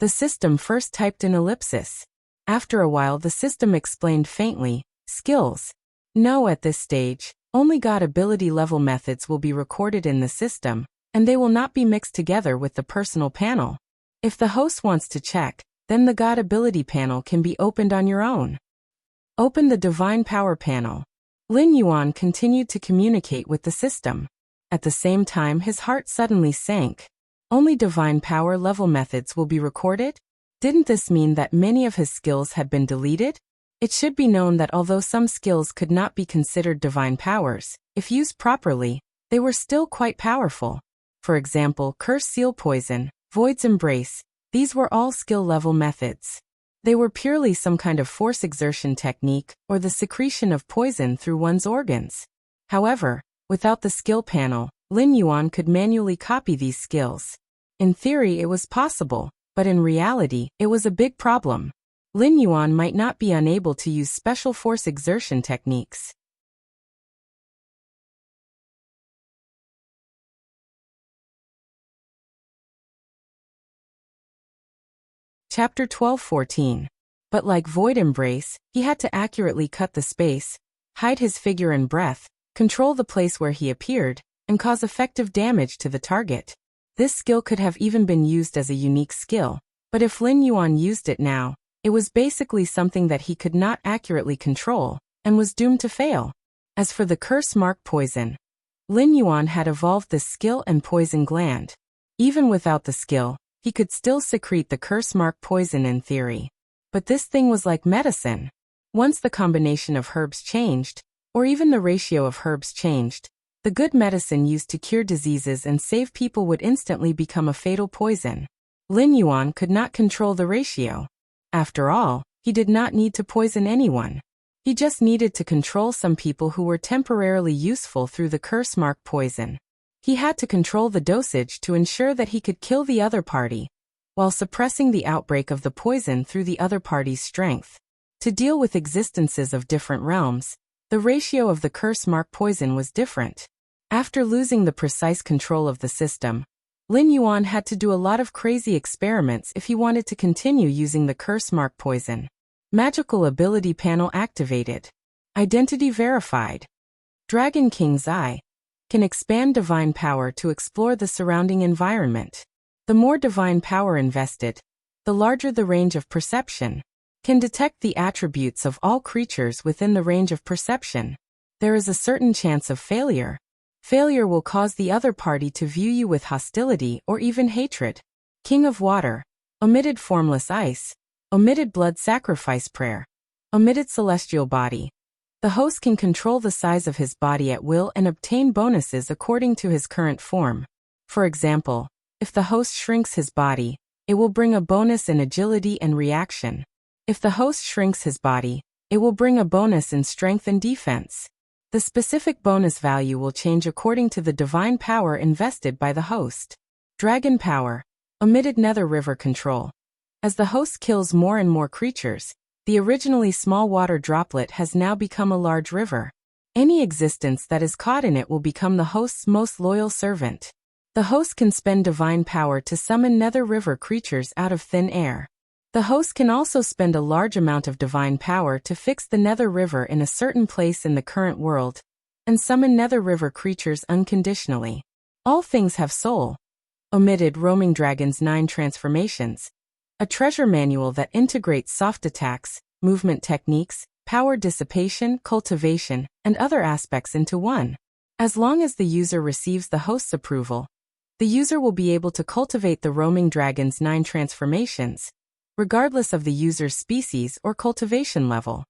The system first typed in ellipsis. After a while the system explained faintly, skills. No, at this stage, only God ability level methods will be recorded in the system, and they will not be mixed together with the personal panel. If the host wants to check, then the God ability panel can be opened on your own. Open the divine power panel. Lin Yuan continued to communicate with the system. At the same time his heart suddenly sank. Only divine power level methods will be recorded? Didn't this mean that many of his skills had been deleted? It should be known that although some skills could not be considered divine powers, if used properly, they were still quite powerful. For example, Curse Seal Poison, Void's Embrace, these were all skill level methods. They were purely some kind of force exertion technique or the secretion of poison through one's organs. However, without the skill panel, Lin Yuan could manually copy these skills. In theory it was possible, but in reality, it was a big problem. Lin Yuan might not be unable to use special force exertion techniques. Chapter 12-14. But like Void Embrace, he had to accurately cut the space, hide his figure and breath, control the place where he appeared, and cause effective damage to the target. This skill could have even been used as a unique skill, but if Lin Yuan used it now, It was basically something that he could not accurately control, and was doomed to fail. As for the curse mark poison, Lin Yuan had evolved the skill and poison gland. Even without the skill, he could still secrete the curse mark poison in theory. But this thing was like medicine. Once the combination of herbs changed, or even the ratio of herbs changed, the good medicine used to cure diseases and save people would instantly become a fatal poison. Lin Yuan could not control the ratio. After all, he did not need to poison anyone. He just needed to control some people who were temporarily useful through the curse mark poison. He had to control the dosage to ensure that he could kill the other party, while suppressing the outbreak of the poison through the other party's strength. To deal with existences of different realms, the ratio of the curse mark poison was different. After losing the precise control of the system, Lin Yuan had to do a lot of crazy experiments if he wanted to continue using the curse mark poison. Magical ability panel activated. Identity verified. Dragon King's Eye can expand divine power to explore the surrounding environment. The more divine power invested, the larger the range of perception. Can detect the attributes of all creatures within the range of perception. There is a certain chance of failure. Failure will cause the other party to view you with hostility or even hatred. King of Water. Omitted formless ice. Omitted blood sacrifice prayer. Omitted celestial body. The host can control the size of his body at will and obtain bonuses according to his current form. For example, if the host shrinks his body, it will bring a bonus in agility and reaction. If the host shrinks his body, it will bring a bonus in strength and defense. The specific bonus value will change according to the divine power invested by the host. Dragon Power. Omitted Nether River Control. As the host kills more and more creatures, the originally small water droplet has now become a large river. Any existence that is caught in it will become the host's most loyal servant. The host can spend divine power to summon Nether River creatures out of thin air. The host can also spend a large amount of divine power to fix the Nether River in a certain place in the current world, and summon Nether River creatures unconditionally. All things have soul. Omitted Roaming Dragon's 9 Transformations. A treasure manual that integrates soft attacks, movement techniques, power dissipation, cultivation, and other aspects into one. As long as the user receives the host's approval, the user will be able to cultivate the Roaming Dragon's 9 transformations, regardless of the user's species or cultivation level.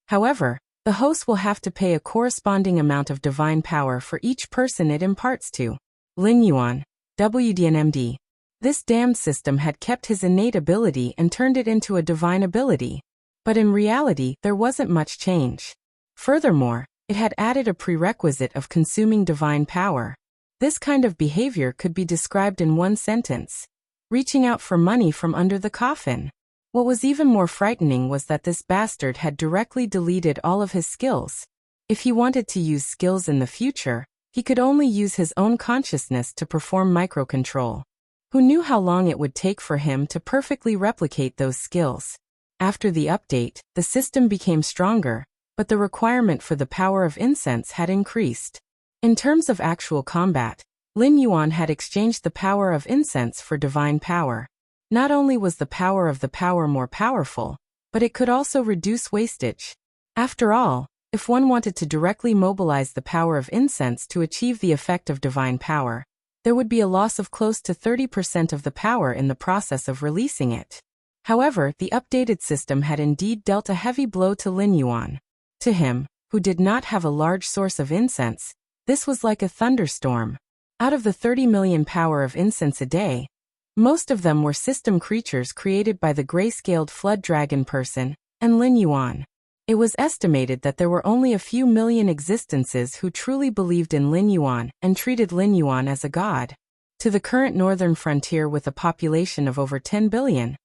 However, the host will have to pay a corresponding amount of divine power for each person it imparts to. Lin Yuan, WDNMD. This damned system had kept his innate ability and turned it into a divine ability. But in reality, there wasn't much change. Furthermore, it had added a prerequisite of consuming divine power. This kind of behavior could be described in one sentence: reaching out for money from under the coffin. What was even more frightening was that this bastard had directly deleted all of his skills. If he wanted to use skills in the future, he could only use his own consciousness to perform microcontrol. Who knew how long it would take for him to perfectly replicate those skills? After the update, the system became stronger, but the requirement for the power of incense had increased. In terms of actual combat, Lin Yuan had exchanged the power of incense for divine power. Not only was the power of the power more powerful, but it could also reduce wastage. After all, if one wanted to directly mobilize the power of incense to achieve the effect of divine power, there would be a loss of close to 30% of the power in the process of releasing it. However, the updated system had indeed dealt a heavy blow to Lin Yuan. To him, who did not have a large source of incense, this was like a thunderstorm. Out of the 30 million power of incense a day, most of them were system creatures created by the gray-scaled flood dragon person and Lin Yuan. It was estimated that there were only a few million existences who truly believed in Lin Yuan and treated Lin Yuan as a god. To the current northern frontier with a population of over 10 billion,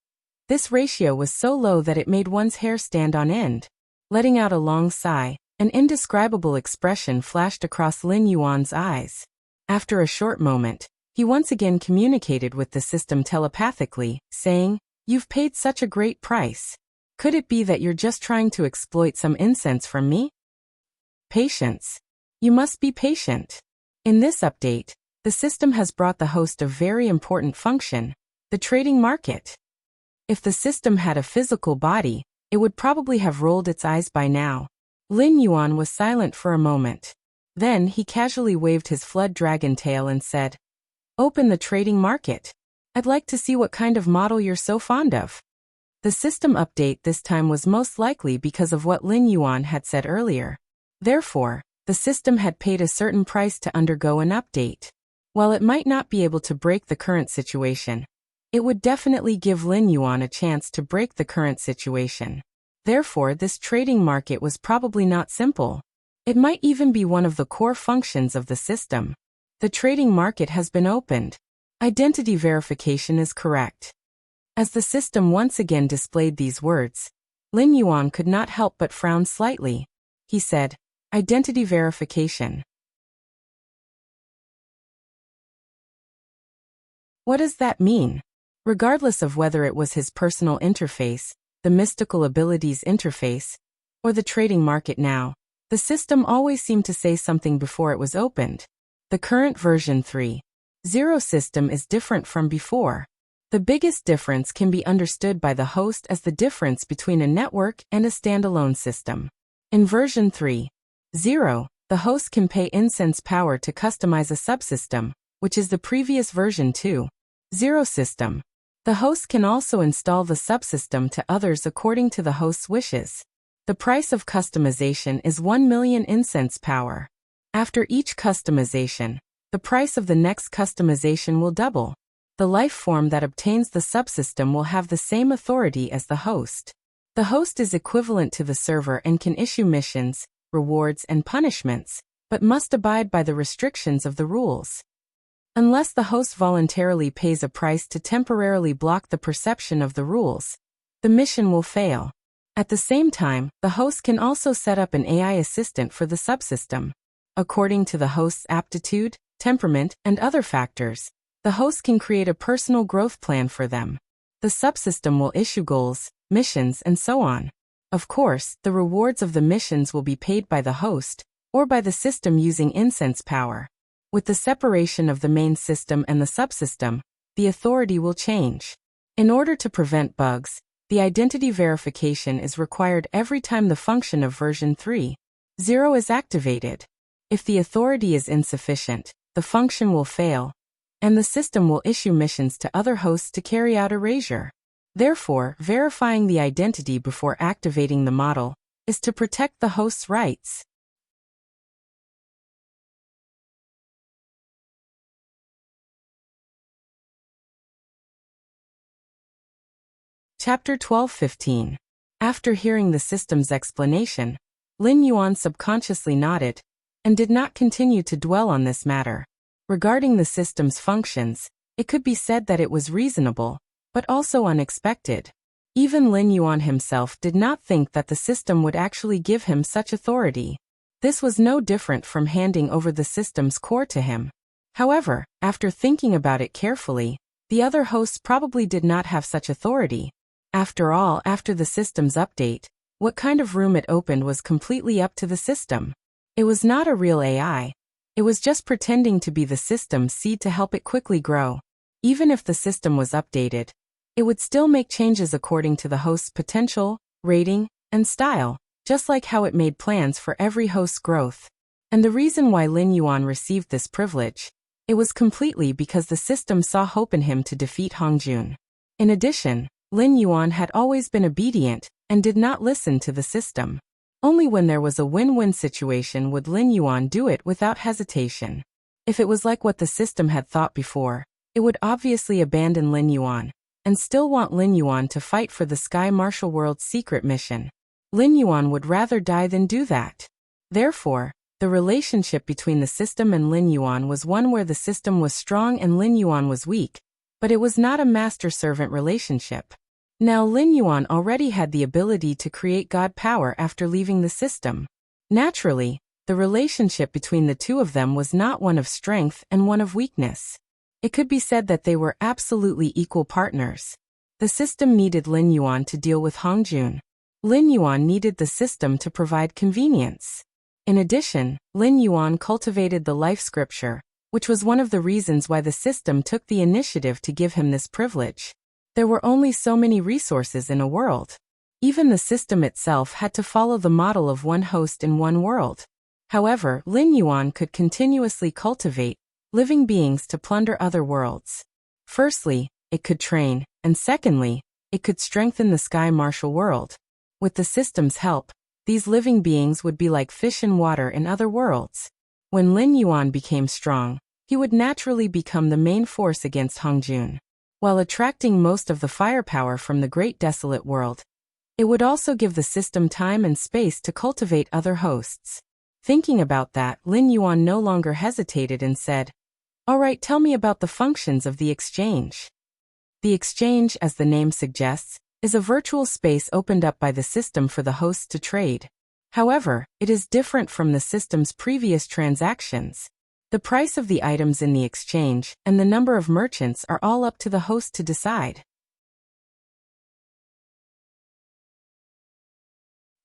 this ratio was so low that it made one's hair stand on end. Letting out a long sigh, an indescribable expression flashed across Lin Yuan's eyes. After a short moment, he once again communicated with the system telepathically, saying, "You've paid such a great price. Could it be that you're just trying to exploit some incense from me?" Patience. You must be patient. In this update, The system has brought the host a very important function, the trading market. If the system had a physical body, it would probably have rolled its eyes by now. Lin Yuan was silent for a moment. Then he casually waved his flood dragon tail and said, "Open the trading market. I'd like to see what kind of model you're so fond of." The system update this time was most likely because of what Lin Yuan had said earlier. Therefore, the system had paid a certain price to undergo an update. While it might not be able to break the current situation, it would definitely give Lin Yuan a chance to break the current situation. Therefore, this trading market was probably not simple. It might even be one of the core functions of the system. The trading market has been opened. Identity verification is correct. As the system once again displayed these words, Lin Yuan could not help but frown slightly. He said, "Identity verification. What does that mean?" Regardless of whether it was his personal interface, the mystical abilities interface, or the trading market now, the system always seemed to say something before it was opened. The current version 3.0 system is different from before. The biggest difference can be understood by the host as the difference between a network and a standalone system. In version 3.0, the host can pay incense power to customize a subsystem, which is the previous version 2.0 system. The host can also install the subsystem to others according to the host's wishes. The price of customization is 1 million incense power. After each customization, the price of the next customization will double. The life form that obtains the subsystem will have the same authority as the host. The host is equivalent to the server and can issue missions, rewards, and punishments, but must abide by the restrictions of the rules. Unless the host voluntarily pays a price to temporarily block the perception of the rules, the mission will fail. At the same time, the host can also set up an AI assistant for the subsystem. According to the host's aptitude, temperament, and other factors, the host can create a personal growth plan for them. The subsystem will issue goals, missions, and so on. Of course, the rewards of the missions will be paid by the host, or by the system using incense power. With the separation of the main system and the subsystem, the authority will change. In order to prevent bugs, the identity verification is required every time the function of version 3.0 is activated. If the authority is insufficient, the function will fail, and the system will issue missions to other hosts to carry out erasure. Therefore, verifying the identity before activating the model is to protect the host's rights. Chapter 12:15. After hearing the system's explanation, Lin Yuan subconsciously nodded, and did not continue to dwell on this matter. Regarding the system's functions, it could be said that it was reasonable, but also unexpected. Even Lin Yuan himself did not think that the system would actually give him such authority. This was no different from handing over the system's core to him. However, after thinking about it carefully, the other hosts probably did not have such authority. After all, after the system's update, what kind of room it opened was completely up to the system. It was not a real AI. It was just pretending to be the system's seed to help it quickly grow. Even if the system was updated, it would still make changes according to the host's potential, rating, and style, just like how it made plans for every host's growth. And the reason why Lin Yuan received this privilege, it was completely because the system saw hope in him to defeat Hongjun. In addition, Lin Yuan had always been obedient and did not listen to the system. Only when there was a win-win situation would Lin Yuan do it without hesitation. If it was like what the system had thought before, it would obviously abandon Lin Yuan, and still want Lin Yuan to fight for the Sky Martial World's secret mission. Lin Yuan would rather die than do that. Therefore, the relationship between the system and Lin Yuan was one where the system was strong and Lin Yuan was weak, but it was not a master-servant relationship. Now Lin Yuan already had the ability to create God power after leaving the system. Naturally, the relationship between the two of them was not one of strength and one of weakness. It could be said that they were absolutely equal partners. The system needed Lin Yuan to deal with Hongjun. Lin Yuan needed the system to provide convenience. In addition, Lin Yuan cultivated the life scripture, which was one of the reasons why the system took the initiative to give him this privilege. There were only so many resources in a world. Even the system itself had to follow the model of one host in one world. However, Lin Yuan could continuously cultivate living beings to plunder other worlds. Firstly, it could train, and secondly, it could strengthen the sky martial world. With the system's help, these living beings would be like fish in water in other worlds. When Lin Yuan became strong, he would naturally become the main force against Hongjun. While attracting most of the firepower from the great desolate world, it would also give the system time and space to cultivate other hosts. Thinking about that, Lin Yuan no longer hesitated and said, "All right, tell me about the functions of the exchange." The exchange, as the name suggests, is a virtual space opened up by the system for the hosts to trade. However, it is different from the system's previous transactions. The price of the items in the exchange and the number of merchants are all up to the host to decide.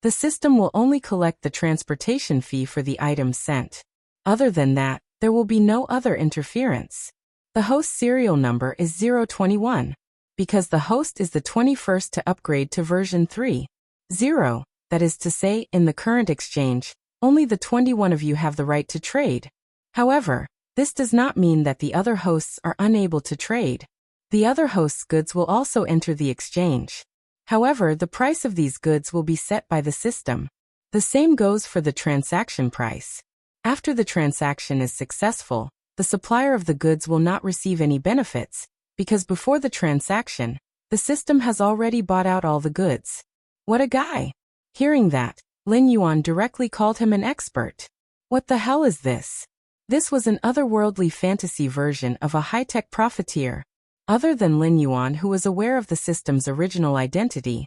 The system will only collect the transportation fee for the items sent. Other than that, there will be no other interference. The host serial number is 021, because the host is the 21st to upgrade to version 3.0. That is to say, in the current exchange, only the 21 of you have the right to trade. However, this does not mean that the other hosts are unable to trade. The other hosts' goods will also enter the exchange. However, the price of these goods will be set by the system. The same goes for the transaction price. After the transaction is successful, the supplier of the goods will not receive any benefits, because before the transaction, the system has already bought out all the goods. What a guy! Hearing that, Lin Yuan directly called him an expert. What the hell is this? This was an otherworldly fantasy version of a high-tech profiteer. Other than Lin Yuan, who was aware of the system's original identity,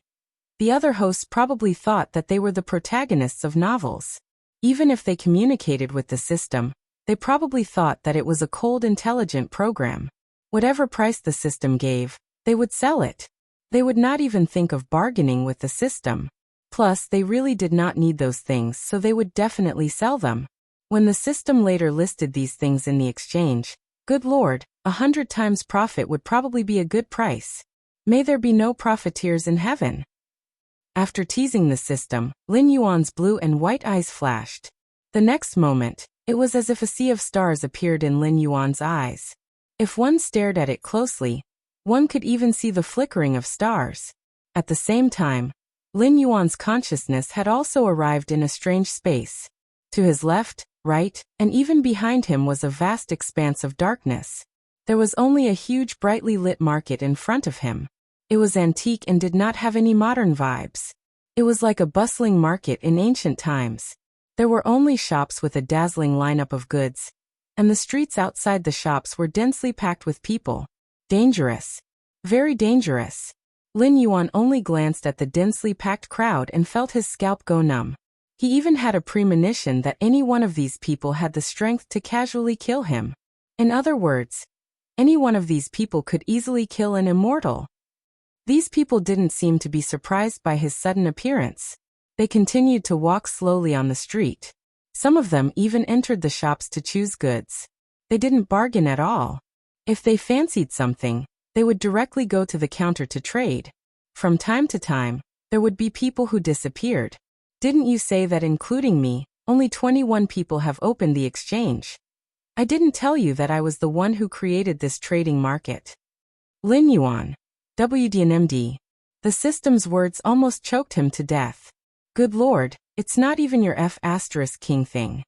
the other hosts probably thought that they were the protagonists of novels. Even if they communicated with the system, they probably thought that it was a cold, intelligent program. Whatever price the system gave, they would sell it. They would not even think of bargaining with the system. Plus, they really did not need those things, so they would definitely sell them. When the system later listed these things in the exchange, good lord, 100 times profit would probably be a good price. May there be no profiteers in heaven. After teasing the system, Lin Yuan's blue and white eyes flashed. The next moment, it was as if a sea of stars appeared in Lin Yuan's eyes. If one stared at it closely, one could even see the flickering of stars. At the same time, Lin Yuan's consciousness had also arrived in a strange space. To his left, right, and even behind him was a vast expanse of darkness. There was only a huge brightly lit market in front of him. It was antique and did not have any modern vibes. It was like a bustling market in ancient times. There were only shops with a dazzling lineup of goods, and the streets outside the shops were densely packed with people. Dangerous. Very dangerous. Lin Yuan only glanced at the densely packed crowd and felt his scalp go numb. He even had a premonition that any one of these people had the strength to casually kill him. In other words, any one of these people could easily kill an immortal. These people didn't seem to be surprised by his sudden appearance. They continued to walk slowly on the street. Some of them even entered the shops to choose goods. They didn't bargain at all. If they fancied something, they would directly go to the counter to trade. From time to time, there would be people who disappeared. Didn't you say that including me, only 21 people have opened the exchange? I didn't tell you that I was the one who created this trading market. Lin Yuan. WDNMD. The system's words almost choked him to death. Good lord, it's not even your F***king thing.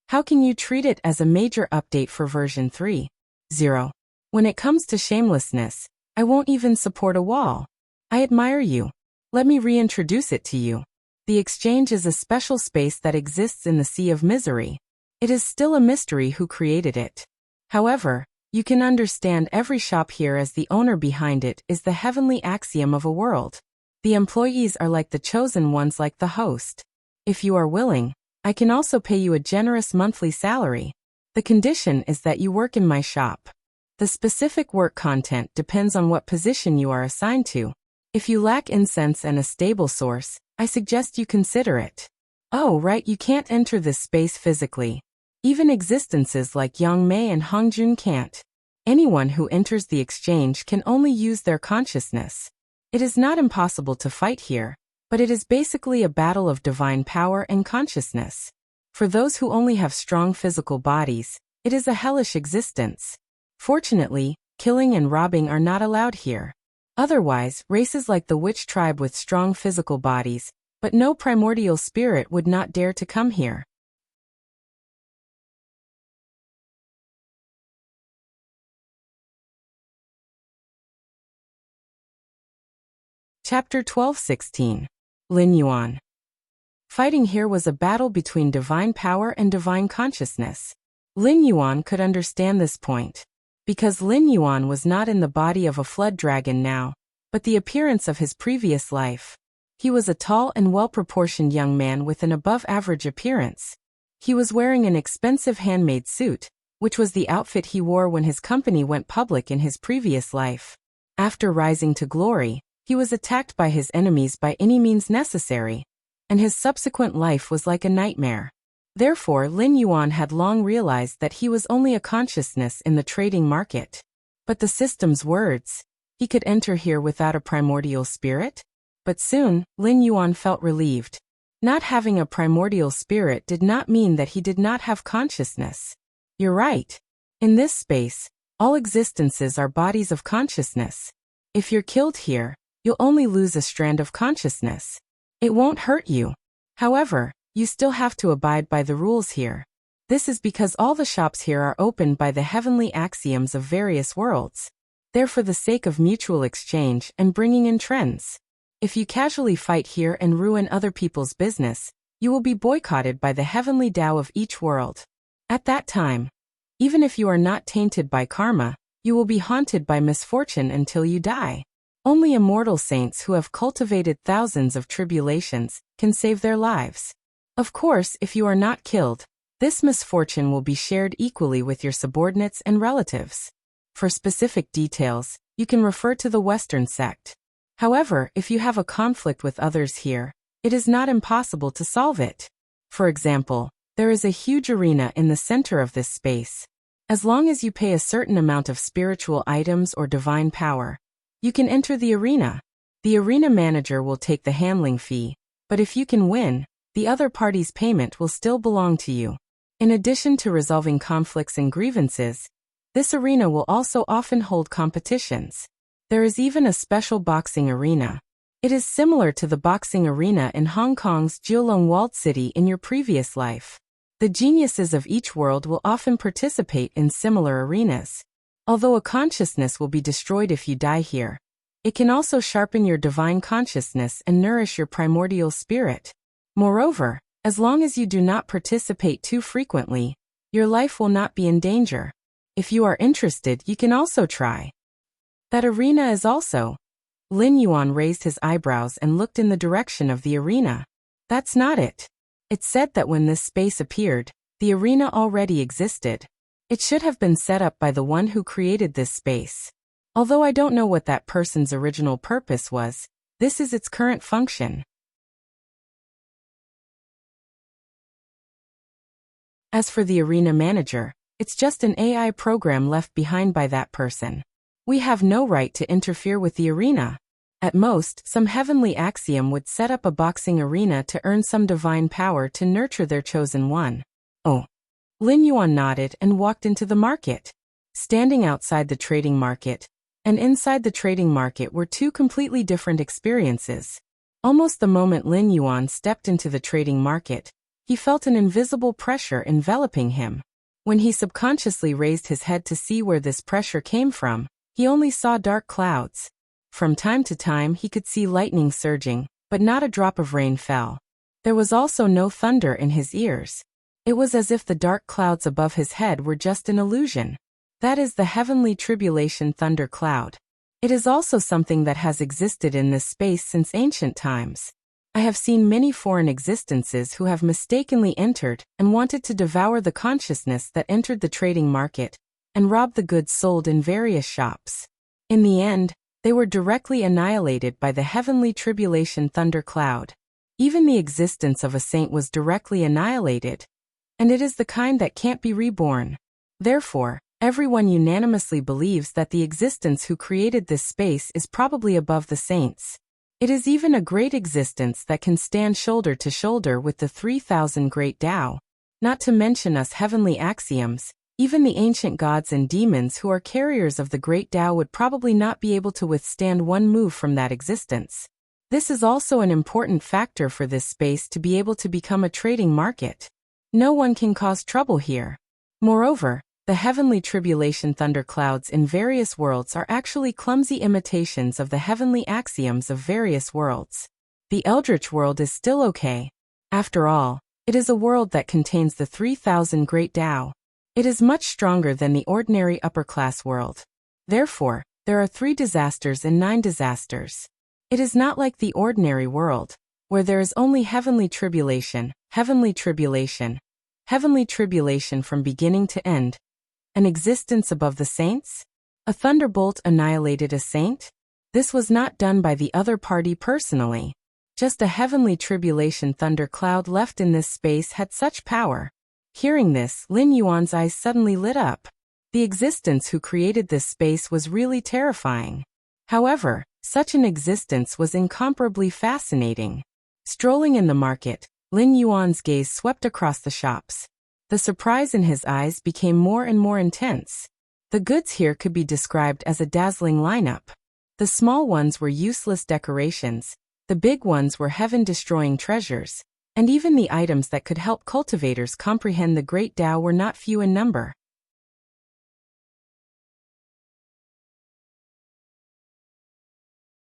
How can you treat it as a major update for version 3.0? When it comes to shamelessness, I won't even support a wall. I admire you. Let me reintroduce it to you. The exchange is a special space that exists in the sea of misery. It is still a mystery who created it. However, you can understand every shop here as the owner behind it is the heavenly axiom of a world. The employees are like the chosen ones, like the host. If you are willing, I can also pay you a generous monthly salary. The condition is that you work in my shop. The specific work content depends on what position you are assigned to. If you lack incense and a stable source, I suggest you consider it. Oh, right, you can't enter this space physically. Even existences like Yang Mei and Hong Jun can't. Anyone who enters the exchange can only use their consciousness. It is not impossible to fight here, but it is basically a battle of divine power and consciousness. For those who only have strong physical bodies, it is a hellish existence. Fortunately, killing and robbing are not allowed here. Otherwise, races like the witch tribe with strong physical bodies, but no primordial spirit would not dare to come here. Chapter 12:16. Lin Yuan. Fighting here was a battle between divine power and divine consciousness. Lin Yuan could understand this point. Because Lin Yuan was not in the body of a flood dragon now, but the appearance of his previous life. He was a tall and well-proportioned young man with an above-average appearance. He was wearing an expensive handmade suit, which was the outfit he wore when his company went public in his previous life. After rising to glory, he was attacked by his enemies by any means necessary, and his subsequent life was like a nightmare. Therefore, Lin Yuan had long realized that he was only a consciousness in the trading market. But the system's words, he could enter here without a primordial spirit? But soon, Lin Yuan felt relieved. Not having a primordial spirit did not mean that he did not have consciousness. You're right. In this space, all existences are bodies of consciousness. If you're killed here, you'll only lose a strand of consciousness. It won't hurt you. However, you still have to abide by the rules here. This is because all the shops here are opened by the heavenly axioms of various worlds. They're for the sake of mutual exchange and bringing in trends. If you casually fight here and ruin other people's business, you will be boycotted by the heavenly Tao of each world. At that time, even if you are not tainted by karma, you will be haunted by misfortune until you die. Only immortal saints who have cultivated thousands of tribulations can save their lives. Of course, if you are not killed, this misfortune will be shared equally with your subordinates and relatives. For specific details, you can refer to the Western sect. However, if you have a conflict with others here, it is not impossible to solve it. For example, there is a huge arena in the center of this space. As long as you pay a certain amount of spiritual items or divine power, you can enter the arena. The arena manager will take the handling fee, but if you can win, the other party's payment will still belong to you. In addition to resolving conflicts and grievances, this arena will also often hold competitions. There is even a special boxing arena. It is similar to the boxing arena in Hong Kong's Jiulong walled city in your previous life. The geniuses of each world will often participate in similar arenas. Although a consciousness will be destroyed if you die here, it can also sharpen your divine consciousness and nourish your primordial spirit. Moreover, as long as you do not participate too frequently, your life will not be in danger. If you are interested, you can also try. That arena is also. Lin Yuan raised his eyebrows and looked in the direction of the arena. That's not it. It said that when this space appeared, the arena already existed. It should have been set up by the one who created this space. Although I don't know what that person's original purpose was, this is its current function. As for the arena manager, it's just an AI program left behind by that person. We have no right to interfere with the arena. At most, some heavenly axiom would set up a boxing arena to earn some divine power to nurture their chosen one. Oh. Lin Yuan nodded and walked into the market. Standing outside the trading market and inside the trading market were two completely different experiences. Almost the moment Lin Yuan stepped into the trading market, he felt an invisible pressure enveloping him. When he subconsciously raised his head to see where this pressure came from, he only saw dark clouds. From time to time he could see lightning surging, but not a drop of rain fell. There was also no thunder in his ears. It was as if the dark clouds above his head were just an illusion. That is the heavenly tribulation thunder cloud. It is also something that has existed in this space since ancient times. I have seen many foreign existences who have mistakenly entered and wanted to devour the consciousness that entered the trading market and rob the goods sold in various shops. In the end, they were directly annihilated by the heavenly tribulation thunder cloud. Even the existence of a saint was directly annihilated, and it is the kind that can't be reborn. Therefore, everyone unanimously believes that the existence who created this space is probably above the saints. It is even a great existence that can stand shoulder to shoulder with the 3,000 great Tao. Not to mention us heavenly axioms, even the ancient gods and demons who are carriers of the great Tao would probably not be able to withstand one move from that existence. This is also an important factor for this space to be able to become a trading market. No one can cause trouble here. Moreover, the heavenly tribulation thunderclouds in various worlds are actually clumsy imitations of the heavenly axioms of various worlds. The Eldritch world is still okay. After all, it is a world that contains the 3,000 great Tao. It is much stronger than the ordinary upper-class world. Therefore, there are 3 disasters and 9 disasters. It is not like the ordinary world, where there is only heavenly tribulation from beginning to end. An existence above the saints? A thunderbolt annihilated a saint? This was not done by the other party personally. Just a heavenly tribulation thundercloud left in this space had such power. Hearing this, Lin Yuan's eyes suddenly lit up. The existence who created this space was really terrifying. However, such an existence was incomparably fascinating. Strolling in the market, Lin Yuan's gaze swept across the shops. The surprise in his eyes became more and more intense. The goods here could be described as a dazzling lineup. The small ones were useless decorations, the big ones were heaven-destroying treasures, and even the items that could help cultivators comprehend the great Tao were not few in number.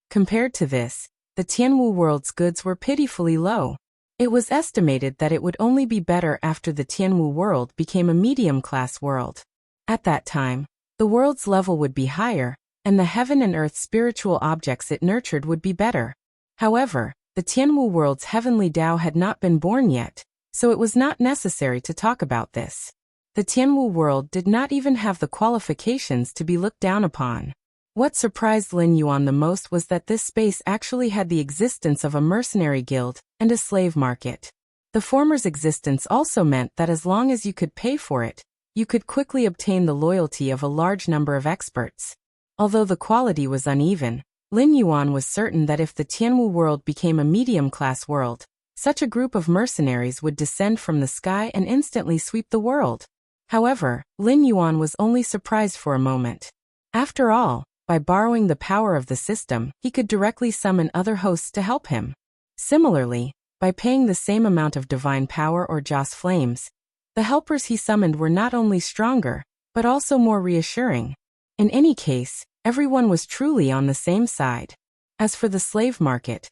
Compared to this, the Tianwu world's goods were pitifully low. It was estimated that it would only be better after the Tianwu world became a medium-class world. At that time, the world's level would be higher, and the heaven and earth spiritual objects it nurtured would be better. However, the Tianwu world's heavenly Tao had not been born yet, so it was not necessary to talk about this. The Tianwu world did not even have the qualifications to be looked down upon. What surprised Lin Yuan the most was that this space actually had the existence of a mercenary guild and a slave market. The former's existence also meant that as long as you could pay for it, you could quickly obtain the loyalty of a large number of experts. Although the quality was uneven, Lin Yuan was certain that if the Tianwu world became a medium-class world, such a group of mercenaries would descend from the sky and instantly sweep the world. However, Lin Yuan was only surprised for a moment. After all, by borrowing the power of the system, he could directly summon other hosts to help him. Similarly, by paying the same amount of divine power or Joss flames, the helpers he summoned were not only stronger, but also more reassuring. In any case, everyone was truly on the same side. As for the slave market,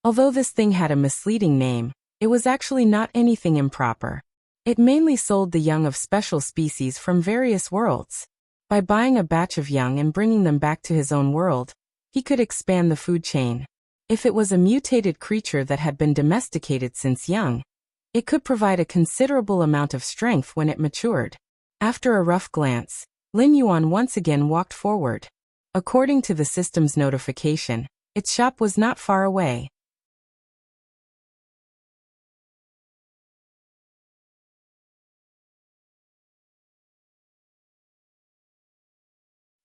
although this thing had a misleading name, it was actually not anything improper. It mainly sold the young of special species from various worlds. By buying a batch of young and bringing them back to his own world, he could expand the food chain. If it was a mutated creature that had been domesticated since young, it could provide a considerable amount of strength when it matured. After a rough glance, Lin Yuan once again walked forward. According to the system's notification, its shop was not far away.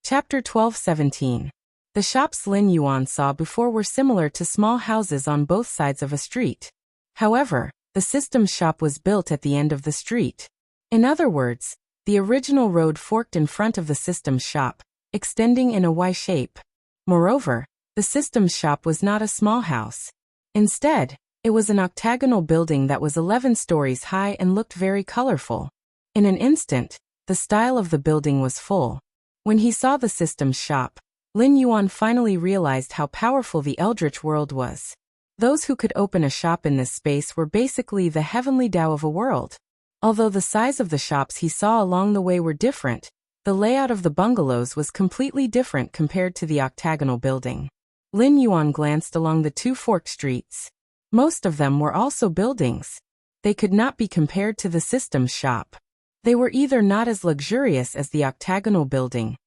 Chapter 12-17. The shops Lin Yuan saw before were similar to small houses on both sides of a street. However, the system's shop was built at the end of the street. In other words, the original road forked in front of the system's shop, extending in a Y shape. Moreover, the system's shop was not a small house. Instead, it was an octagonal building that was 11 stories high and looked very colorful. In an instant, the style of the building was full. When he saw the system's shop, Lin Yuan finally realized how powerful the Eldritch world was. Those who could open a shop in this space were basically the heavenly Tao of a world. Although the size of the shops he saw along the way were different, the layout of the bungalows was completely different compared to the octagonal building. Lin Yuan glanced along the 2 forked streets. Most of them were also buildings. They could not be compared to the system's shop. They were either not as luxurious as the octagonal building,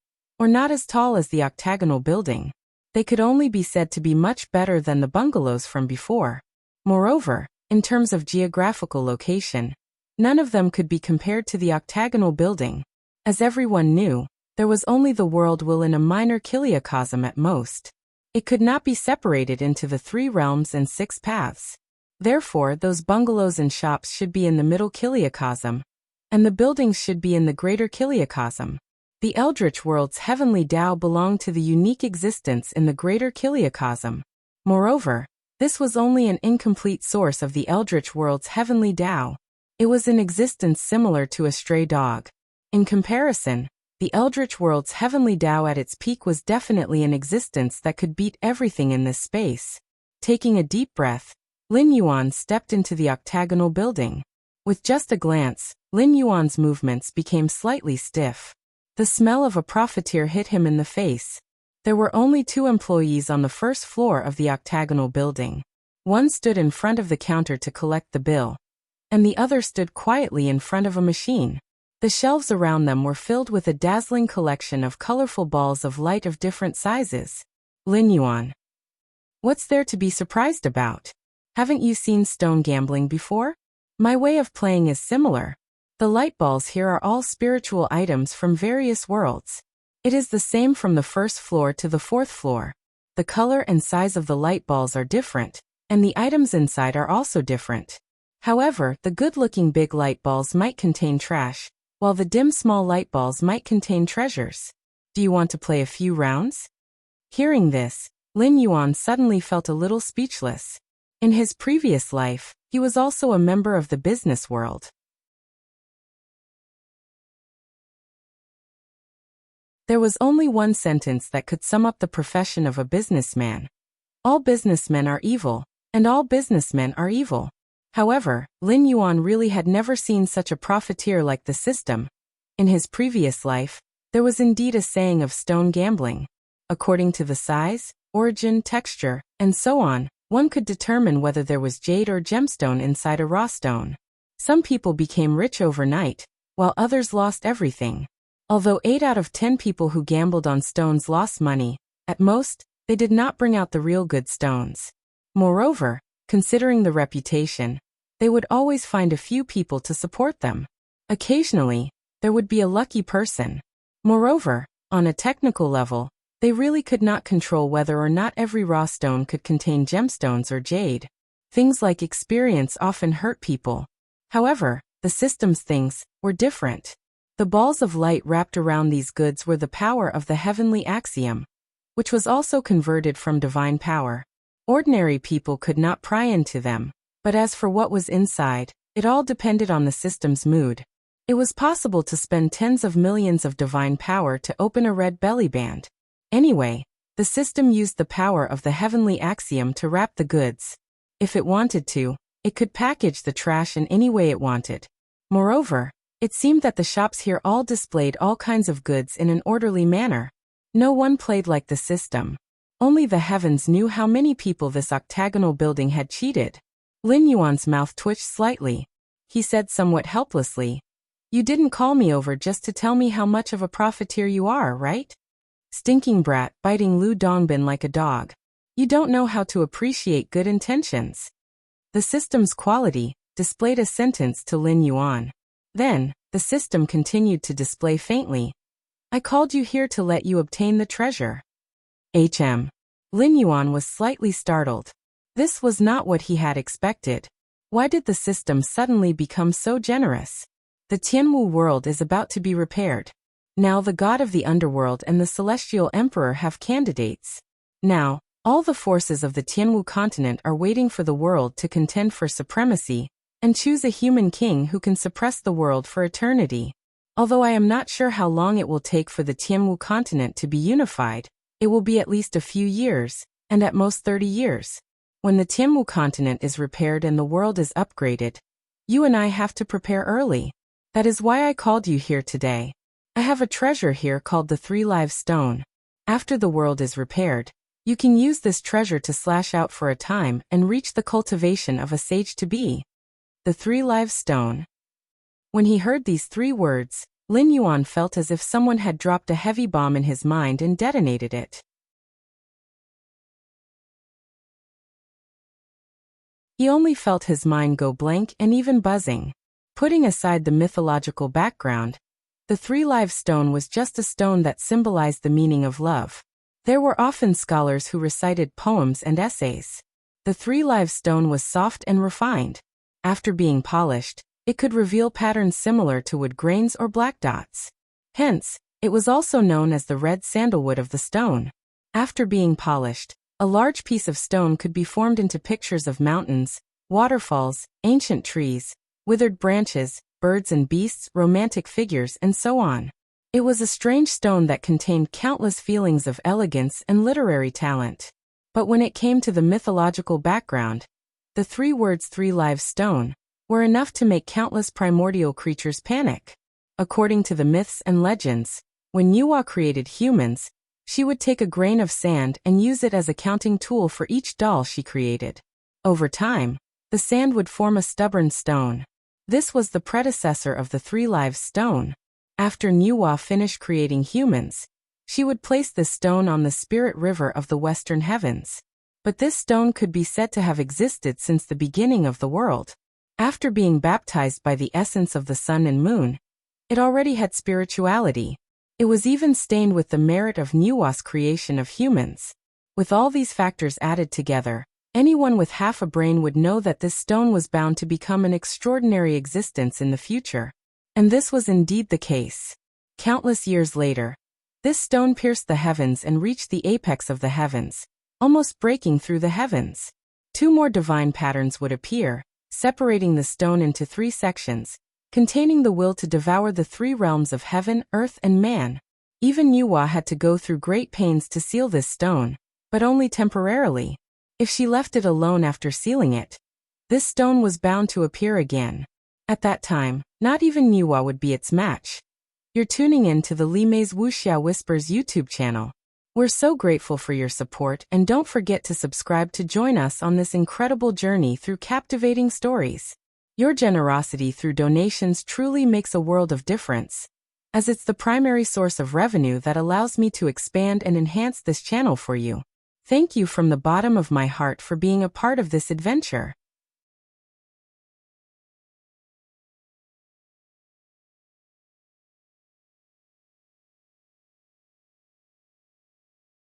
or not as tall as the octagonal building. They could only be said to be much better than the bungalows from before. Moreover, in terms of geographical location, none of them could be compared to the octagonal building. As everyone knew, there was only the world will in a minor kiliacosm at most. It could not be separated into the 3 realms and 6 paths. Therefore, those bungalows and shops should be in the middle kiliacosm, and the buildings should be in the greater kiliacosm. The eldritch world's heavenly Tao belonged to the unique existence in the greater kiliacosm. Moreover, this was only an incomplete source of the eldritch world's heavenly Tao. It was in existence similar to a stray dog. In comparison, the eldritch world's heavenly Tao at its peak was definitely an existence that could beat everything in this space. Taking a deep breath, Lin Yuan stepped into the octagonal building. With just a glance, Lin Yuan's movements became slightly stiff. The smell of a profiteer hit him in the face. There were only 2 employees on the first floor of the octagonal building. One stood in front of the counter to collect the bill, and the other stood quietly in front of a machine. The shelves around them were filled with a dazzling collection of colorful balls of light of different sizes. Lin Yuan. What's there to be surprised about? Haven't you seen stone gambling before? My way of playing is similar. The light balls here are all spiritual items from various worlds. It is the same from the first floor to the 4th floor. The color and size of the light balls are different, and the items inside are also different. However, the good-looking big light balls might contain trash, while the dim small light balls might contain treasures. Do you want to play a few rounds? Hearing this, Lin Yuan suddenly felt a little speechless. In his previous life, he was also a member of the business world. There was only one sentence that could sum up the profession of a businessman. All businessmen are evil, and all businessmen are evil. However, Lin Yuan really had never seen such a profiteer like the system. In his previous life, there was indeed a saying of stone gambling. According to the size, origin, texture, and so on, one could determine whether there was jade or gemstone inside a raw stone. Some people became rich overnight, while others lost everything. Although 8 out of 10 people who gambled on stones lost money, at most, they did not bring out the real good stones. Moreover, considering the reputation, they would always find a few people to support them. Occasionally, there would be a lucky person. Moreover, on a technical level, they really could not control whether or not every raw stone could contain gemstones or jade. Things like experience often hurt people. However, the system's things were different. The balls of light wrapped around these goods were the power of the heavenly axiom, which was also converted from divine power. Ordinary people could not pry into them, but as for what was inside, it all depended on the system's mood. It was possible to spend tens of millions of divine power to open a red belly band. Anyway, the system used the power of the heavenly axiom to wrap the goods. If it wanted to, it could package the trash in any way it wanted. Moreover, it seemed that the shops here all displayed all kinds of goods in an orderly manner. No one played like the system. Only the heavens knew how many people this octagonal building had cheated. Lin Yuan's mouth twitched slightly. He said somewhat helplessly, "You didn't call me over just to tell me how much of a profiteer you are, right? Stinking brat, biting Lu Dongbin like a dog. You don't know how to appreciate good intentions." The system's quality displayed a sentence to Lin Yuan. Then, the system continued to display faintly, "I called you here to let you obtain the treasure." Lin Yuan was slightly startled. This was not what he had expected. Why did the system suddenly become so generous? The Tianwu world is about to be repaired. Now the god of the underworld and the celestial emperor have candidates. Now, all the forces of the Tianwu continent are waiting for the world to contend for supremacy, and choose a human king who can suppress the world for eternity. Although I am not sure how long it will take for the Tianwu continent to be unified, it will be at least a few years, and at most 30 years. When the Tianwu continent is repaired and the world is upgraded, you and I have to prepare early. That is why I called you here today. I have a treasure here called the 3 Live Stone. After the world is repaired, you can use this treasure to slash out for a time and reach the cultivation of a sage-to-be. The 3 Live Stone. When he heard these 3 words, Lin Yuan felt as if someone had dropped a heavy bomb in his mind and detonated it. He only felt his mind go blank and even buzzing. Putting aside the mythological background, the three-live stone was just a stone that symbolized the meaning of love. There were often scholars who recited poems and essays. The three-live stone was soft and refined. After being polished, it could reveal patterns similar to wood grains or black dots. Hence, it was also known as the red sandalwood of the stone. After being polished, a large piece of stone could be formed into pictures of mountains, waterfalls, ancient trees, withered branches, birds and beasts, romantic figures, and so on. It was a strange stone that contained countless feelings of elegance and literary talent. But when it came to the mythological background, the three words three-live stone were enough to make countless primordial creatures panic. According to the myths and legends, when Nuwa created humans, she would take a grain of sand and use it as a counting tool for each doll she created. Over time, the sand would form a stubborn stone. This was the predecessor of the three-live stone. After Nuwa finished creating humans, she would place this stone on the spirit river of the western heavens. But this stone could be said to have existed since the beginning of the world. After being baptized by the essence of the sun and moon, it already had spirituality. It was even stained with the merit of Nuwa's creation of humans. With all these factors added together, anyone with half a brain would know that this stone was bound to become an extraordinary existence in the future. And this was indeed the case. Countless years later, this stone pierced the heavens and reached the apex of the heavens, almost breaking through the heavens. Two more divine patterns would appear, separating the stone into three sections, containing the will to devour the three realms of heaven, earth, and man. Even Nuwa had to go through great pains to seal this stone, but only temporarily. If she left it alone after sealing it, this stone was bound to appear again. At that time, not even Nuwa would be its match. You're tuning in to the Limei's Wuxia Whispers YouTube channel. We're so grateful for your support, and don't forget to subscribe to join us on this incredible journey through captivating stories. Your generosity through donations truly makes a world of difference, as it's the primary source of revenue that allows me to expand and enhance this channel for you. Thank you from the bottom of my heart for being a part of this adventure.